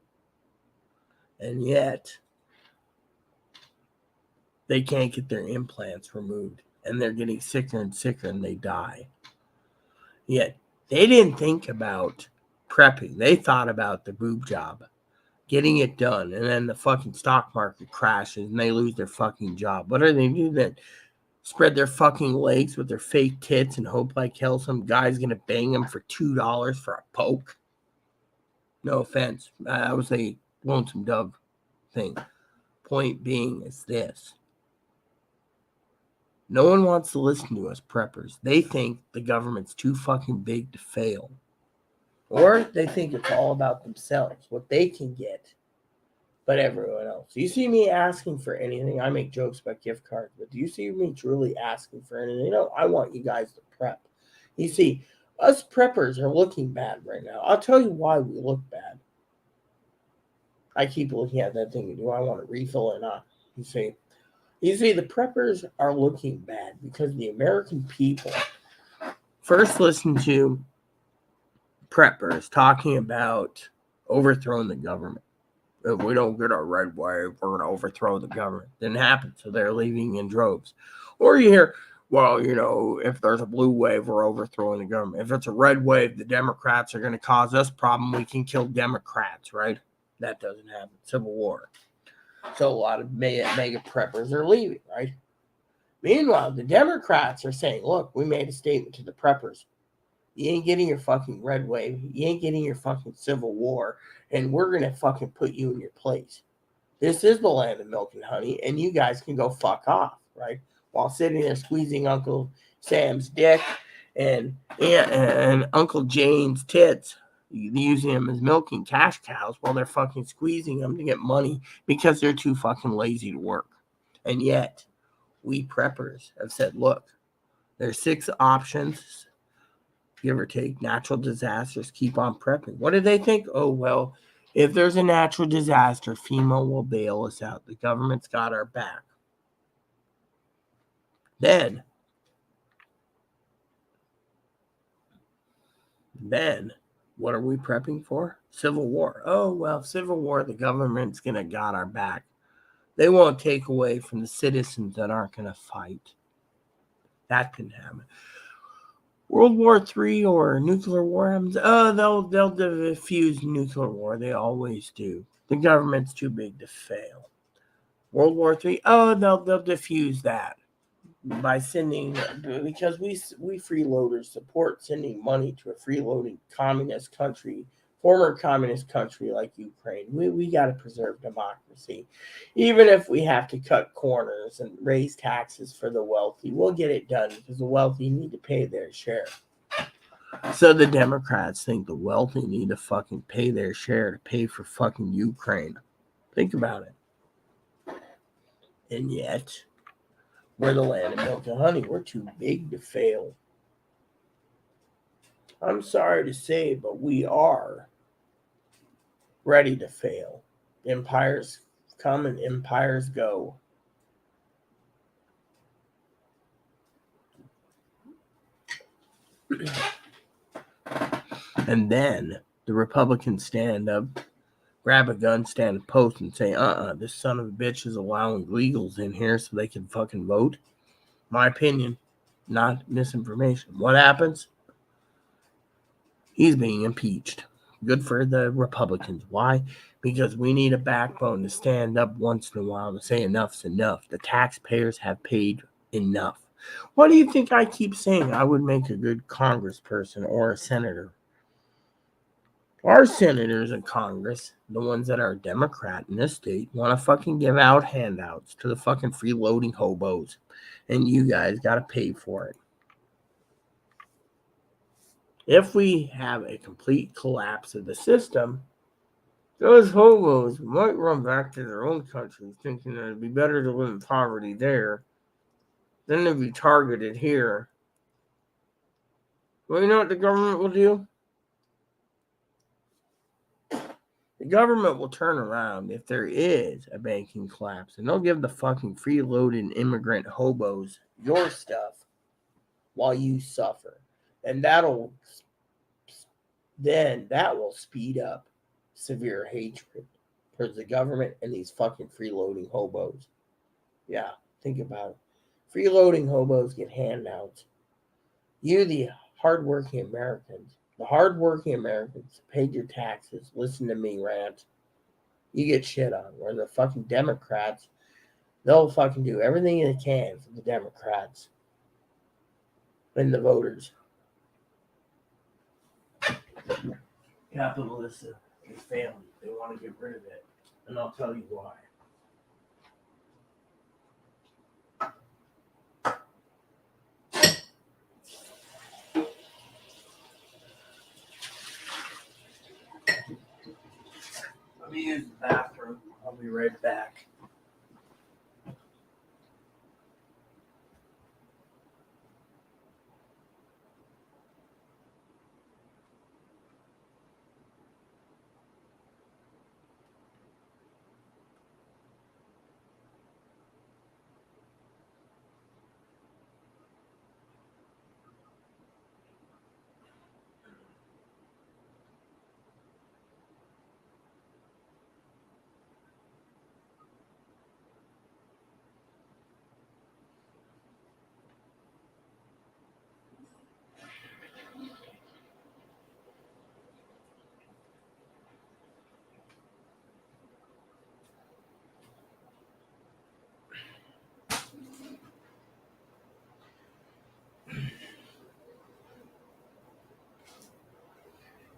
And yet they can't get their implants removed. And they're getting sicker and sicker and they die. Yet they didn't think about prepping. They thought about the boob job. getting it done, and then the fucking stock market crashes and they lose their fucking job. What do they do then? Spread their fucking legs with their fake tits and hope like hell some guy's gonna bang them for $2 for a poke? No offense. That was a Lonesome Dove thing. Point being is this. No one wants to listen to us preppers. They think the government's too fucking big to fail. Or they think it's all about themselves, what they can get, but everyone else. You see me asking for anything. I make jokes about gift cards, but do you see me truly asking for anything? I want you guys to prep. You see, us preppers are looking bad right now. I'll tell you why we look bad. I keep looking at that thing. Do I want to refill or not? You see, the preppers are looking bad because the American people first listen to preppers talking about overthrowing the government. If we don't get our red wave, we're going to overthrow the government. Didn't happen, so they're leaving in droves. Or you hear, well, if there's a blue wave, we're overthrowing the government. If it's a red wave, the Democrats are going to cause us problem. We can kill Democrats, right? That doesn't happen. Civil war. So a lot of mega preppers are leaving, right? Meanwhile, the Democrats are saying, look, we made a statement to the preppers. You ain't getting your fucking red wave. You ain't getting your fucking civil war. And we're going to fucking put you in your place. This is the land of milk and honey. And you guys can go fuck off, right? While sitting there squeezing Uncle Sam's dick and Uncle Jane's tits. Using them as milking cash cows while they're fucking squeezing them to get money because they're too fucking lazy to work. And yet, we preppers have said, look, there's 6 options, give or take, natural disasters, keep on prepping. What do they think? Oh, well, if there's a natural disaster, FEMA will bail us out. The government's got our back. Then, what are we prepping for? Civil war. Oh, well, civil war, the government's going to got our back. They won't take away from the citizens that aren't going to fight. That can happen. World War III or nuclear war happens. Oh, they'll diffuse nuclear war. They always do. The government's too big to fail. World War III. Oh, they'll diffuse that by sending, because we freeloaders support sending money to a freeloading communist country, former communist country like Ukraine. We got to preserve democracy. Even if we have to cut corners and raise taxes for the wealthy, we'll get it done because the wealthy need to pay their share. So the Democrats think the wealthy need to fucking pay their share to pay for fucking Ukraine. Think about it. And yet, we're the land of milk and honey. We're too big to fail. I'm sorry to say, but we are ready to fail. Empires come and empires go. And then the Republicans stand up, grab a gun, stand a post, and say, this son of a bitch is allowing illegals in here so they can fucking vote. My opinion, not misinformation. What happens? He's being impeached. Good for the Republicans. Why? Because we need a backbone to stand up once in a while to say enough's enough. The taxpayers have paid enough. What do you think I keep saying? I would make a good congressperson or a senator. Our senators in Congress, the ones that are Democrat in this state, want to fucking give out handouts to the fucking freeloading hobos. And you guys got to pay for it. If we have a complete collapse of the system, those hobos might run back to their own countries thinking that it'd be better to live in poverty there than to be targeted here. Well, you know what the government will do? The government will turn around if there is a banking collapse, and they'll give the fucking freeloading immigrant hobos your stuff while you suffer. And that will speed up severe hatred towards the government and these fucking freeloading hobos. Yeah, think about it. Freeloading hobos get handouts. You, the hardworking Americans, paid your taxes, listen to me rant. you get shit on. Where the fucking Democrats, they'll fucking do everything they can for the Democrats and the voters. Capitalism is failing. They want to get rid of it. And I'll tell you why. Let me use the bathroom. I'll be right back.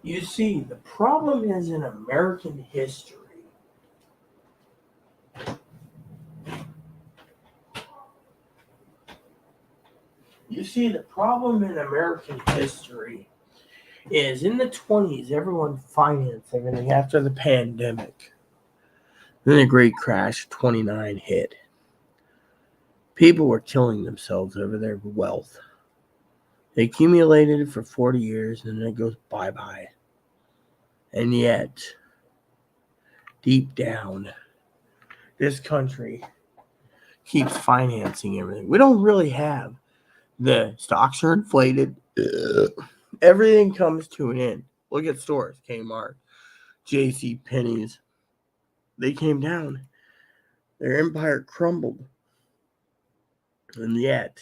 You see, the problem is in American history. You see, the problem in American history is in the 20s, everyone financed everything after the pandemic. Then the Great Crash 29 hit. People were killing themselves over their wealth. They accumulated it for 40 years and then it goes bye-bye. And yet, deep down, this country keeps financing everything. We don't really have. The stocks are inflated. Everything comes to an end. Look at stores, Kmart, J.C. Penney's. They came down. Their empire crumbled. And yet,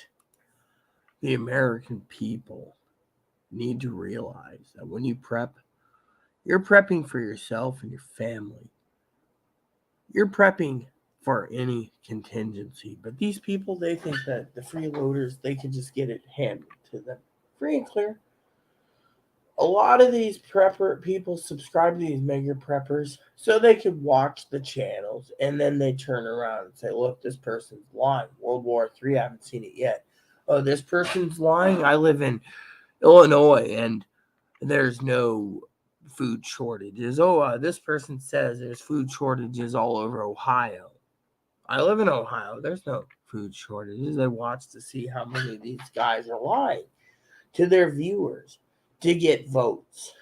the American people need to realize that when you prep, you're prepping for yourself and your family. You're prepping for any contingency. But these people, they think that the freeloaders, they can just get it handed to them. Free and clear. A lot of these prepper people subscribe to these mega preppers so they can watch the channels and then they turn around and say, look, this person's lying. World War III, I haven't seen it yet. Oh, this person's lying. I live in Illinois and there's no food shortages. Oh, this person says there's food shortages all over Ohio. I live in Ohio. There's no food shortages. They watch to see how many of these guys are lying to their viewers to get votes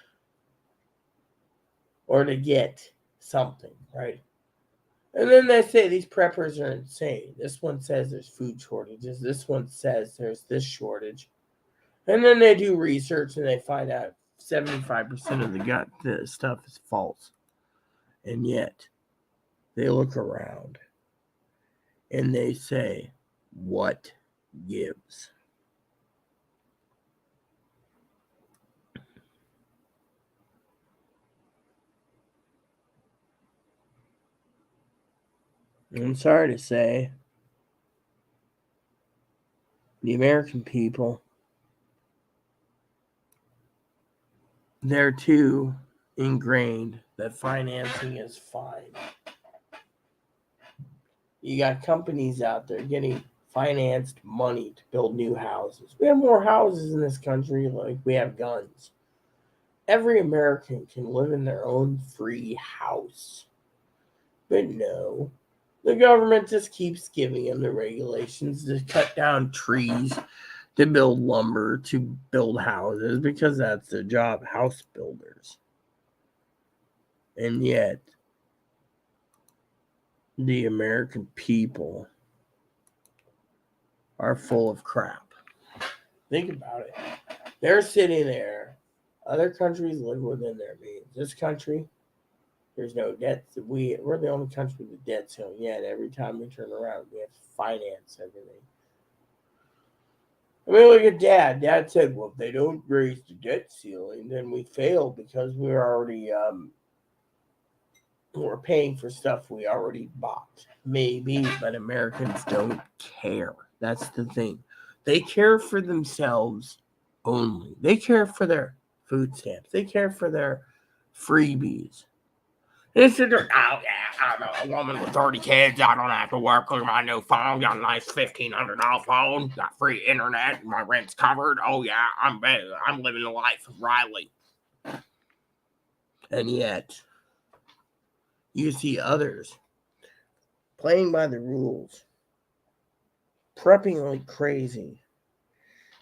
or to get something, right? And then they say these preppers are insane. This one says there's food shortages. This one says there's this shortage. And then they do research and they find out 75% of the stuff is false. And yet, they look around and they say, what gives? I'm sorry to say, the American people, they're too ingrained that financing is fine. You got companies out there getting financed money to build new houses. We have more houses in this country like we have guns. Every American can live in their own free house. But no, the government just keeps giving them the regulations to cut down trees, to build lumber, to build houses, because that's their job, house builders. And yet, the American people are full of crap. Think about it. They're sitting there. Other countries live within their means. This country, there's no debt. We're the only country with debt ceiling yet. Every time we turn around, we have to finance everything. I mean, look at Dad. Dad said, well, if they don't raise the debt ceiling, then we fail because we're already we're paying for stuff we already bought. Maybe, but Americans don't care. That's the thing. They care for themselves only. They care for their food stamps. They care for their freebies. They said, oh, yeah, I'm a woman with 30 kids. I don't have to work. Look at my new phone. Got a nice $1,500 phone. Got free internet. My rent's covered. Oh, yeah, I'm living the life of Riley. And yet, you see others playing by the rules, prepping like crazy.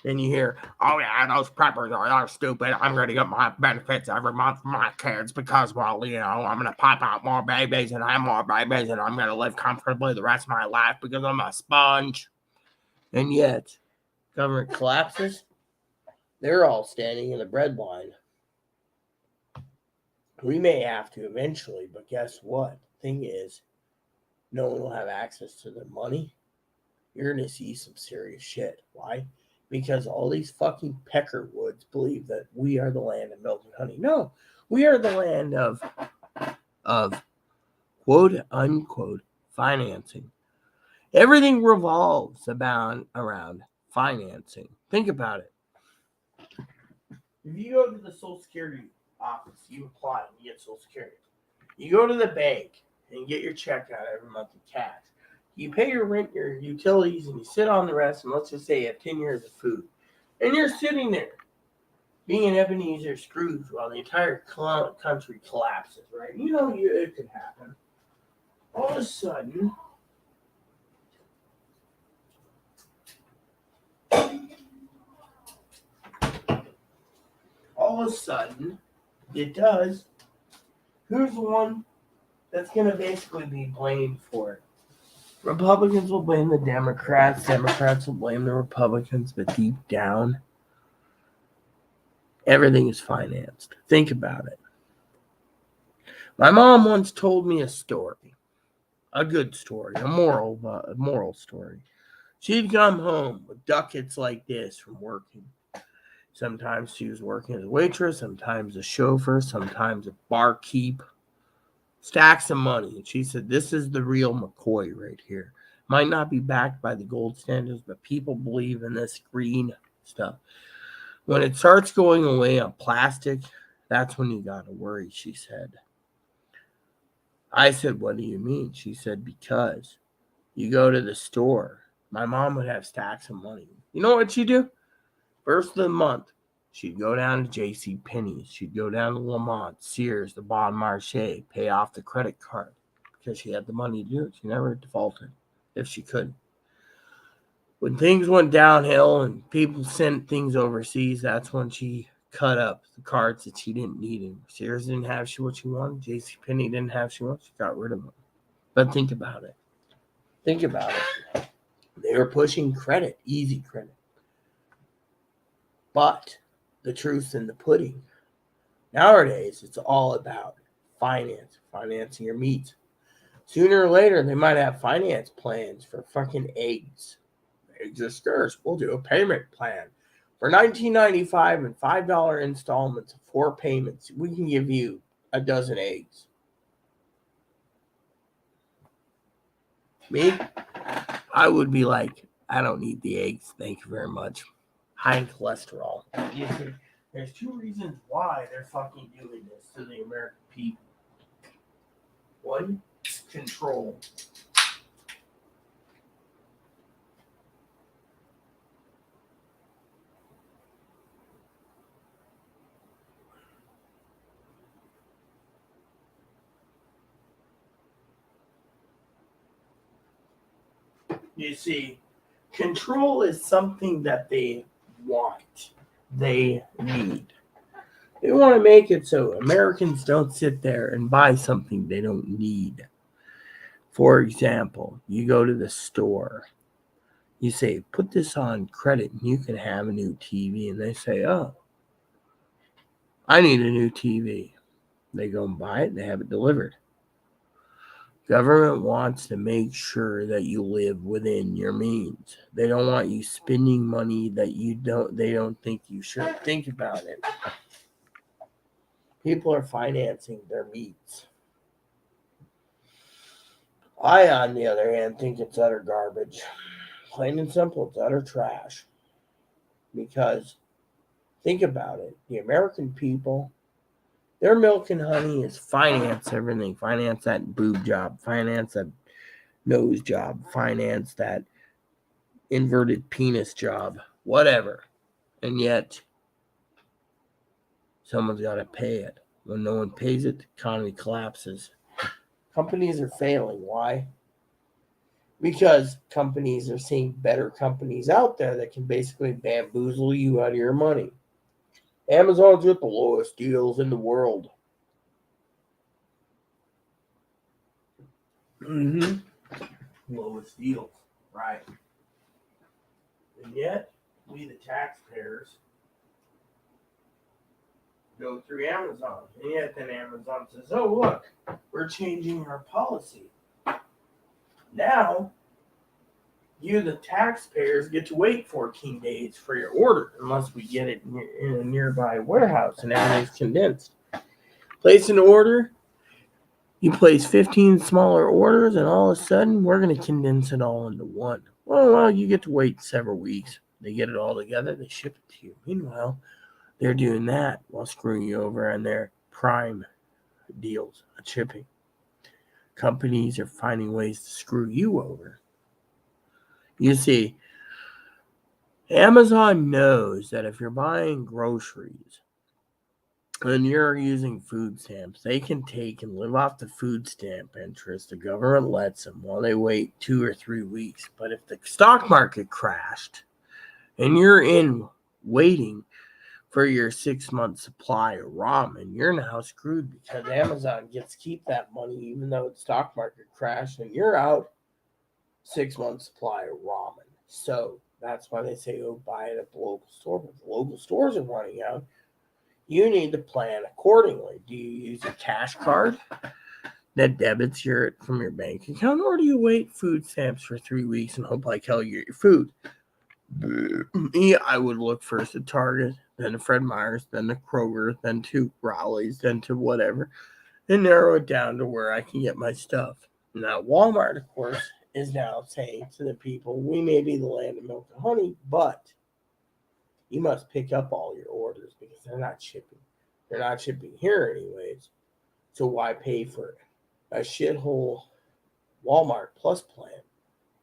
And you hear, oh yeah, those preppers are stupid. I'm going to get my benefits every month for my kids because, well, you know, I'm going to pop out more babies and have more babies and I'm going to live comfortably the rest of my life because I'm a sponge. And yet, government collapses. They're all standing in the bread line. We may have to eventually, but guess what? Thing is, no one will have access to their money. You're going to see some serious shit. Why? Because all these fucking peckerwoods believe that we are the land of milk and honey. No, we are the land of quote unquote financing. Everything revolves around financing. Think about it. If you go to the Social Security office, you apply and you get Social Security. You go to the bank and get your check out every month in cash. You pay your rent, your utilities, and you sit on the rest, and let's just say you have 10 years of food. And you're sitting there being an Ebenezer Scrooge while the entire country collapses, right? You know it could happen. All of a sudden, it does. Who's the one that's going to basically be blamed for it? Republicans will blame the Democrats. Democrats will blame the Republicans. But deep down, everything is financed. Think about it. My mom once told me a story. A good story. A moral story. She'd come home with ducats like this from working. Sometimes she was working as a waitress. Sometimes a chauffeur. Sometimes a barkeep. Stacks of money. And she said, this is the real McCoy right here. Might not be backed by the gold standards, but people believe in this green stuff. When it starts going away on plastic, that's when you got to worry, she said. I said, what do you mean? She said, because you go to the store. My mom would have stacks of money. You know what she'd do? First of the month, she'd go down to J.C. Penney's. She'd go down to Lamont, Sears, the Bon Marché, pay off the credit card because she had the money to do it. She never defaulted if she could. When things went downhill and people sent things overseas, that's when she cut up the cards that she didn't need anymore. Sears didn't have what she wanted. J.C. Penney didn't have she wanted. She got rid of them. But think about it. Think about it. They were pushing credit, easy credit. But the truth's in the pudding. Nowadays, it's all about financing your meat. Sooner or later, they might have finance plans for fucking eggs. Eggs are scarce. We'll do a payment plan. For $19.95 and $5 installments of 4 payments, we can give you a dozen eggs. Me, I would be like, I don't need the eggs. Thank you very much. High in cholesterol. There's 2 reasons why they're fucking doing this to the American people. 1, control. You see, control is something that they want. They need. They want to make it so Americans don't sit there and buy something they don't need. For example, you go to the store. You say, put this on credit and you can have a new TV. And they say, oh, I need a new TV. They go and buy it and they have it delivered. Government wants to make sure that you live within your means. They don't want you spending money that they don't think you should. Think about it. People are financing their meats. I, on the other hand, think it's utter garbage. Plain and simple, it's utter trash. Because think about it. The American people, their milk and honey is finance everything. Finance that boob job. Finance that nose job. Finance that inverted penis job. Whatever. And yet, someone's got to pay it. When no one pays it, the economy collapses. Companies are failing. Why? Because companies are seeing better companies out there that can basically bamboozle you out of your money. Amazon's got the lowest deals in the world. Lowest deals, right? And yet, we the taxpayers go through Amazon. And yet then Amazon says, oh, look, we're changing our policy. Now, you, the taxpayers, get to wait 14 days for your order unless we get it in a nearby warehouse and everything's condensed. Place an order. You place 15 smaller orders, and all of a sudden, we're going to condense it all into one. Well, you get to wait several weeks. They get it all together. They ship it to you. Meanwhile, they're doing that while screwing you over on their prime deals on shipping. Companies are finding ways to screw you over. You see, Amazon knows that if you're buying groceries and you're using food stamps, they can take and live off the food stamp interest. The government lets them while they wait 2 or 3 weeks. But if the stock market crashed and you're in waiting for your 6-month supply of ramen, you're now screwed because Amazon gets to keep that money even though the stock market crashed and you're out 6-month supply of ramen. So that's why they say, oh, buy it at the local store. But the local stores are running out. You need to plan accordingly. Do you use a cash card that debits from your bank account, or do you wait food stamps for 3 weeks and hope like hell you get your food? Me, I would look first at Target, then to Fred Meyer's, then to Kroger, then to Rowley's, then to whatever, and narrow it down to where I can get my stuff. Now, Walmart, of course, is now saying to the people, we may be the land of milk and honey, but you must pick up all your orders because they're not shipping. They're not shipping here anyways. So why pay for a shithole Walmart Plus plan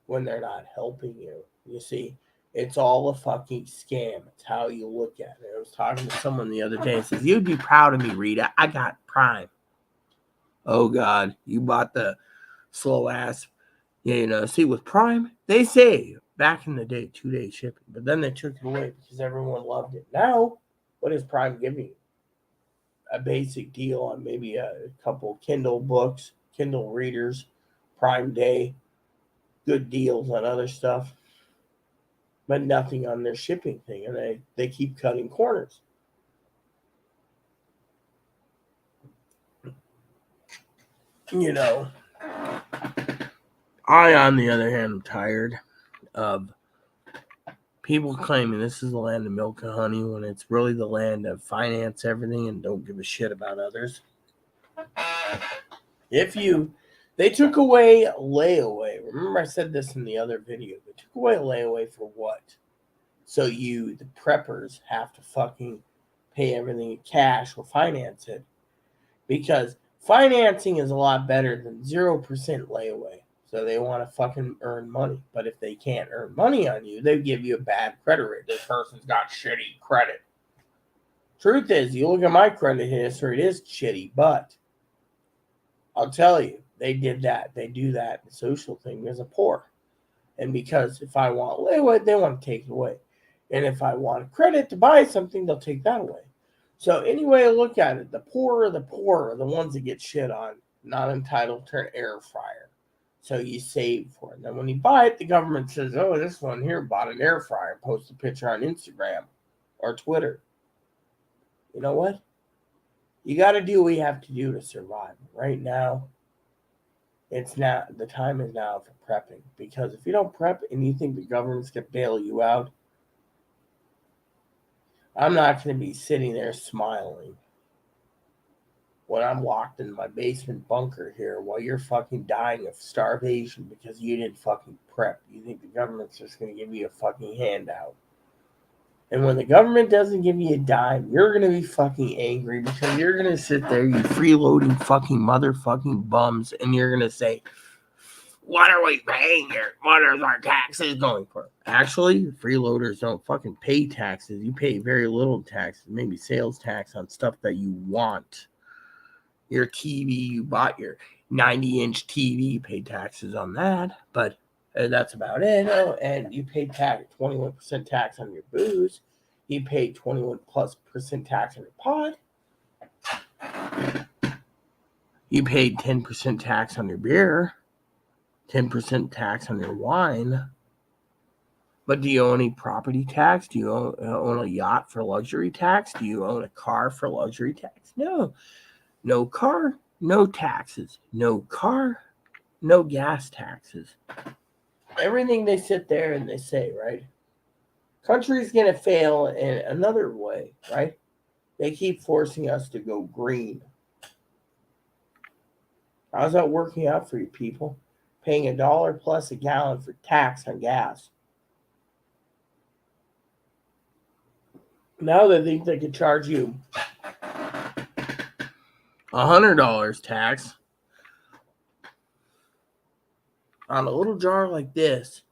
when they're not helping you? You see, it's all a fucking scam. It's how you look at it. I was talking to someone the other day and says, you'd be proud of me, Rita. I got Prime. Oh, God. You bought the slow ass. See, with Prime, they say back in the day, 2-day shipping, but then they took it away because everyone loved it. Now, what is Prime giving you? A basic deal on maybe a couple Kindle books, Kindle readers, Prime Day, good deals on other stuff, but nothing on their shipping thing, and they keep cutting corners. I, on the other hand, am tired of people claiming this is the land of milk and honey when it's really the land of finance everything and don't give a shit about others. They took away layaway. Remember I said this in the other video. They took away layaway for what? So you, the preppers, have to fucking pay everything in cash or finance it. Because financing is a lot better than 0% layaway. So they want to fucking earn money. But if they can't earn money on you, they give you a bad credit rate. This person's got shitty credit. Truth is, you look at my credit history, it is shitty. But I'll tell you, they did that. They do that social thing as a poor. And because if I want layaway, they want to take it away. And if I want credit to buy something, they'll take that away. So anyway, look at it. The poor are the ones that get shit on, not entitled to an air fryer. So you save for it. And then when you buy it, the government says, oh, this one here bought an air fryer. Post a picture on Instagram or Twitter. You know what? You got to do what you have to do to survive. Right now, the time is now for prepping. Because if you don't prep and you think the government's going to bail you out, I'm not going to be sitting there smiling when I'm locked in my basement bunker here while you're fucking dying of starvation because you didn't fucking prep. You think the government's just going to give you a fucking handout. And when the government doesn't give you a dime, you're going to be fucking angry because you're going to sit there, you freeloading fucking motherfucking bums, and you're going to say, what are we paying here? What are our taxes going for? Actually, freeloaders don't fucking pay taxes. You pay very little taxes, maybe sales tax on stuff that you want. Your TV, you bought your 90-inch TV, you pay taxes on that, but that's about it. Oh, and you pay 21% tax on your booze. You pay 21+% tax on your pot. You paid 10% tax on your beer. 10% tax on your wine. But do you own any property tax? Do you own a yacht for luxury tax? Do you own a car for luxury tax? No. No car, no taxes. No car, no gas taxes. Everything they sit there and they say, right? Country's going to fail in another way, right? They keep forcing us to go green. How's that working out for you people? Paying $1+ a gallon for tax on gas. Now they think they could charge you $100 tax on a little jar like this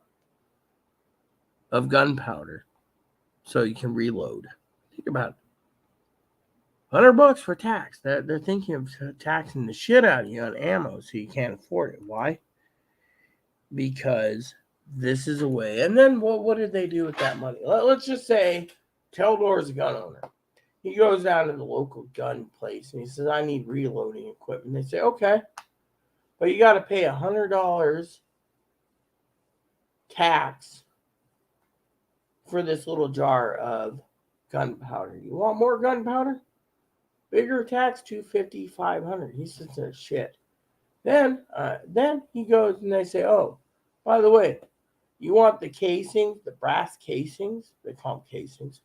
of gunpowder so you can reload. Think about it. $100 for tax. They're thinking of taxing the shit out of you on ammo so you can't afford it. Why? Because this is a way. And then what did they do with that money? Let's just say Teldor's a gun owner. He goes down to the local gun place and he says, I need reloading equipment. They say, okay, but you got to pay $100 tax for this little jar of gunpowder. You want more gunpowder? Bigger tax, $250, $500. He says, there's shit. Then he goes and they say, oh, by the way, you want the casings, the brass casings? They call them casings.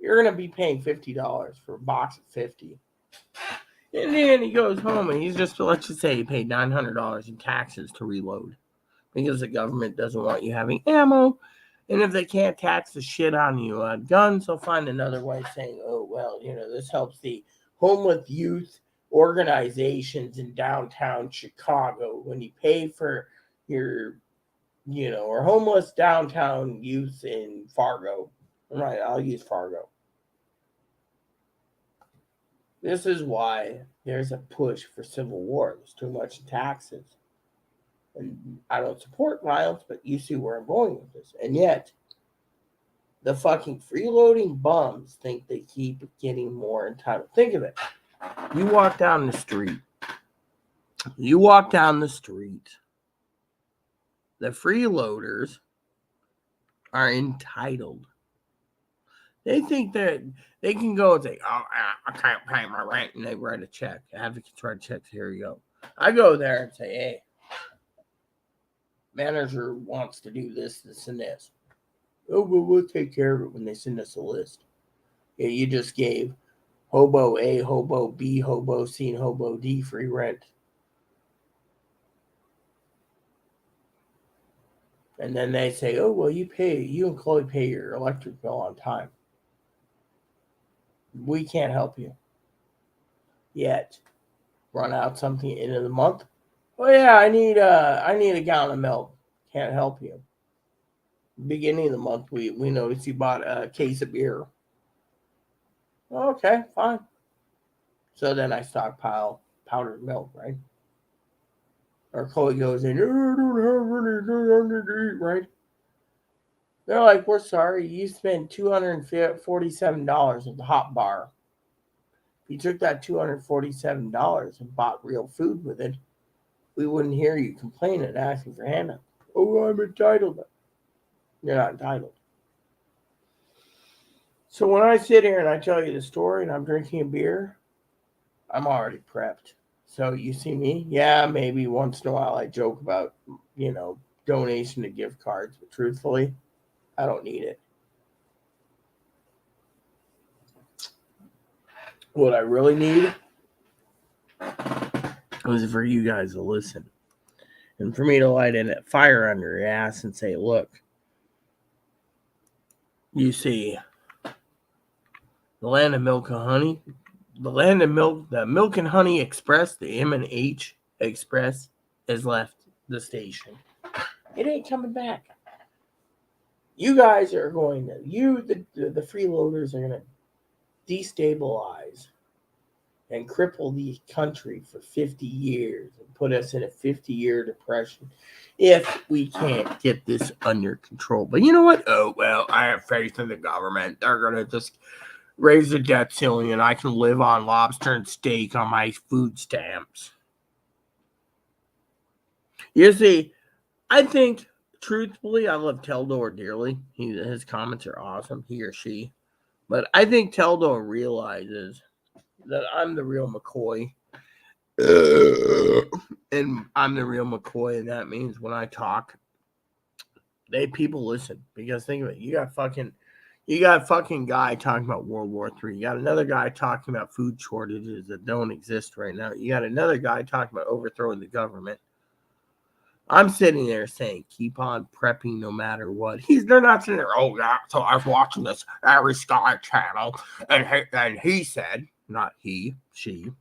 You're going to be paying $50 for a box of 50. And then he goes home and he's just, let's just say he paid $900 in taxes to reload because the government doesn't want you having ammo. And if they can't tax the shit on you on guns, they'll find another way saying, oh, well, this helps the homeless youth organizations in downtown Chicago when you pay for your, or homeless downtown youth in Fargo. Right, I'll use Fargo. This is why there's a push for civil war. There's too much taxes. And I don't support violence, but you see where I'm going with this. And yet, the fucking freeloading bums think they keep getting more entitled. Think of it. You walk down the street. The freeloaders are entitled. They think that they can go and say, oh, I can't pay my rent, and they write a check. Advocates write checks, here you go. I go there and say, hey, manager wants to do this, this, and this. Oh, well, we'll take care of it when they send us a list. Yeah, you just gave hobo A, hobo B, hobo C, and hobo D free rent. And then they say, oh, well, you and Chloe pay your electric bill on time. We can't help you. Yet. Run out something end of the month. Oh yeah, I need a gallon of milk. Can't help you. Beginning of the month, we noticed you bought a case of beer. Okay, fine. So then I stockpile powdered milk, right? Or Chloe goes in, I don't have anything to eat, right? They're like, we're sorry, you spent $247 at the hot bar. If you took that $247 and bought real food with it, we wouldn't hear you complaining and asking for handouts. Oh, I'm entitled. You're not entitled. So when I sit here and I tell you the story and I'm drinking a beer, I'm already prepped. So you see me? Yeah, maybe once in a while I joke about, donation to gift cards. But truthfully, I don't need it. What I really need It was for you guys to listen. And for me to light a fire under your ass and say, look, you see, the land of milk and honey, the land of milk, the Milk and Honey Express, the M&H Express, has left the station. It ain't coming back. You guys are going to, the freeloaders are going to destabilize and cripple the country for 50 years and put us in a 50-year depression if we can't get this under control. But you know what? Oh, well, I have faith in the government. They're going to just raise the debt ceiling and I can live on lobster and steak on my food stamps. You see, I think, truthfully, I love Teldor dearly. His comments are awesome, he or she. But I think Teldor realizes that I'm the real McCoy. And I'm the real McCoy, and that means when I talk, people listen. Because think of it, you got a fucking guy talking about World War III. You got another guy talking about food shortages that don't exist right now. You got another guy talking about overthrowing the government. I'm sitting there saying, keep on prepping no matter what. They're not sitting there, oh, yeah, so I was watching this Every Sky channel, and he said, not he, she,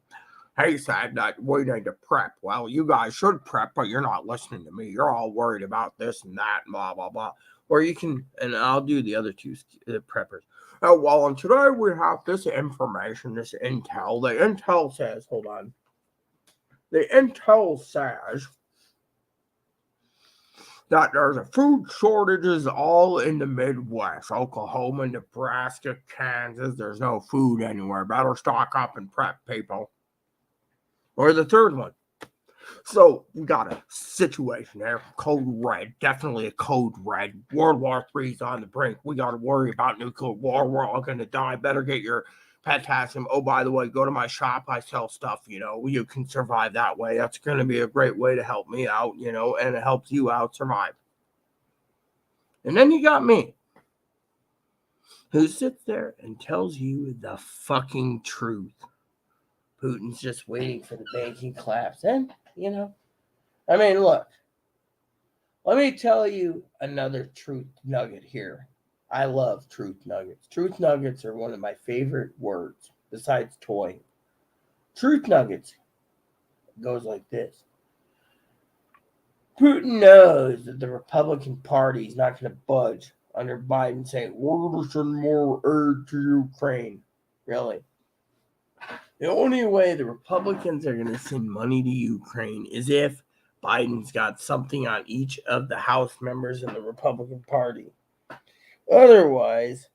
he said that we need to prep. Well, you guys should prep, but you're not listening to me. You're all worried about this and that, and blah, blah, blah. Or you can, and I'll do the other two preppers. Oh, well, and today we have this information, this intel. The intel says, hold on. The intel says that there's a food shortages all in the Midwest, Oklahoma, Nebraska, Kansas. There's no food anywhere. Better stock up and prep, people. Or the third one. So we got a situation there. Code red. Definitely a code red. World War III's on the brink. We got to worry about nuclear war. We're all going to die. Better get your potassium. Oh, by the way, go to my shop. I sell stuff, you can survive that way. That's going to be a great way to help me out, and it helps you out survive. And then you got me, who sits there and tells you the fucking truth. Putin's just waiting for the banking collapse. And, look, let me tell you another truth nugget here. I love truth nuggets. Truth nuggets are one of my favorite words besides toy. Truth nuggets goes like this. Putin knows that the Republican Party is not going to budge under Biden saying, we're going to send more aid to Ukraine. Really? The only way the Republicans are going to send money to Ukraine is if Biden's got something on each of the House members in the Republican Party. Otherwise,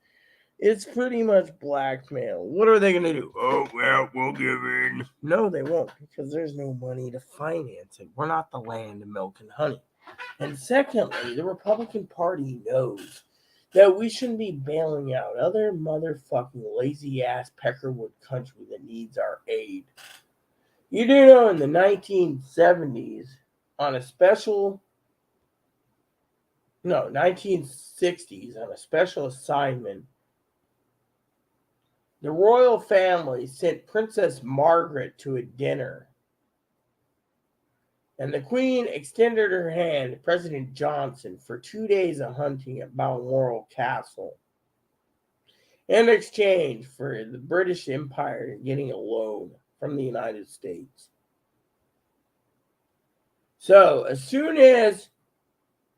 it's pretty much blackmail. What are they going to do? Oh, well, we'll give in. No, they won't, because there's no money to finance it. We're not the land of milk and honey. And secondly, the Republican Party knows that we shouldn't be bailing out other motherfucking lazy-ass Peckerwood country that needs our aid. You do know in the 1970s, 1960s, on a special assignment, the royal family sent Princess Margaret to a dinner. And the Queen extended her hand to President Johnson for 2 days of hunting at Balmoral Castle in exchange for the British Empire getting a loan from the United States. So as soon as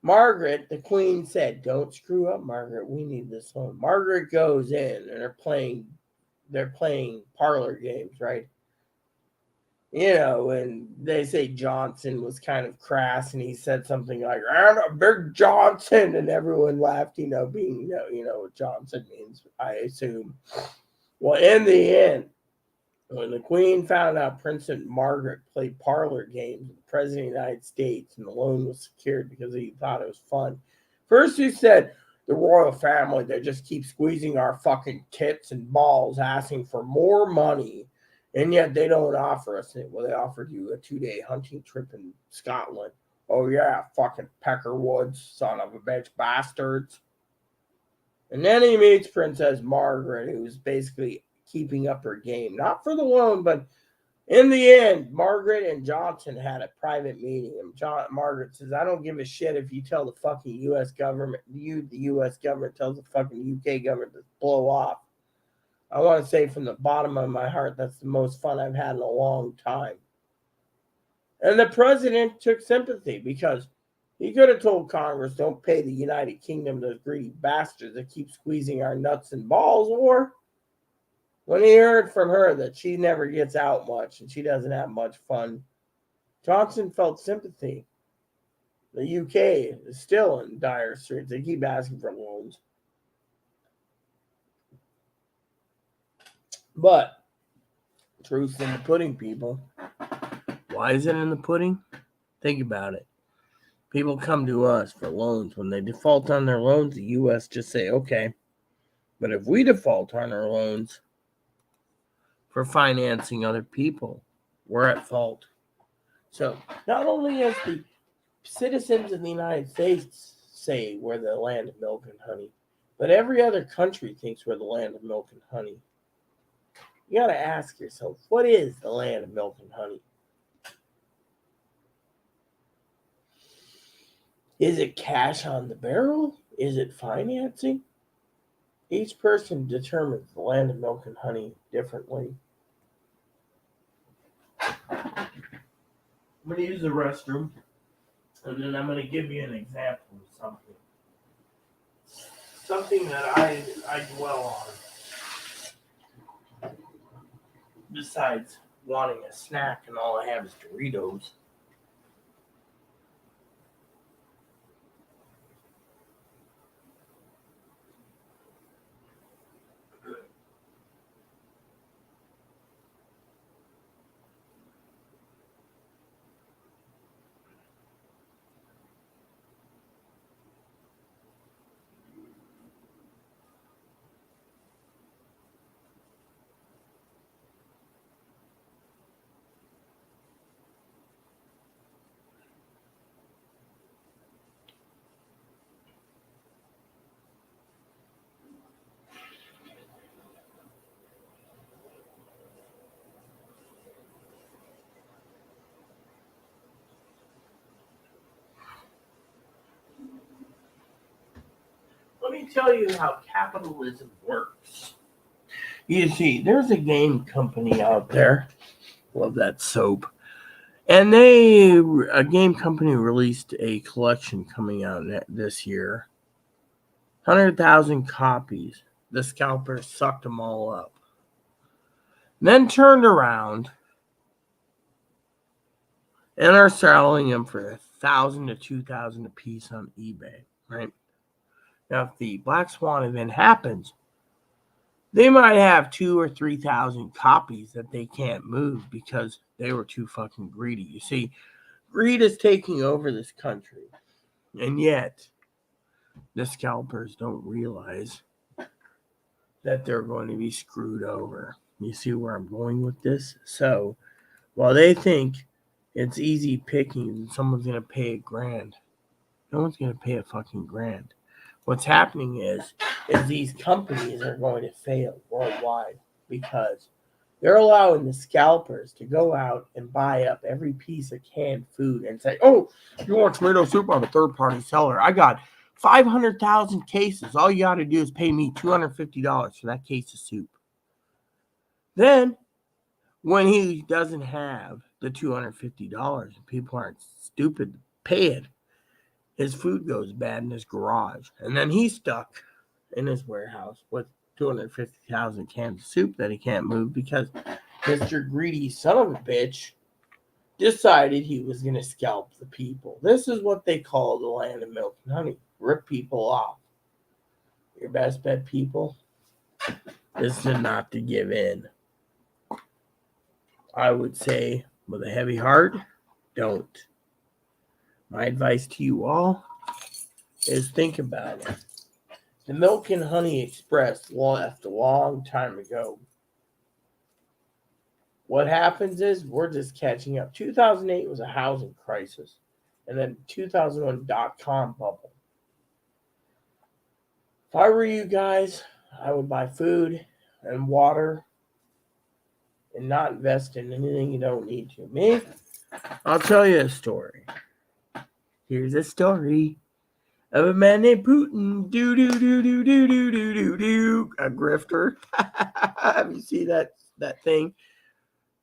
Margaret, the Queen, said, don't screw up, Margaret, we need this loan. Margaret goes in and they're playing parlor games, right? And they say Johnson was kind of crass, and he said something like, "I'm a big Johnson," and everyone laughed, being, what Johnson means, I assume. Well, in the end, when the Queen found out Princess Margaret played parlor games with the President of the United States and the loan was secured because he thought it was fun, first he said, the royal family, they just keep squeezing our fucking tits and balls, asking for more money. And yet they don't offer us it. Well, they offered you a 2-day hunting trip in Scotland. Oh, yeah, fucking Peckerwoods, son of a bitch bastards. And then he meets Princess Margaret, who's basically keeping up her game. Not for the loan, but In the end, Margaret and Johnson had a private meeting, and Margaret says, "I don't give a shit if you tell the fucking U.S. government, the U.S. government tells the fucking U.K. government to blow off. I want to say from the bottom of my heart, that's the most fun I've had in a long time." And the president took sympathy because he could have told Congress, "Don't pay the United Kingdom, those greedy bastards that keep squeezing our nuts and balls," or when he heard from her that she never gets out much and she doesn't have much fun, Johnson felt sympathy. The UK is still in dire straits. They keep asking for loans. But truth's in the pudding, people. Why is it in the pudding? Think about it. People come to us for loans. When they default on their loans, the U.S. just say, okay. But if we default on our loans for financing other people, we're at fault. So not only is the citizens of the United States say we're the land of milk and honey, but every other country thinks we're the land of milk and honey. You got to ask yourself, what is the land of milk and honey? Is it cash on the barrel? Is it financing? Each person determines the land of milk and honey differently. I'm going to use the restroom, and then I'm going to give you an example of something. Something that I dwell on. Besides wanting a snack and all I have is Doritos. Let me tell you how capitalism works. You see, there's a game company out there. Love that soap. And a game company released a collection coming out this year. 100,000 copies. The scalpers sucked them all up. Then turned around and are selling them for $1,000 to $2,000 a piece on eBay, right? Now, if the Black Swan event happens, they might have 2,000 or 3,000 copies that they can't move because they were too fucking greedy. You see, greed is taking over this country, and yet the scalpers don't realize that they're going to be screwed over. You see where I'm going with this? So, while they think it's easy picking and someone's going to pay $1,000, no one's going to pay a fucking $1,000. What's happening is these companies are going to fail worldwide because they're allowing the scalpers to go out and buy up every piece of canned food and say, "Oh, you want tomato soup? I'm a third-party seller. I got 500,000 cases. All you got to do is pay me $250 for that case of soup." Then, when he doesn't have the $250 and people aren't stupid to pay it, his food goes bad in his garage. And then he's stuck in his warehouse with 250,000 cans of soup that he can't move because Mr. Greedy son of a bitch decided he was going to scalp the people. This is what they call the land of milk and honey. Rip people off. Your best bet, people, is to not to give in. I would say, with a heavy heart, don't. My advice to you all is think about it. The Milk and Honey Express left a long time ago. What happens is we're just catching up. 2008 was a housing crisis, and then 2001 dot-com bubble. If I were you guys, I would buy food and water and not invest in anything you don't need to. Me, I'll tell you a story. Here's a story of a man named Putin. Do do do do do do do do do. A grifter. Have you seen that thing?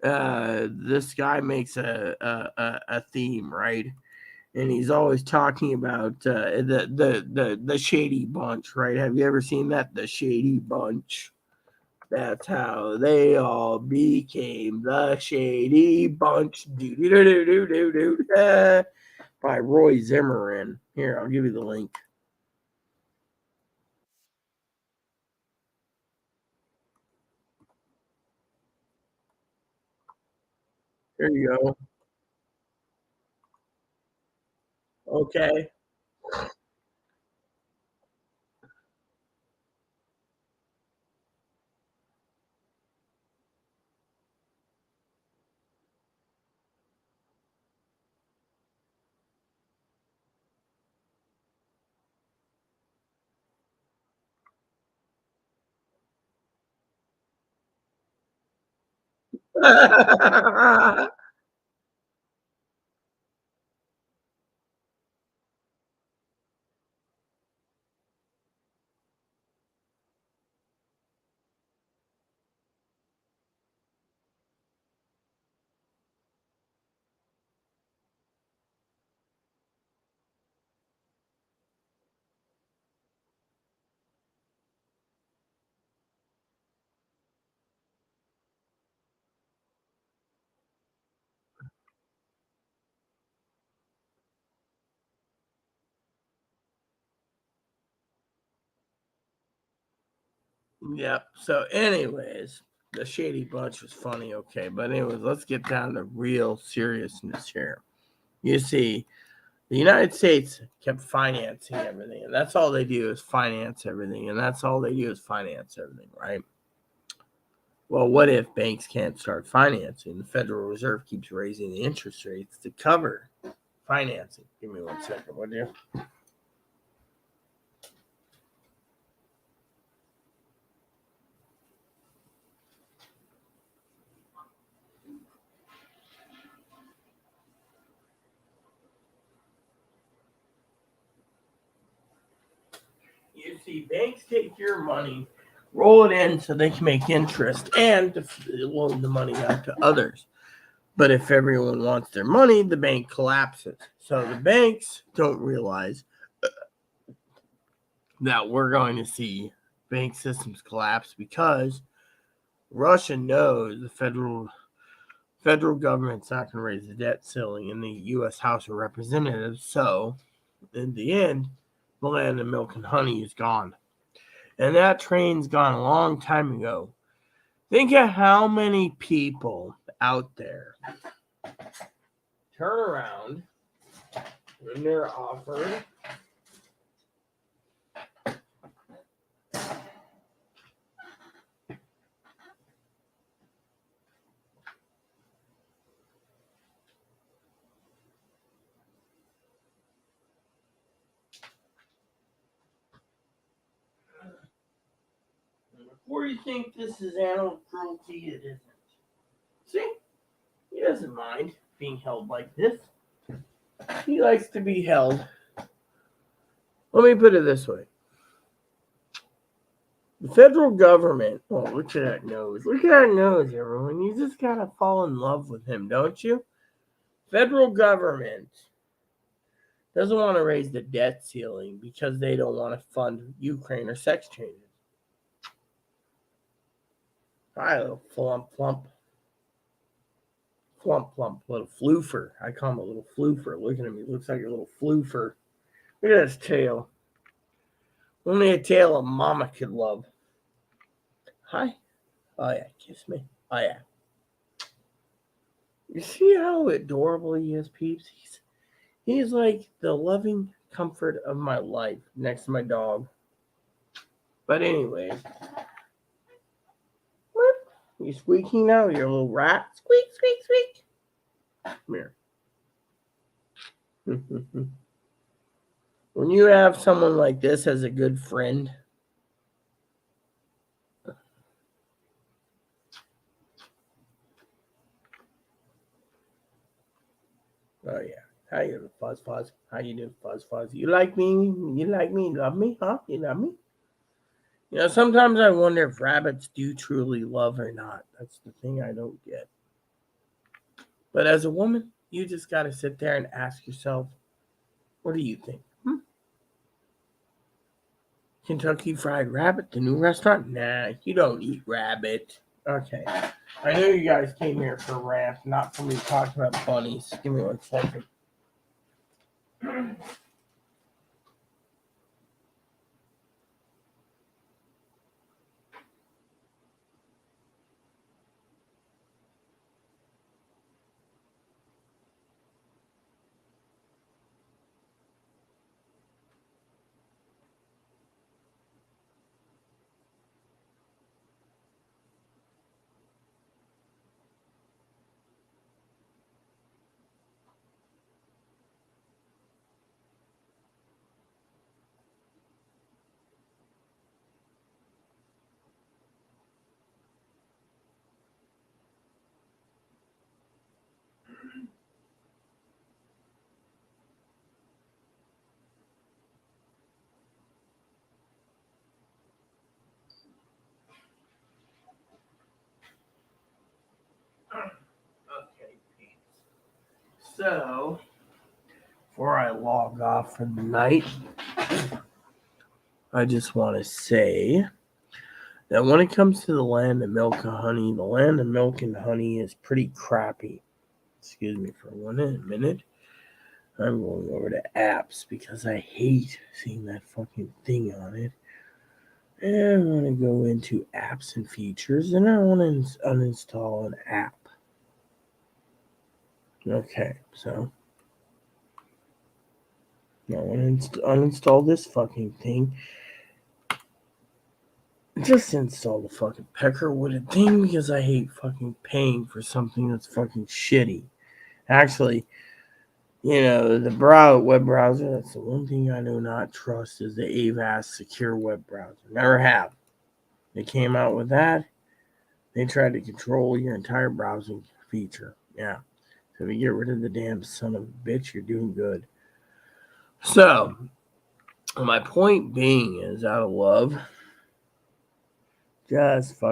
This guy makes a theme, right? And he's always talking about the Shady Bunch, right? Have you ever seen that? The Shady Bunch. That's how they all became the Shady Bunch. Do do do do do do do. By Roy Zimmerman. Here, I'll give you the link. There you go. Okay. Yep. So, anyways, the Shady Bunch was funny, okay. But, anyways, let's get down to real seriousness here. You see, the United States kept financing everything, and that's all they do is finance everything, and that's all they do is finance everything, right? Well, what if banks can't start financing? The Federal Reserve keeps raising the interest rates to cover financing. Give me 1 second, would you? You see, banks take your money, roll it in so they can make interest and loan the money out to others. But if everyone wants their money, the bank collapses. So the banks don't realize that we're going to see bank systems collapse because Russia knows the federal government's not going to raise the debt ceiling in the U.S. House of Representatives. So in the end, the land of milk and honey is gone. And that train's gone a long time ago. Think of how many people out there turn around when they're offered before you think this is animal cruelty, it isn't. See? He doesn't mind being held like this. He likes to be held. Let me put it this way. The federal government, oh, look at that nose. Look at that nose, everyone. You just gotta fall in love with him, don't you? Federal government doesn't want to raise the debt ceiling because they don't want to fund Ukraine or sex changes. All right, little flump, flump. Flump, plump, little floofer. I call him a little floofer. Looking at me, looks like a little floofer. Look at his tail. Only a tail a mama could love. Hi. Oh, yeah, kiss me. Oh, yeah. You see how adorable he is, peeps? He's like the loving comfort of my life next to my dog. But anyway, what? You squeaking now? You're a little rat? Squeak, squeak, squeak. Come here. When you have someone like this as a good friend, Oh yeah. How you doing, Fuzz Fuzz? How you doing, Fuzz Fuzz? You like me? You like me? Love me? Huh? You love me? Sometimes I wonder if rabbits do truly love or not. That's the thing I don't get. But as a woman, you just gotta sit there and ask yourself, what do you think? Kentucky Fried Rabbit, the new restaurant? Nah, you don't eat rabbit. Okay. I know you guys came here for rant, not for me talking about bunnies. Give me 1 second. Okay, so before I log off for the night, I just want to say that when it comes to the land of milk and honey, the land of milk and honey is pretty crappy. Excuse me for 1 minute. I'm going over to apps because I hate seeing that fucking thing on it. And I'm going to go into apps and features, and I want to uninstall an app. Okay, so I want to uninstall this fucking thing. Just install the fucking Peckerwooded thing because I hate fucking paying for something that's fucking shitty. Actually, the web browser, that's the one thing I do not trust is the Avast secure web browser. Never have. They came out with that. They tried to control your entire browsing feature. Yeah. So if you get rid of the damn son of a bitch, you're doing good. So, my point being is out of love, just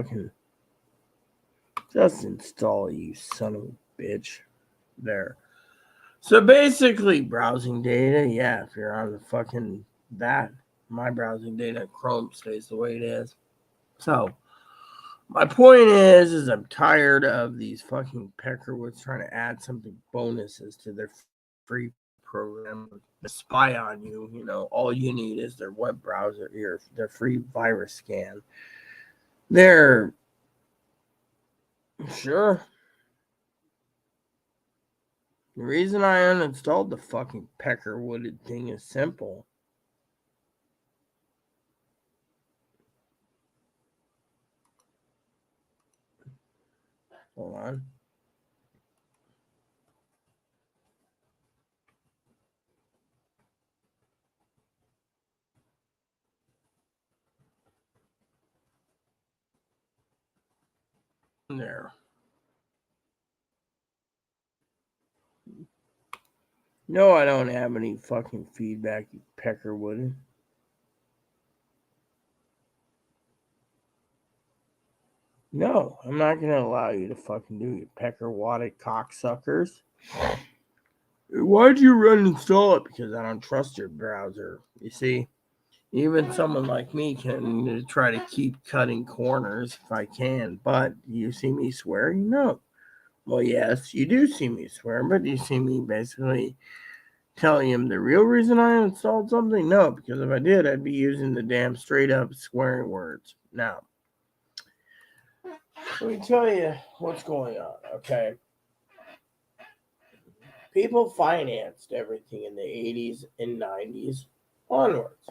install, you son of a bitch. There. So basically, browsing data, yeah, if you're on the fucking my browsing data, Chrome stays the way it is. So, my point is I'm tired of these fucking Peckerwoods trying to add something bonuses to their free program to spy on you. All you need is their web browser, their free virus scan. They're sure. The reason I uninstalled the fucking Peckerwooded thing is simple. Hold on. There. No, I don't have any fucking feedback, you Peckerwood. No, I'm not going to allow you to fucking do it, Peckerwadded cocksuckers. Why'd you run and install it? Because I don't trust your browser. You see, even someone like me can try to keep cutting corners if I can, but you see me swearing? No. Well, yes, you do see me swearing, but you see me basically telling him the real reason I installed something? No, because if I did, I'd be using the damn straight up swearing words. Now, let me tell you what's going on, okay? People financed everything in the 80s and 90s onwards.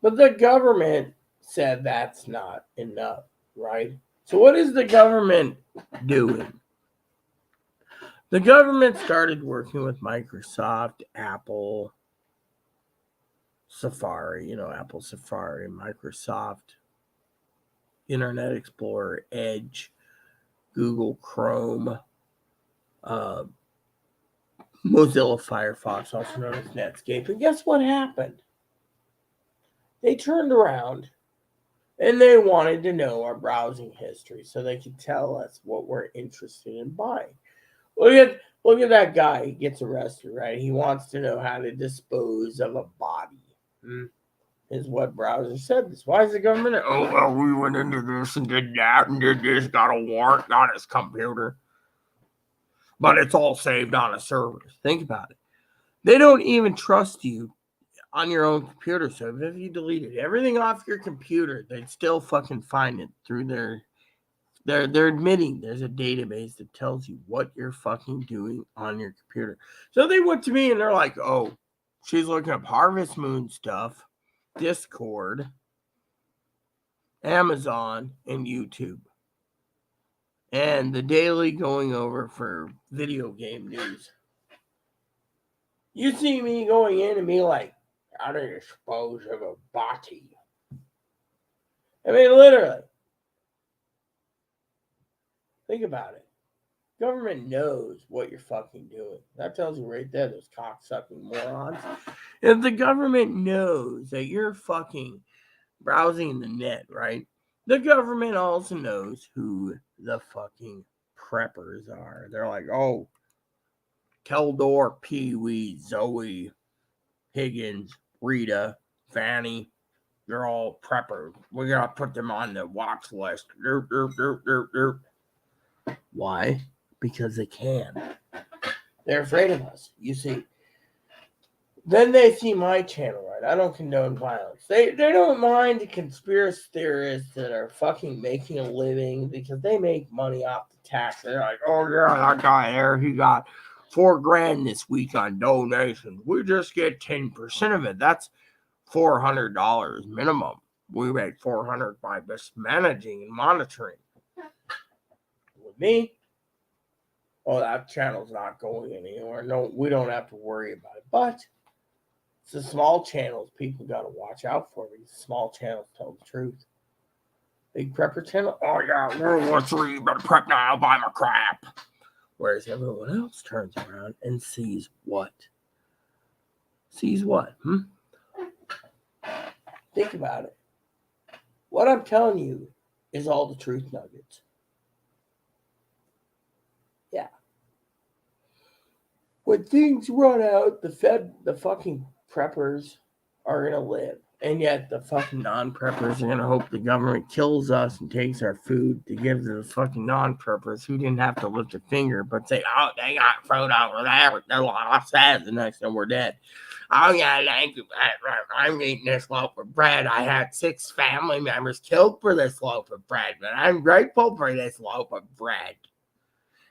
But the government said that's not enough, right? So, what is the government doing? The government started working with Microsoft, Apple, Safari, Apple Safari, Microsoft, Internet Explorer, Edge, Google Chrome, Mozilla Firefox, also known as Netscape. And guess what happened? They turned around and they wanted to know our browsing history so they could tell us what we're interested in buying. Look at that guy. He gets arrested, right? He wants to know how to dispose of a body. His web browser said this. Why is the government? Oh, well, we went into this and did that and did this, got a warrant on his computer. But it's all saved on a server. Think about it. They don't even trust you on your own computer. So if you deleted everything off your computer, they'd still fucking find it through they're admitting there's a database that tells you what you're fucking doing on your computer. So they went to me and they're like, oh, she's looking up Harvest Moon stuff, Discord, Amazon, and YouTube. And the daily going over for video game news. You see me going in and be like, how to dispose of a body. I mean, literally. Think about it. Government knows what you're fucking doing. That tells you right there, those cocksucking morons. If the government knows that you're fucking browsing the net, right? The government also knows who the fucking preppers are. They're like, oh, Keldor, Pee-wee, Zoe, Higgins, Rita, Fanny, they're all preppers. We gotta put them on the watch list. Why? Because they can. They're afraid of us, you see. Then they see my channel, right? I don't condone violence. They don't mind the conspiracy theorists that are fucking making a living because they make money off the tax. They're like, oh yeah, that guy there, he got $4,000 this week on donations. We just get 10% of it. That's $400 minimum. We make $400 by mismanaging and monitoring. With me, oh, that channel's not going anywhere. No, we don't have to worry about it. But it's the small channels people got to watch out for because small channels tell the truth. Big prepper channel, oh yeah, World War III, you better prep now, buy my crap. Whereas everyone else turns around and sees what? Sees what? Think about it. What I'm telling you is all the truth nuggets. Yeah. When things run out, the fucking preppers are going to live. And yet the fucking non-preppers are going to hope the government kills us and takes our food to give to the fucking non-preppers who didn't have to lift a finger but say, oh, they got food over there. They're lost as the next time we're dead. Oh, yeah, thank you. I'm eating this loaf of bread. I had 6 family members killed for this loaf of bread, but I'm grateful for this loaf of bread.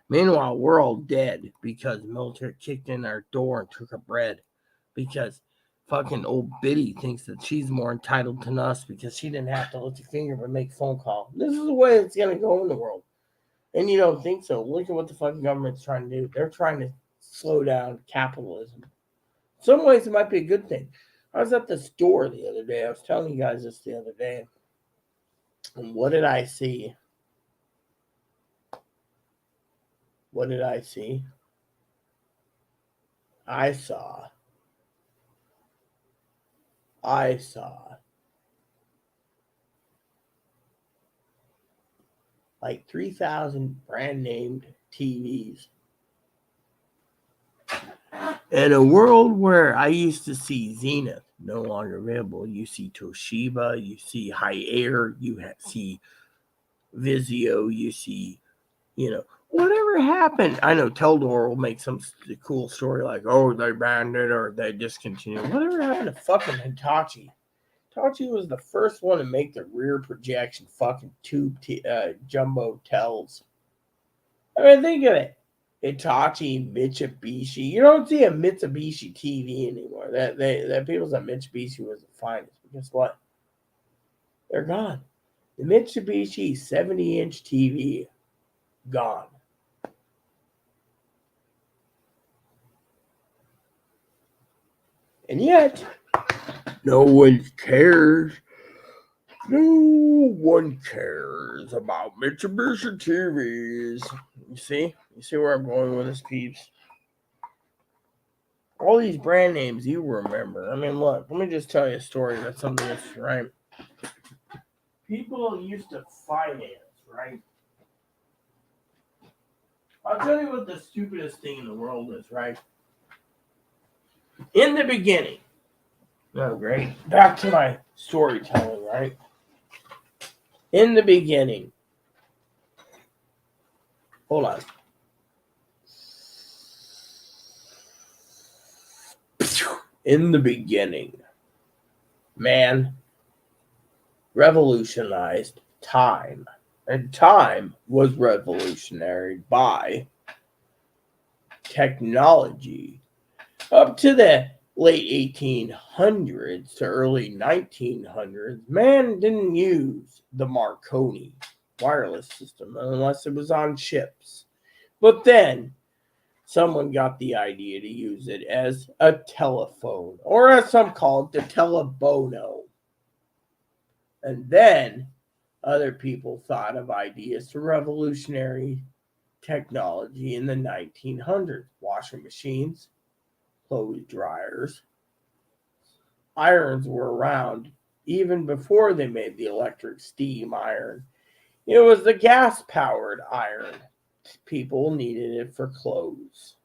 Meanwhile, we're all dead because the military kicked in our door and took our bread because fucking old Biddy thinks that she's more entitled than us because she didn't have to lift a finger but make a phone call. This is the way it's going to go in the world. And you don't think so. Look at what the fucking government's trying to do. They're trying to slow down capitalism. In some ways, it might be a good thing. I was at the store the other day. I was telling you guys this the other day. And what did I see? What did I see? I saw like 3,000 brand named TVs. In a world where I used to see Zenith no longer available, you see Toshiba, you see Hi-Air, you see Vizio, you see, whatever happened. I know Teldor will make some cool story like, oh, they banned it or they discontinued. Whatever happened to fucking Hitachi? Hitachi was the first one to make the rear projection fucking tube jumbo tells. I mean, think of it. Hitachi, Mitsubishi. You don't see a Mitsubishi TV anymore. That people said Mitsubishi was the finest. But guess what? They're gone. The Mitsubishi 70-inch TV, gone. And yet, no one cares. No one cares about Mitsubishi TVs. You see where I'm going with this, peeps? All these brand names you remember. I mean, look, let me just tell you a story about something that's right. People used to finance, right? I'll tell you what the stupidest thing in the world is, right? In the beginning, oh, great. Back to my storytelling, right? In the beginning, hold on. In the beginning, man revolutionized time. And time was revolutionary by technology. Up to the late 1800s to early 1900s, man didn't use the Marconi wireless system unless it was on ships. But then someone got the idea to use it as a telephone, or as some call it, the telebono. And then other people thought of ideas to revolutionary technology in the 1900s. Washing machines, clothes dryers, irons were around even before they made the electric steam iron. It was the gas powered iron. People needed it for clothes.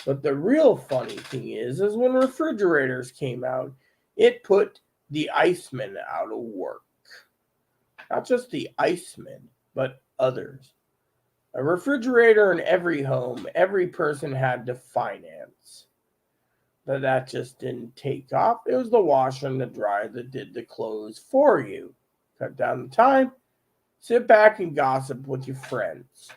But the real funny thing is when refrigerators came out, it put the iceman out of work. Not just the iceman, but others. A refrigerator in every home, every person had to finance. But that just didn't take off. It was the washer and the dryer that did the clothes for you. Cut down the time, sit back and gossip with your friends.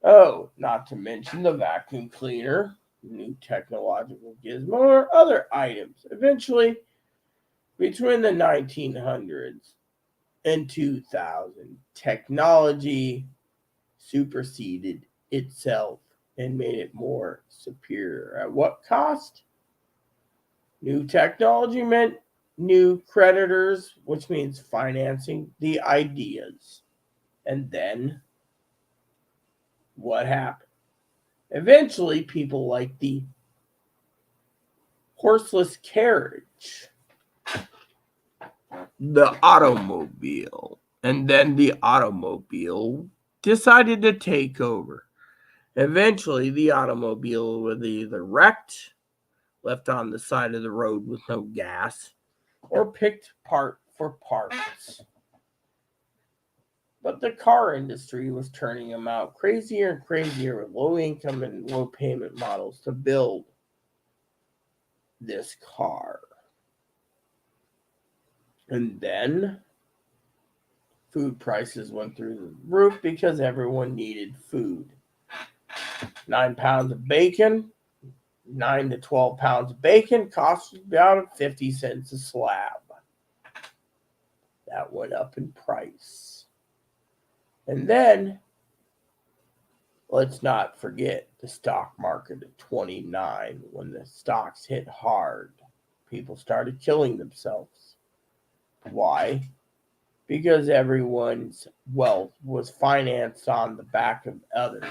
Oh, not to mention the vacuum cleaner, new technological gizmo, or other items. Eventually, between the 1900s and 2000, technology superseded itself and made it more superior. At what cost? New technology meant new creditors, which means financing the ideas. And then what happened? Eventually, people like the horseless carriage, the automobile, and then the automobile decided to take over. Eventually, the automobile was either wrecked, left on the side of the road with no gas, or picked apart for parts. But the car industry was turning them out crazier and crazier with low income and low payment models to build this car. And then food prices went through the roof because everyone needed food. 9 pounds of bacon, 9 to 12 pounds of bacon cost about 50 cents a slab. That went up in price. And then, let's not forget the stock market at 29. When the stocks hit hard, people started killing themselves. Why? Because everyone's wealth was financed on the back of others.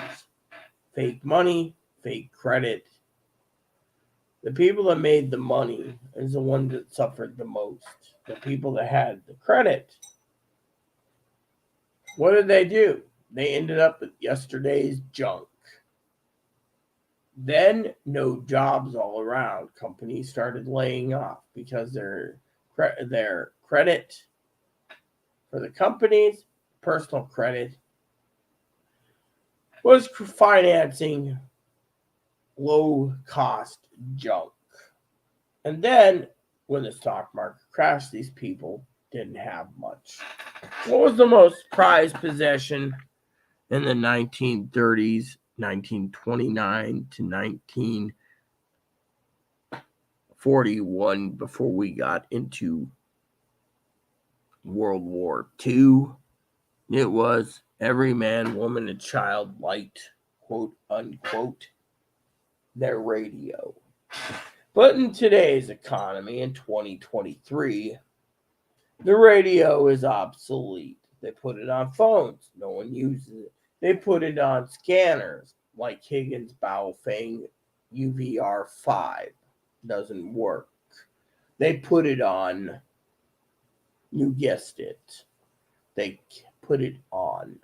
Fake money, fake credit. The people that made the money is the one that suffered the most. The people that had the credit, what did they do? They ended up with yesterday's junk. Then no jobs all around. Companies started laying off because their credit for the companies, personal credit, was financing low-cost junk. And then when the stock market crashed, these people didn't have much. What was the most prized possession in the 1930s, 1929 to 1941, before we got into World War II? It was every man, woman, and child liked, quote unquote, their radio. But in today's economy, in 2023, the radio is obsolete. They put it on phones. No one uses it. They put it on scanners like Higgins, Baofeng, UVR5 doesn't work. They put it on, you guessed it, they put it on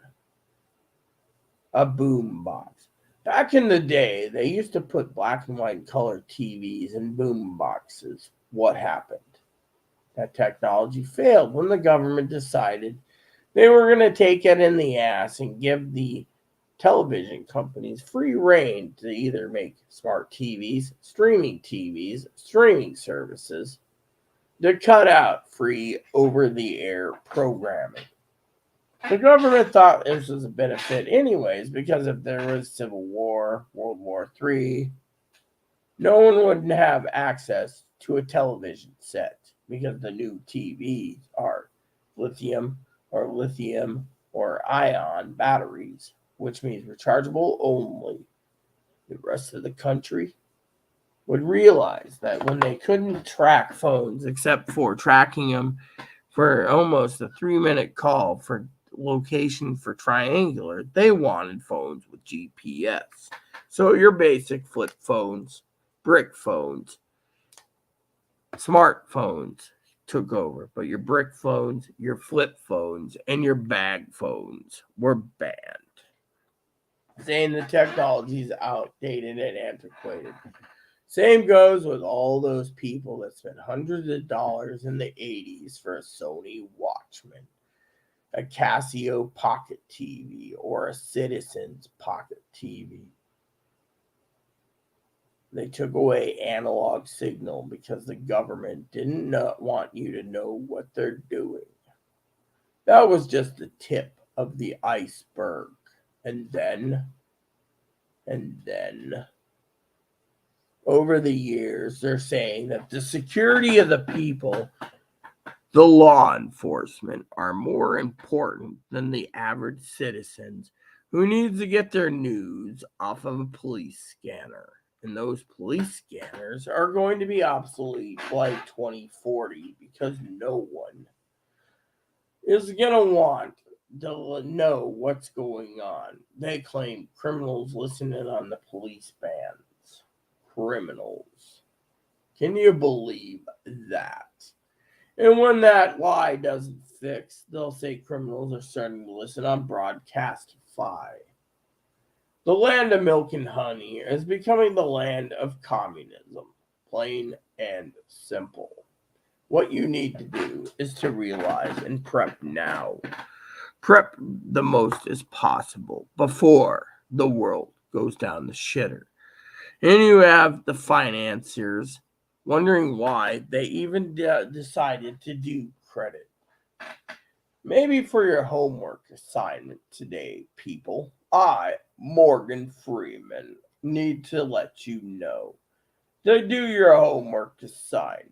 a boom box. Back in the day, they used to put black and white and color TVs in boom boxes. What happened? That technology failed when the government decided they were going to take it in the ass and give the television companies free reign to either make smart TVs, streaming services, to cut out free over-the-air programming. The government thought this was a benefit anyways, because if there was Civil War, World War III, no one would have access to a television set because the new TVs are lithium or ion batteries, which means rechargeable only. The rest of the country would realize that when they couldn't track phones except for tracking them for almost a 3-minute call for location for triangular, they wanted phones with GPS. So your basic flip phones, brick phones, smartphones took over, but your brick phones, your flip phones, and your bag phones were banned, saying the technology is outdated and antiquated. Same goes with all those people that spent hundreds of dollars in the 80s for a Sony Watchman, a Casio Pocket TV, or a Citizen's Pocket TV. They took away analog signal because the government didn't want you to know what they're doing. That was just the tip of the iceberg. And then, over the years, they're saying that the security of the people, the law enforcement, are more important than the average citizens who needs to get their news off of a police scanner. And those police scanners are going to be obsolete by 2040 because no one is going to want to know what's going on. They claim criminals listen in on the police bands. Criminals. Can you believe that? And when that lie doesn't fix, they'll say criminals are starting to listen on Broadcastify. The land of milk and honey is becoming the land of communism, plain and simple. What you need to do is to realize and prep now. Prep the most as possible before the world goes down the shitter. And you have the financiers wondering why they even decided to do credit. Maybe for your homework assignment today, people, I, Morgan Freeman, need to let you know to do your homework assignment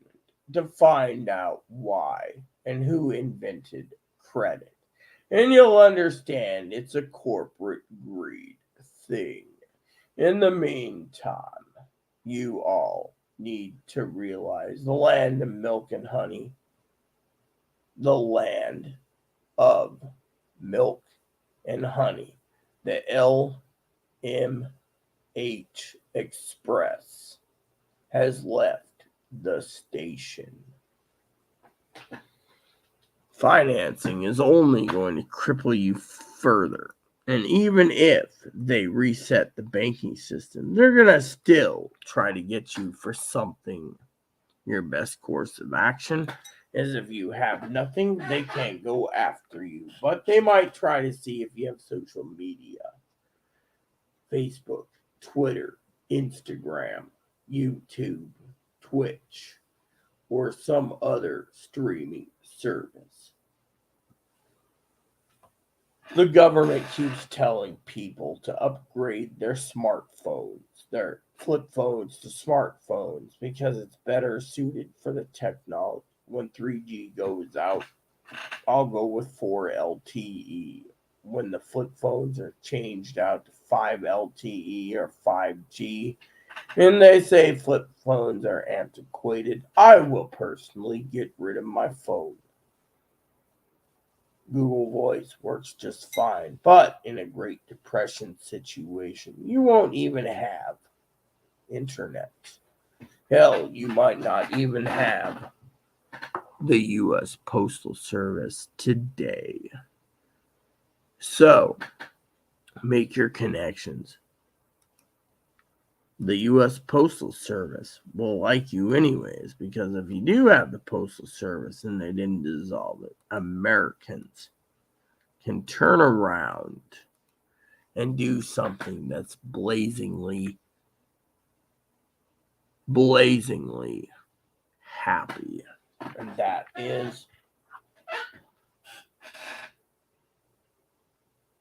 to find out why and who invented credit. And you'll understand it's a corporate greed thing. In the meantime, you all need to realize the land of milk and honey, the land of milk and honey, the LMH Express has left the station. Financing is only going to cripple you further. And even if they reset the banking system, they're going to still try to get you for something. Your best course of action is if you have nothing, they can't go after you. But they might try to see if you have social media. Facebook, Twitter, Instagram, YouTube, Twitch, or some other streaming service. The government keeps telling people to upgrade their smartphones, their flip phones to smartphones, because it's better suited for the technology. When 3G goes out, I'll go with 4 LTE. When the flip phones are changed out to 5 LTE or 5G, and they say flip phones are antiquated, I will personally get rid of my phone. Google Voice works just fine, but in a Great Depression situation, you won't even have internet. Hell, you might not even have the U.S. Postal Service today. So, make your connections. The U.S. Postal Service will like you anyways, because if you do have the Postal Service and they didn't dissolve it, Americans can turn around and do something that's blazingly happy. And that is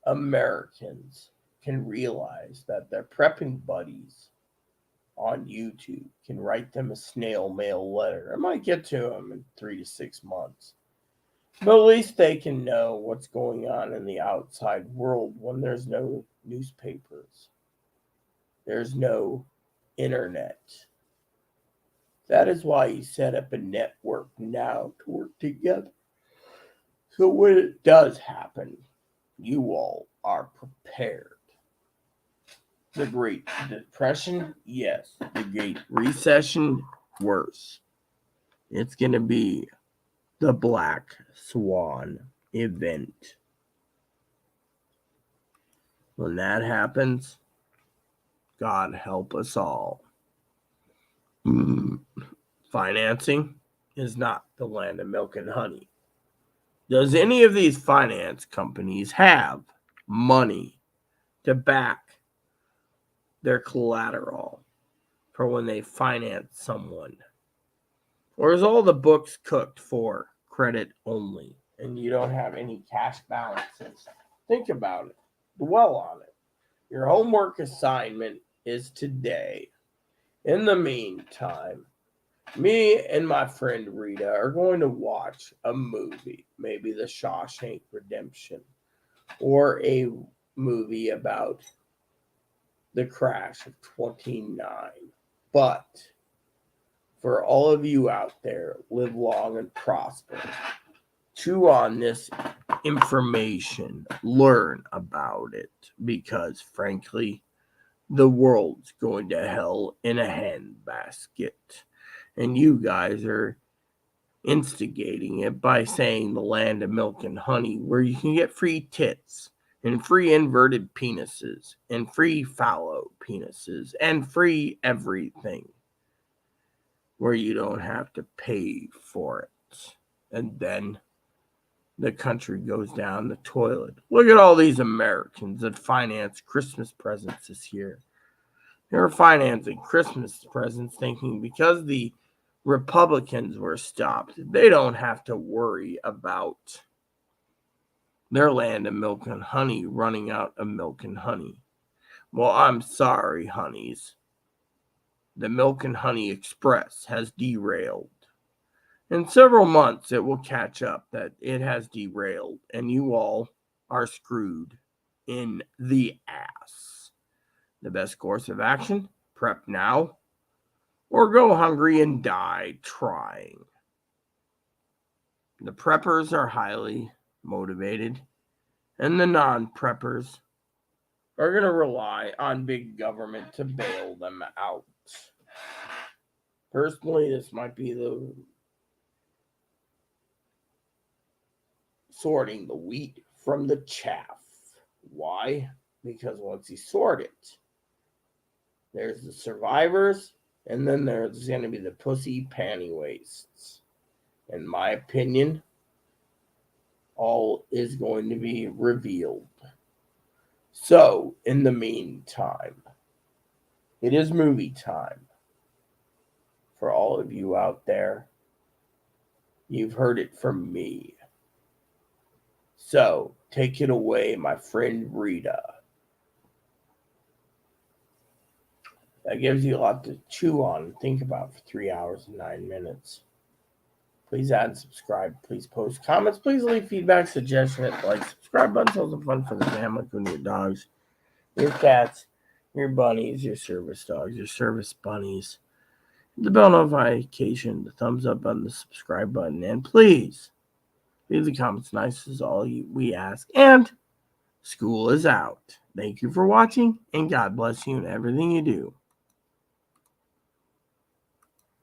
Americans can realize that their prepping buddies on YouTube can write them a snail mail letter. It might get to them in 3 to 6 months. But at least they can know what's going on in the outside world when there's no newspapers. There's no internet. That is why you set up a network now to work together. So when it does happen, you all are prepared. The Great Depression, yes. The Great Recession, worse. It's going to be the Black Swan event. When that happens, God help us all. Financing is not the land of milk and honey. Does any of these finance companies have money to back their collateral for when they finance someone? Or is all the books cooked for credit only and you don't have any cash balances? Think about it. Dwell on it. Your homework assignment is today. In the meantime, me and my friend Rita are going to watch a movie, maybe The Shawshank Redemption, or a movie about the crash of 29. But for all of you out there, live long and prosper. Chew on this information, learn about it, because frankly, the world's going to hell in a handbasket. And you guys are instigating it by saying the land of milk and honey, where you can get free tits and free inverted penises and free fallow penises and free everything, where you don't have to pay for it. And then the country goes down the toilet. Look at all these Americans that finance Christmas presents this year. They're financing Christmas presents thinking because the Republicans were stopped, they don't have to worry about their land of milk and honey running out of milk and honey. Well, I'm sorry, honeys. The Milk and Honey Express has derailed. In several months, it will catch up that it has derailed, and you all are screwed in the ass. The best course of action, prep now, or go hungry and die trying. The preppers are highly motivated, and the non-preppers are going to rely on big government to bail them out. Personally, this might be the sorting the wheat from the chaff. Why? Because once you sort it, there's the survivors, and then there's going to be the pussy panty wastes. In my opinion, all is going to be revealed. So, in the meantime, it is movie time. For all of you out there, you've heard it from me. So, take it away, my friend Rita. That gives you a lot to chew on and think about for 3 hours and 9 minutes. Please add and subscribe. Please post comments. Please leave feedback, suggestions, like, subscribe button. So it's fun for the family, including your dogs, your cats, your bunnies, your service dogs, your service bunnies. The bell notification, the thumbs up button, the subscribe button, and please leave the comments. Nice is all we ask. And school is out. Thank you for watching, and God bless you in everything you do.